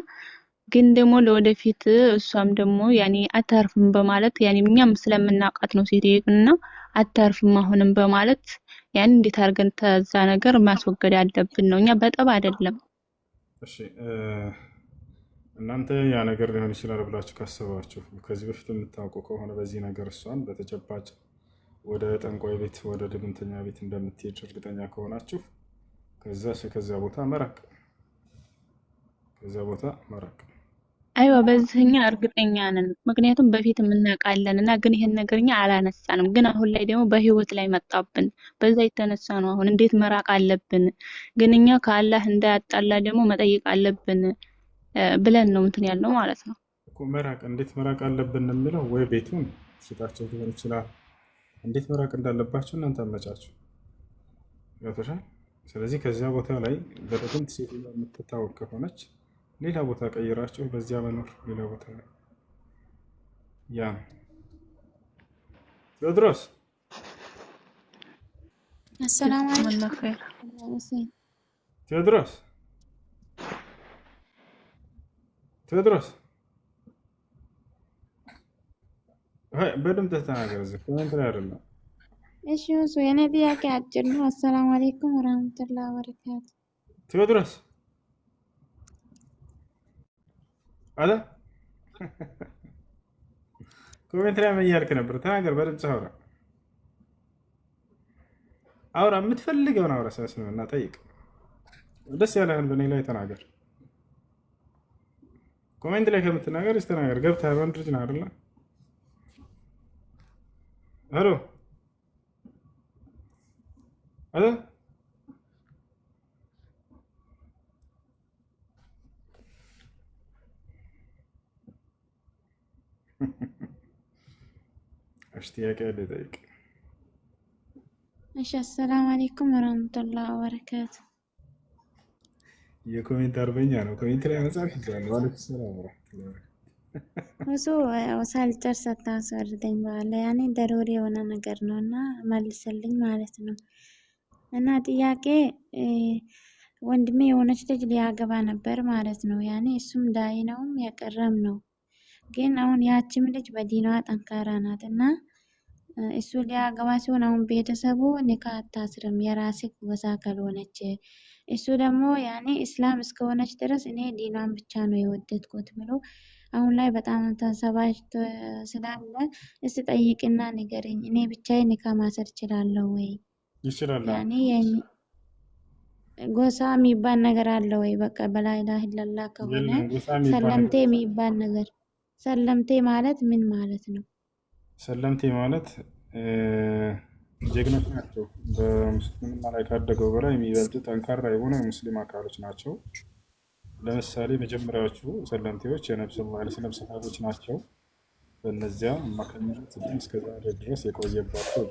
ግን ደግሞ ለወደፊት እሷም ደግሞ ያኔ አታርፍም በማለት ያኔ እኛም ስለምናውቃት ነው ሴትዮና አታርፍም አሁንም በማለት ያኔ እንዴት አድርገን ተዛ ነገር ማስወገድ አለብን ነው። እኛ በጠብ አይደለም። እሺ እናንተ ያ ነገር ሊሆን ይችላል ብላችሁ ካሰባችሁ ከዚህ በፊት የምታውቁ ከሆነ በዚህ ነገር እሷን በተጨባጭ ወደ ጠንቋይ ቤት ወደ ድግምተኛ ቤት እንደምትሄድ እርግጠኛ ከሆናችሁ ከዛ ቦታ መራቅ አይዋ በዚህኛ እርግጠኛ ነን። ምክንያቱም በፊት የምናውቃለንና ግን ይሄን ነገርኛ አላነሳንም። ግን አሁን ላይ ደግሞ በህይወት ላይ መጣብን። በዛ የተነሳ ነው አሁን እንዴት መራቅ አለብን። ግን እኛ ከአላህ እንዳያጣላ ደግሞ መጠየቅ አለብን ብለን ነው እንትን ያለው ማለት ነው እኮ። እንዴት መራቅ አለብን የሚለው ወይ ቤቱን ሽጣቸው ሊሆን ይችላል። እንዴት መራቅ እንዳለባችሁ እናንተ አመቻችሁ ያተሻል። ስለዚህ ከዚያ ቦታ ላይ በጥንት ሴት የምትታወቅ ከሆነች ሌላ ቦታ ቀይራችሁ በዚያ መኖር ሌላ ቦታ ላይ ያ ቴዎድሮስ السلام عليكم. ቴዎድሮስ በደምብ ተናገር። እዚህ ኮሜንት ላይ አይደለም። እሺ እሱ የኔ ጥያቄ አጭር ነው። አሰላሙ አለይኩም ወራህመቱላሂ ወበረካቱ። ቴዎድሮስ አለ ኮሜንት ላይ ምን እያልክ ነበር? ተናገር፣ በድምጽ አውራ የምትፈልገውን አውራ። ሳስነውና ጠይቅ፣ ደስ ያለህን በእኔ ላይ ተናገር። ኮሜንት ላይ ከምትናገር ተናገር። ገብተህ ወንድ ልጅ ነህ አይደለ? ሄሎ አለ እሺ ጥያቄ አለ ጠይቅ። እሺ አሰላሙ አለይኩም ወራህመቱላሂ ወበረካቱ። የኮሜንት አርበኛ ነው። ኮሜንት ላይ መጻፍ ይችላል። ወአለይኩም ሰላም ወራህመቱላሂ ወበረካቱ። ብዙ ሳልጨርስ አታስወርደኝ በኋላ ያኔ ደሮሪ የሆነ ነገር ነውና መልስልኝ ማለት ነው። እና ጥያቄ ወንድሜ የሆነች ልጅ ሊያገባ ነበር ማለት ነው። ያኔ እሱም ዳይ ነውም ያቀረም ነው። ግን አሁን ያቺም ልጅ በዲኗ ጠንካራ ናትና እሱ ሊያገባ ሲሆን አሁን ቤተሰቡ ኒካ አታስርም የራሴ ጎሳ ካልሆነች፣ እሱ ደግሞ ያኔ እስላም እስከሆነች ድረስ እኔ ዲኗን ብቻ ነው የወደድኩት ብሎ አሁን ላይ በጣም ተሰባጅቶ ስላለ እስቲ ጠይቅና ንገረኝ። እኔ ብቻዬን ኒካ ማሰር እችላለሁ ወይ? ይችላል። ያኔ ጎሳ የሚባል ነገር አለ ወይ? በቃ በላ ኢላሀ ኢለላህ ከሆነ ሰለምቴ የሚባል ነገር፣ ሰለምቴ ማለት ምን ማለት ነው? ሰለምቴ ማለት ጀግኖች ናቸው። በሙስሊምና ላይ ካደገው በላይ የሚበልጡ ጠንካራ የሆኑ የሙስሊም አካሎች ናቸው። ለምሳሌ መጀመሪያዎቹ ሰለምቴዎች የነብዩ ሰለላሁ ዐለይሂ ወሰለም ሰሃቦች ናቸው። በእነዚያ አማካኝነት እስከዛሬ ድረስ የቆየባቸው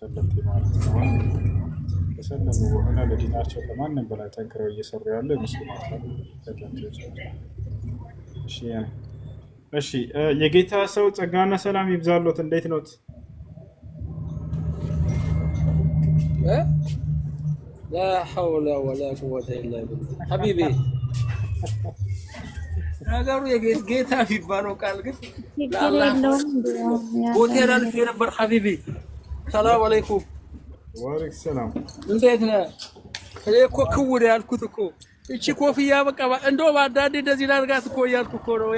ሰለምቴ ማለት ነው። ከሰለሙ በኋላ ለዲናቸው ከማንም በላይ ጠንክረው እየሰሩ ያለ የሙስሊም ሰለምቴዎች ናቸው። እሺ የጌታ ሰው ጸጋና ሰላም ይብዛሎት። እንዴት ኖት? ላ ሐውለ ወላ ቁወተ ኢላ ቢላህ ሐቢቢ። ነገሩ የጌታ የሚባለው ቃል ግን ሆቴል አልፌ ነበር ሐቢቢ። ሰላም አለይኩም። ወአለይኩም ሰላም። እንዴት ነህ? እኔ እኮ ክውር ያልኩት እኮ እቺ ኮፍያ በቃ እንደው ባዳዴ እንደዚህ ላድርጋት እኮ እያልኩ እኮ ነው።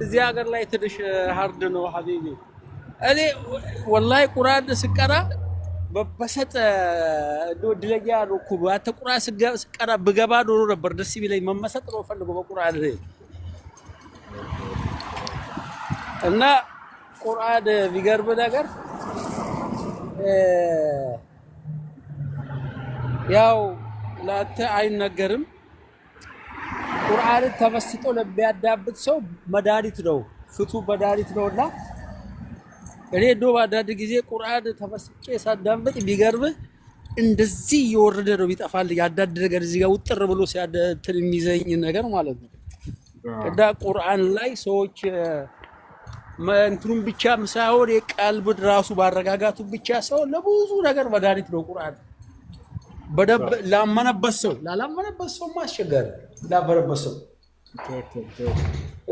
እዚህ ሀገር ላይ ትንሽ ሀርድ ነው ሐቢቢ። እኔ ወላሂ ቁርአን ስቀራ በበሰጠ እድለኛ ነው እኮ አንተ ቁርአን ስቀራ ብገባ ኖሮ ነበር ደስ ቢለኝ። መመሰጥ ነው ፈልገው በቁርአን እና ቁርአን ቢገርም ነገር ያው ለአንተ አይነገርም። ቁርአንን ተመስጦ ለሚያዳብጥ ሰው መድኃኒት ነው፣ ፍቱ መድኃኒት ነውና እኔ እንደው አንዳንድ ጊዜ ቁርአን ተመስጬ ሳዳምጥ ቢገርምህ እንደዚህ እየወረደ ነው የሚጠፋልኝ አንዳንድ ነገር እዚህ ጋር ውጥር ብሎ ሲያደንትን የሚዘኝ ነገር ማለት ነው። እና ቁርአን ላይ ሰዎች እንትኑን ብቻ ሳይሆን የቀልብን ራሱ ባረጋጋቱ ብቻ ሰው ለብዙ ነገር መድኃኒት ነው ቁርአን። በደንብ ላመነበት ሰው ላላመነበት ሰው ማስቸገር ላበረበት ሰው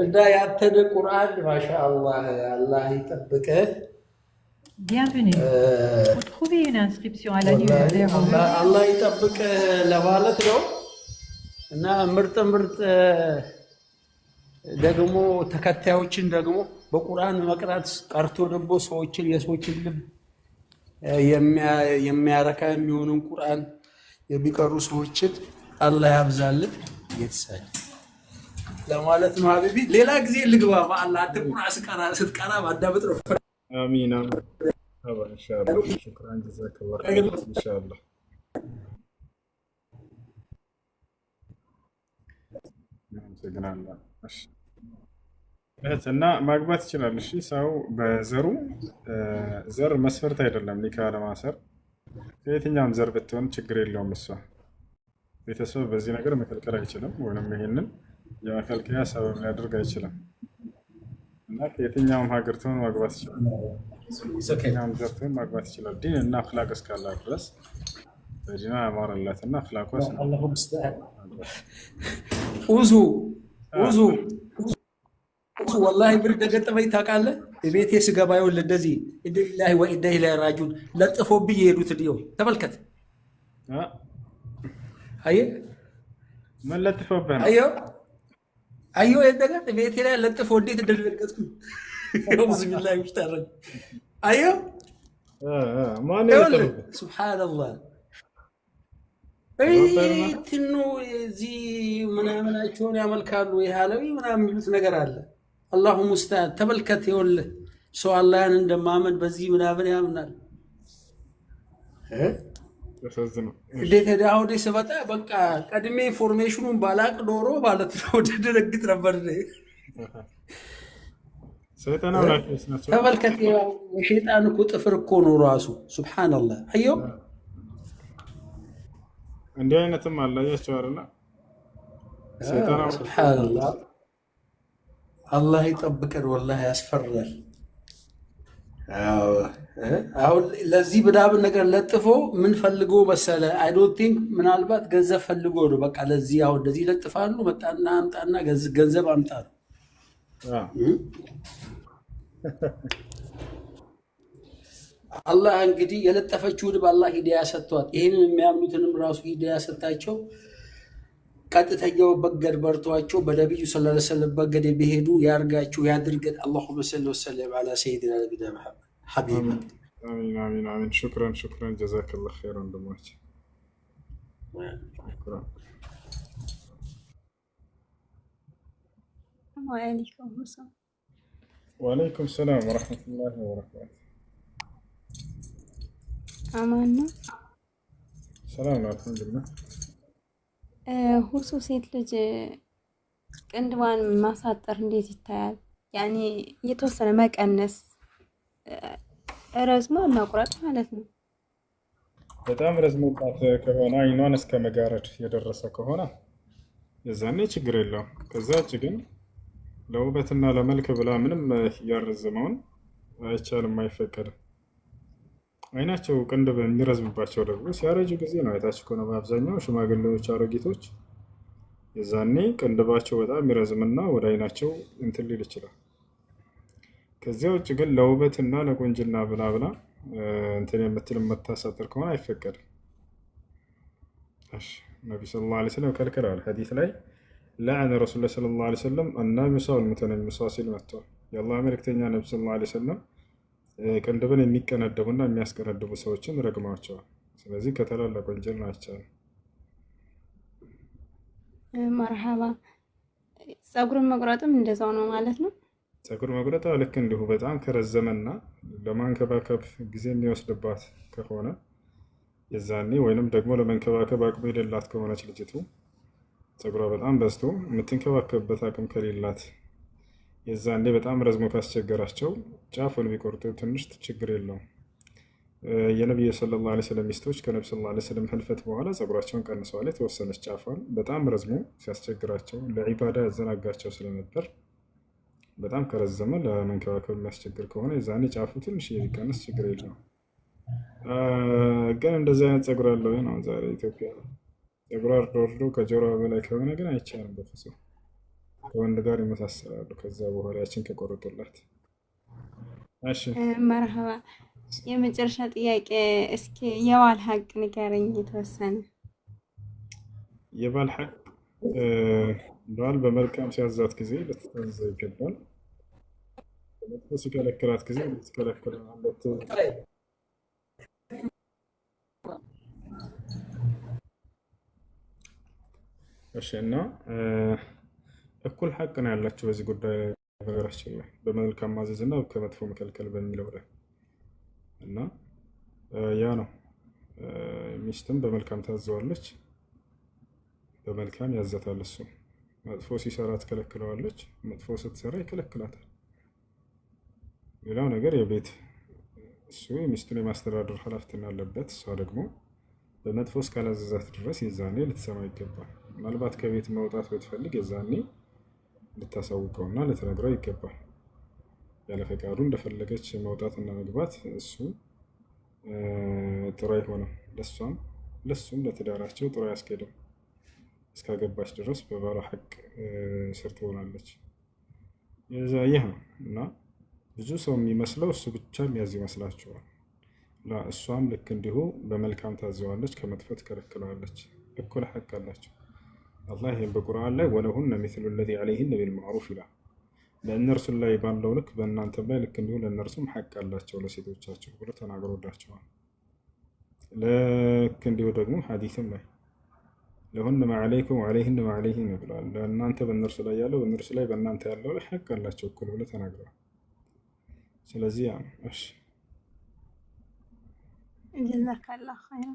እና ያንተን ቁርአን ማሻአላህ አላህ ይጠብቅህ። Bienvenue. Vous trouvez une inscription à l'annuaire አላህ ይጠብቅህ ለማለት ነው። እና ምርጥ ምርጥ ደግሞ ተከታዮችን ደግሞ በቁርአን መቅራት ቀርቶ ደግሞ ሰዎችን የሰዎችን ልብ የሚያረካ የሚሆንን ቁርአን የሚቀሩ ሰዎችን አላህ ያብዛልን። የተሳለ ለማለት ነው ሀቢቢ። ሌላ ጊዜ ልግባ በአላህ አንተ ቁርአን ስትቀራ ማዳመጥ ነው። አሚን ኢንሻአላህ። ሹክራን ጀዛከላህ ኢንሻአላህ። እና ማግባት ይችላል። እሺ ሰው በዘሩ ዘር መስፈርት አይደለም ኒካ ለማሰር። ከየትኛውም ዘር ብትሆን ችግር የለውም። እሷ ቤተሰብ በዚህ ነገር መከልከል አይችልም፣ ወይም ይሄንን የመከልከያ ሰበብ ሊያደርግ አይችልም። እና ከየትኛውም ሀገር ትሆን ማግባት ይችላል። ከየትኛውም ዘር ትሆን ማግባት ይችላል። ዲን እና አኽላቅ እስካላት ድረስ በዲኗ ያማረላት እና አኽላቋ ውዙ ወላሂ ብርድ ገጠመኝ ታውቃለህ። ቤቴ ስገባ ይኸውልህ እንደዚህ ኢና ሊላሂ ወኢና ኢለይሂ ራጂዑን ለጥፎብኝ የሄዱት እንዲሁ ተመልከት። አየህ ምን ለጥፎብህ ነው? አየሁ ነገር ቤቴ ላይ ለጥፎ እንዴት እንደደነገጥኩ አውዝ ቢላሂ ይሽታረኝ። አየሁ ማን ይወጣው? ሱብሃንአላህ ትኑ እዚህ ምናምናቸውን ያመልካሉ የሃለዊ ምናምን የሚሉት ነገር አለ። አላሁ ሙስተዓን ተመልከት። ይኸውልህ ሰው አላህን እንደማመን በዚህ ምናምን ያምናል። እንዴት አሁን ስመጣ በቃ ቀድሜ ኢንፎርሜሽኑን ባላቅ ኖሮ ማለት ነው ደነግጥ ነበር። ሰይጣን አምላኪዎች ናቸው። ተመልከት፣ የሸይጣን እኮ ጥፍር እኮ ነው ራሱ። ሱብሃንአላህ። አየው እንዲህ አይነትም አለ። አያቸው አይደል? ሰይጣን ሱብሃንአላህ። አላህ ይጠብቀን። ወላሂ ያስፈራል። አሁን ለዚህ ምናምን ነገር ለጥፎ ምን ፈልጎ መሰለ? አይ ዶንት ቲንክ ምናልባት ገንዘብ ፈልጎ ነው። በቃ ለዚህ አሁን እንደዚህ ይለጥፋሉ። መጣና አምጣና ገንዘብ አምጣ ነው። አላህ እንግዲህ የለጠፈችውንም አላህ ሂዳያ ሰጥቷት፣ ይህንን የሚያምኑትንም ራሱ ሂዳያ ሰጣቸው። ቀጥተኛው መንገድ መርቷቸው በነቢዩ ሰለላሁ ዐለይሂ ወሰለም መንገድ የሚሄዱ ያርጋችሁ ያድርገን። አላሁመ ሰሊ ወሰለም ዐላ ሰይድና ነቢና መሐመድ ሐቢብ። አሚን አሚን አሚን። ሹክራን ሹክራን። ጀዛከላህ ኸይር ወንድሞች። ወአለይኩም ሰላም ወረሕመቱላሂ ወበረካቱ። አማን ነው። ሰላም ነው፣ አልሐምዱሊላህ። ሁሱ ሴት ልጅ ቅንድቧን ማሳጠር እንዴት ይታያል? ያኔ የተወሰነ መቀነስ፣ ረዝሞ መቁረጥ ማለት ነው። በጣም ረዝሞባት ከሆነ አይኗን እስከ መጋረድ የደረሰ ከሆነ የዛኔ ችግር የለውም። ከዛ ውጭ ግን ለውበትና ለመልክ ብላ ምንም እያረዘመውን አይቻልም፣ አይፈቀድም። አይናቸው ቅንድብ የሚረዝምባቸው ደግሞ ሲያረጁ ጊዜ ነው። አይታችሁ ከሆነ በአብዛኛው ሽማግሌዎች፣ አሮጊቶች የዛኔ ቅንድባቸው በጣም የሚረዝምና ወደ አይናቸው እንትን ሊል ይችላል። ከዚያ ውጭ ግን ለውበትና ለቁንጅና ብላ ብላ እንትን የምትል የምታሳጥር ከሆነ አይፈቀድም። ነቢ ሰለላሁ ዐለይሂ ወሰለም ከልክለዋል። ሐዲስ ላይ ለዐነ ረሱሉላህ ሰለላሁ ዐለይሂ ወሰለም አናሚሳ ወልሙተነሚሳ ሲል መጥቷል። የአላህ መልእክተኛ ነቢ ሰለላሁ ዐለይሂ ወሰለም ቅንድብን የሚቀነደቡና የሚያስቀነድቡ ሰዎችን ረግመዋቸዋል። ስለዚህ ከታላላቅ ወንጀል ነው፣ አይቻልም። መርሐባ። ፀጉርን መቁረጥም እንደዛው ነው ማለት ነው። ፀጉር መቁረጥ ልክ እንዲሁ በጣም ከረዘመና ለማንከባከብ ጊዜ የሚወስድባት ከሆነ የዛኔ ወይንም ደግሞ ለመንከባከብ አቅሙ የሌላት ከሆነች ልጅቱ ፀጉሯ በጣም በዝቶ የምትንከባከብበት አቅም ከሌላት የዛኔ በጣም ረዝሞ ካስቸገራቸው ጫፉን ቢቆርጡ ትንሽ ችግር የለውም። የነቢዩ ሰለላሁ ዐለይሂ ወሰለም ሚስቶች ከነቢ ሰለላሁ ዐለይሂ ወሰለም ህልፈት በኋላ ፀጉራቸውን ቀንሰዋል። የተወሰነች ጫፏን በጣም ረዝሞ ሲያስቸግራቸው ለዒባዳ ያዘናጋቸው ስለነበር በጣም ከረዘመ ለመንከባከብ የሚያስቸግር ከሆነ የዛኔ ጫፉ ትንሽ ቢቀንስ ችግር የለውም። ግን እንደዚህ አይነት ፀጉር ያለው ነው ዛሬ ኢትዮጵያ ላይ ፀጉሯ ወርዶ ከጆሮ በላይ ከሆነ ግን አይቻልም በፍጹም። ከወንድ ጋር ይመሳሰላሉ። ከዛ በኋላ ያችን ከቆረጡላት። እሺ መርሐባ። የመጨረሻ ጥያቄ፣ እስኪ የባል ሀቅ ንገረኝ የተወሰነ። የባል ሀቅ ባል በመልካም ሲያዛት ጊዜ ልትታዘዘው ይገባል። በመጥፎ ሲከለክላት ጊዜ ልትከለክላት። እሺ እና እኩል ሀቅ ነው ያላቸው በዚህ ጉዳይ ላይ ነገራችን ላይ በመልካም ማዘዝ እና ከመጥፎ መከልከል በሚለው ላይ እና ያ ነው። ሚስትም በመልካም ታዘዋለች፣ በመልካም ያዘታል። እሱ መጥፎ ሲሰራ ትከለክለዋለች፣ መጥፎ ስትሰራ ይከለክላታል። ሌላው ነገር የቤት እሱ የሚስቱን የማስተዳደር ኃላፊነት አለበት። እሷ ደግሞ በመጥፎ እስካላዘዛት ድረስ የዛኔ ልትሰማ ይገባል። ምናልባት ከቤት መውጣት ብትፈልግ የዛኔ ልታሳውቀውና ልትነግረው ይገባል። ያለ ፈቃዱ እንደፈለገች መውጣትና መግባት እሱ ጥሩ አይሆንም። ለሱም ለትዳራቸው ጥሩ አያስኬድም። እስካገባች ድረስ በባሏ ሐቅ ስር ትሆናለች። ይህ ነው እና ብዙ ሰው የሚመስለው እሱ ብቻ የሚያዝ ይመስላችኋል። እሷም ልክ እንዲሁ በመልካም ታዘዋለች፣ ከመጥፎ ትከለክለዋለች። እኩል ሐቅ አላቸው። አላህ ይህም በቁርአን ላይ ወለሁነ ሚስሉ ለዚ ዐለይሂነ ቢልማዕሩፍ ይላል። በእነርሱ ላይ ባለው ልክ በእናንተም ላይ ልክ እንዲሁ ለእነርሱም ሐቅ አላቸው ለሴቶቻቸው ብሎ ተናግሮላቸዋል። ልክ እንዲሁ ደግሞ ሐዲስም ላይ ለሁነ ማ ዐለይኩም ወዐለይሂነ ማ ዐለይሂነ ብለዋል። ለእናንተ በእነርሱ ላይ ያለው በእነርሱ ላይ በእናንተ ያለው ላይ ሐቅ አላቸው እኩል ብሎ ተናግረዋል። ስለዚህ ያ ነው። እሺ ጀዛከላህ ኸይር።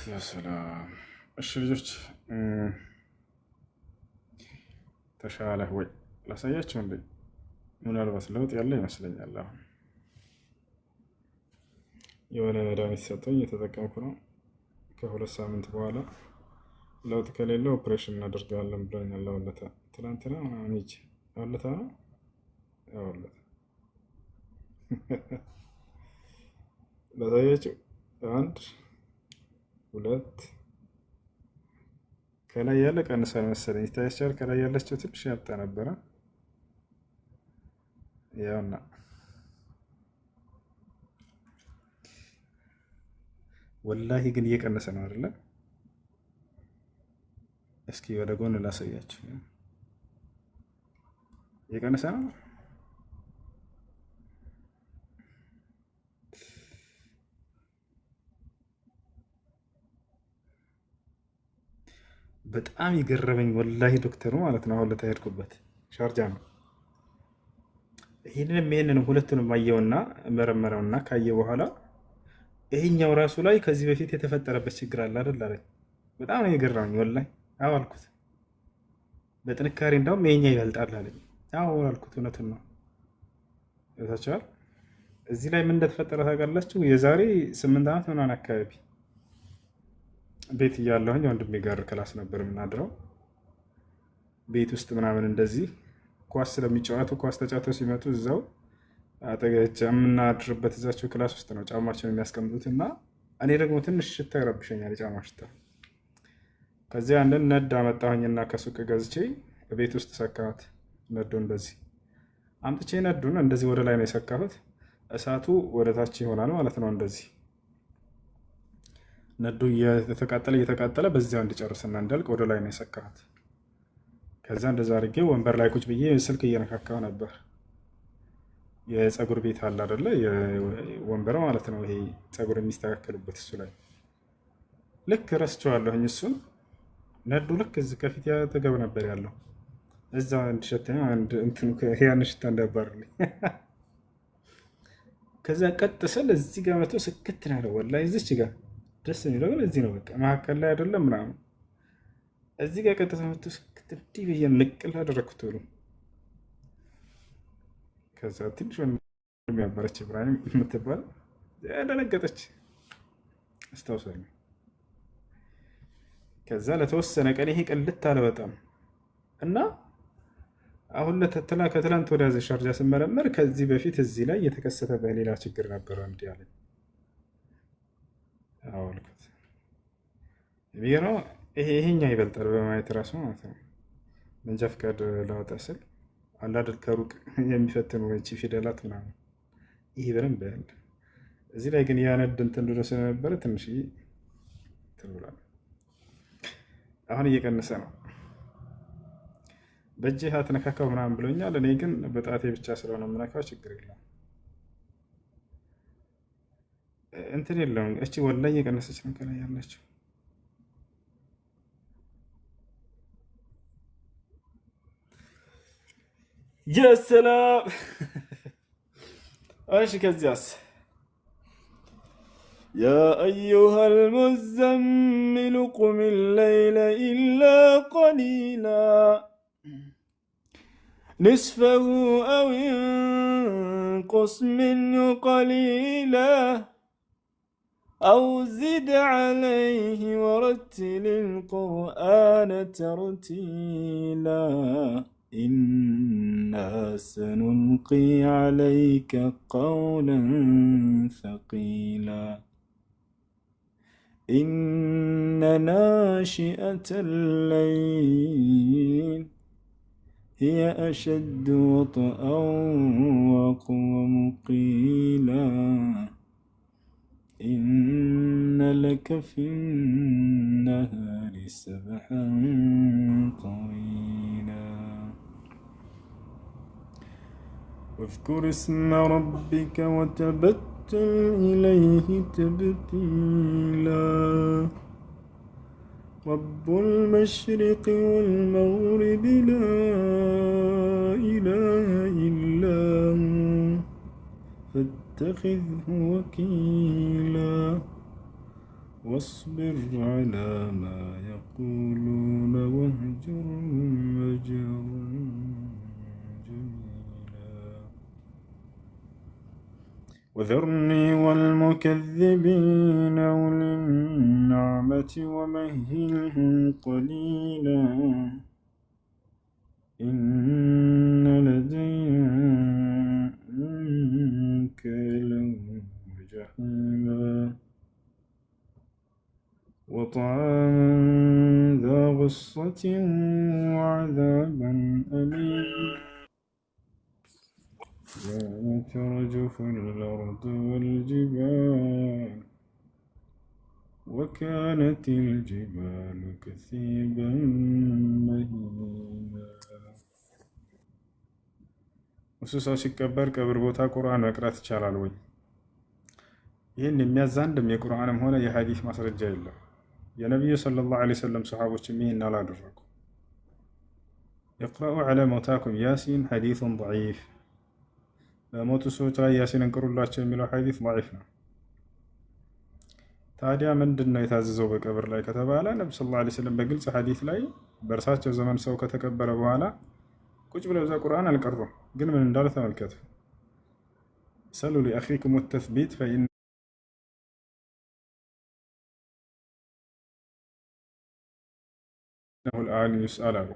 ያ ሰላም። እሺ ልጆች ተሻለህ ወይ ላሳያቸው እንዴ? ምናልባት ለውጥ ያለ ይመስለኛል። አሁን የሆነ መድኃኒት ሰጠኝ እየተጠቀምኩ ነው። ከ2 ሳምንት በኋላ ለውጥ ከሌለ ኦፕሬሽን እናደርጋለን ብለኛል። ለወለታ ትናንትና ሚጅ ወለታ ነው ያወለታ ለታያችሁ 1 2 ከላይ ያለ ቀንሳል መሰለኝ ይታያችኋል። ከላይ ያለችው ትንሽ ያጣ ነበረ። ያውና ወላሂ ግን እየቀነሰ ነው አይደለ? እስኪ ወደ ጎን ላሳያችሁ። እየቀነሰ ነው። በጣም የገረመኝ ወላሂ ዶክተሩ ማለት ነው። አሁን ለታሄድኩበት ሻርጃ ነው። ይህንንም ሁለቱንም አየውና መረመረውና ካየ በኋላ ይሄኛው ራሱ ላይ ከዚህ በፊት የተፈጠረበት ችግር አለ አይደል አለኝ። በጣም ነው የገረመኝ ወላሂ። አዎ አልኩት። በጥንካሬ እንዳውም ይሄኛ ይበልጣል አለኝ። አዎ አልኩት። እውነቱን ነው። ይታችኋል። እዚህ ላይ ምን እንደተፈጠረ ታውቃላችሁ? የዛሬ 8 ዓመት ምናምን አካባቢ ቤት እያለሁኝ ወንድሜ ጋር ክላስ ነበር የምናድረው። ቤት ውስጥ ምናምን እንደዚህ ኳስ ስለሚጫወቱ ኳስ ተጫውተው ሲመጡ እዛው አጠገች የምናድርበት እዛቸው ክላስ ውስጥ ነው ጫማቸውን የሚያስቀምጡት እና እኔ ደግሞ ትንሽ ሽታ ይረብሸኛል፣ የጫማ ሽታ። ከዚያ አንድን ነድ አመጣሁኝና ከሱቅ ገዝቼ ቤት ውስጥ ሰካሁት። ነዱን እንደዚህ አምጥቼ ነዱን እንደዚህ ወደ ላይ ነው የሰካሁት። እሳቱ ወደ ታች ይሆናል ማለት ነው። እንደዚህ ነዱ እየተቃጠለ በዚያው እንዲጨርስና እንዲያልቅ ወደ ላይ ነው የሰካሁት። ከዛ እንደዛ አድርጌ ወንበር ላይ ቁጭ ብዬ ስልክ እየነካካሁ ነበር። የፀጉር ቤት አለ አይደለ? ወንበር ማለት ነው። ይሄ ፀጉር የሚስተካከሉበት እሱ ላይ ልክ ረስቼዋለሁኝ። እሱን ነዱ ልክ እዚህ ከፊት ያጠገብ ነበር ያለው። እዛ እንዲሸተኝ ያን ሽታ እንዳያባርልኝ። ከዛ ቀጥ ስል እዚህ ጋር መቶ ስክት ነው ያለው። ወላሂ እዚች ጋር ደስ የሚለው ግን እዚህ ነው። በቃ መካከል ላይ አይደለም ምናምን። እዚህ ጋር ቀጥታ መቶ ስክት እንዲህ ብዬ ንቅል አደረግኩት ብሎ ከዛ ትንሽ ወንድም ያበረች ኢብራሂም የምትባል ደነገጠች፣ አስታውሳኝ። ከዛ ለተወሰነ ቀን ይሄ ቅልት አለ በጣም እና አሁን ከትላንት ወዲያ ሻርጃ ስመረመር ከዚህ በፊት እዚህ ላይ የተከሰተ በሌላ ችግር ነበረ እንዲህ አለኝ። አልኩት የሚገርመው ይሄኛው ይበልጣል በማየት ራሱ ማለት ነው። መንጃ ፈቃድ ላወጣ ስል አንዳንድ ከሩቅ የሚፈትኑ ወንጪ ፊደላት ምናምን ይሄ በደንብ ያለ። እዚህ ላይ ግን ያነድ እንትን ድሮ ስለነበረ ትንሽ ትብሏል። አሁን እየቀነሰ ነው። በእጅህ አትነካካው ምናምን ብሎኛል። እኔ ግን በጣቴ ብቻ ስለሆነ የምነካው ችግር የለም እንትን የለውም። እቺ ወላሂ እየቀነሰች ነው ከላይ ያለችው። የሰላም እሺ። ከዚያስ يا أيها المزمل قم الليل إلا قليلا نصفه أو انقص منه قليلا أو زد عليه ورتل القرآن ترتيلا إنا سنلقي عليك قولا ثقيلا إن ناشئة الليل هي أشد وطئا وأقوم قيلا إن لك في النهار سبحا طويلا واذكر اسم ربك وتبتل إليه تبتيلا رب المشرق والمغرب لا إله إلا هو فاتخذه وكيلا واصبر على ما يقولون واهجرهم هجرا جميلا وذرني والمكذبين أولي النعمة ومهلهم قليلا إن لدينا أنكالا وجحيما وطعاما ذا غصة وعذابا أليما يوم ترجف الأرض والجبال وكانت الجبال كثيبا مهيلا وسوسو ሲቀበር ቀብር ቦታ ቁርአን መቅራት ይቻላል ወይ? ይህን የሚያዛንድም የቁርአንም ሆነ የሐዲስ ማስረጃ የለም። የነቢዩ ሰለላሁ ዐለይሂ ወሰለም ሰሃቦችም ይህን አላደረጉ። ይቅረኡ ዐላ መውታኩም ያሲን ሐዲሱን ደዒፍ፣ በሞቱ ሰዎች ላይ ያሲን እንቅሩላቸው የሚለው ሐዲስ ደዒፍ ነው። ታዲያ ምንድን ነው የታዘዘው በቀብር ላይ ከተባለ ነቢ ሰለላሁ ዐለይሂ ወሰለም በግልጽ ሐዲስ ላይ በእርሳቸው ዘመን ሰው ከተቀበረ በኋላ ቁጭ ብለው እዛ ቁርአን አልቀሩም። ግን ምን እንዳለ ተመልከቱ። ሰሉ ሊአኺኩም ተስቢት ፈኢነሁ አልአን ዩስአል አሉ።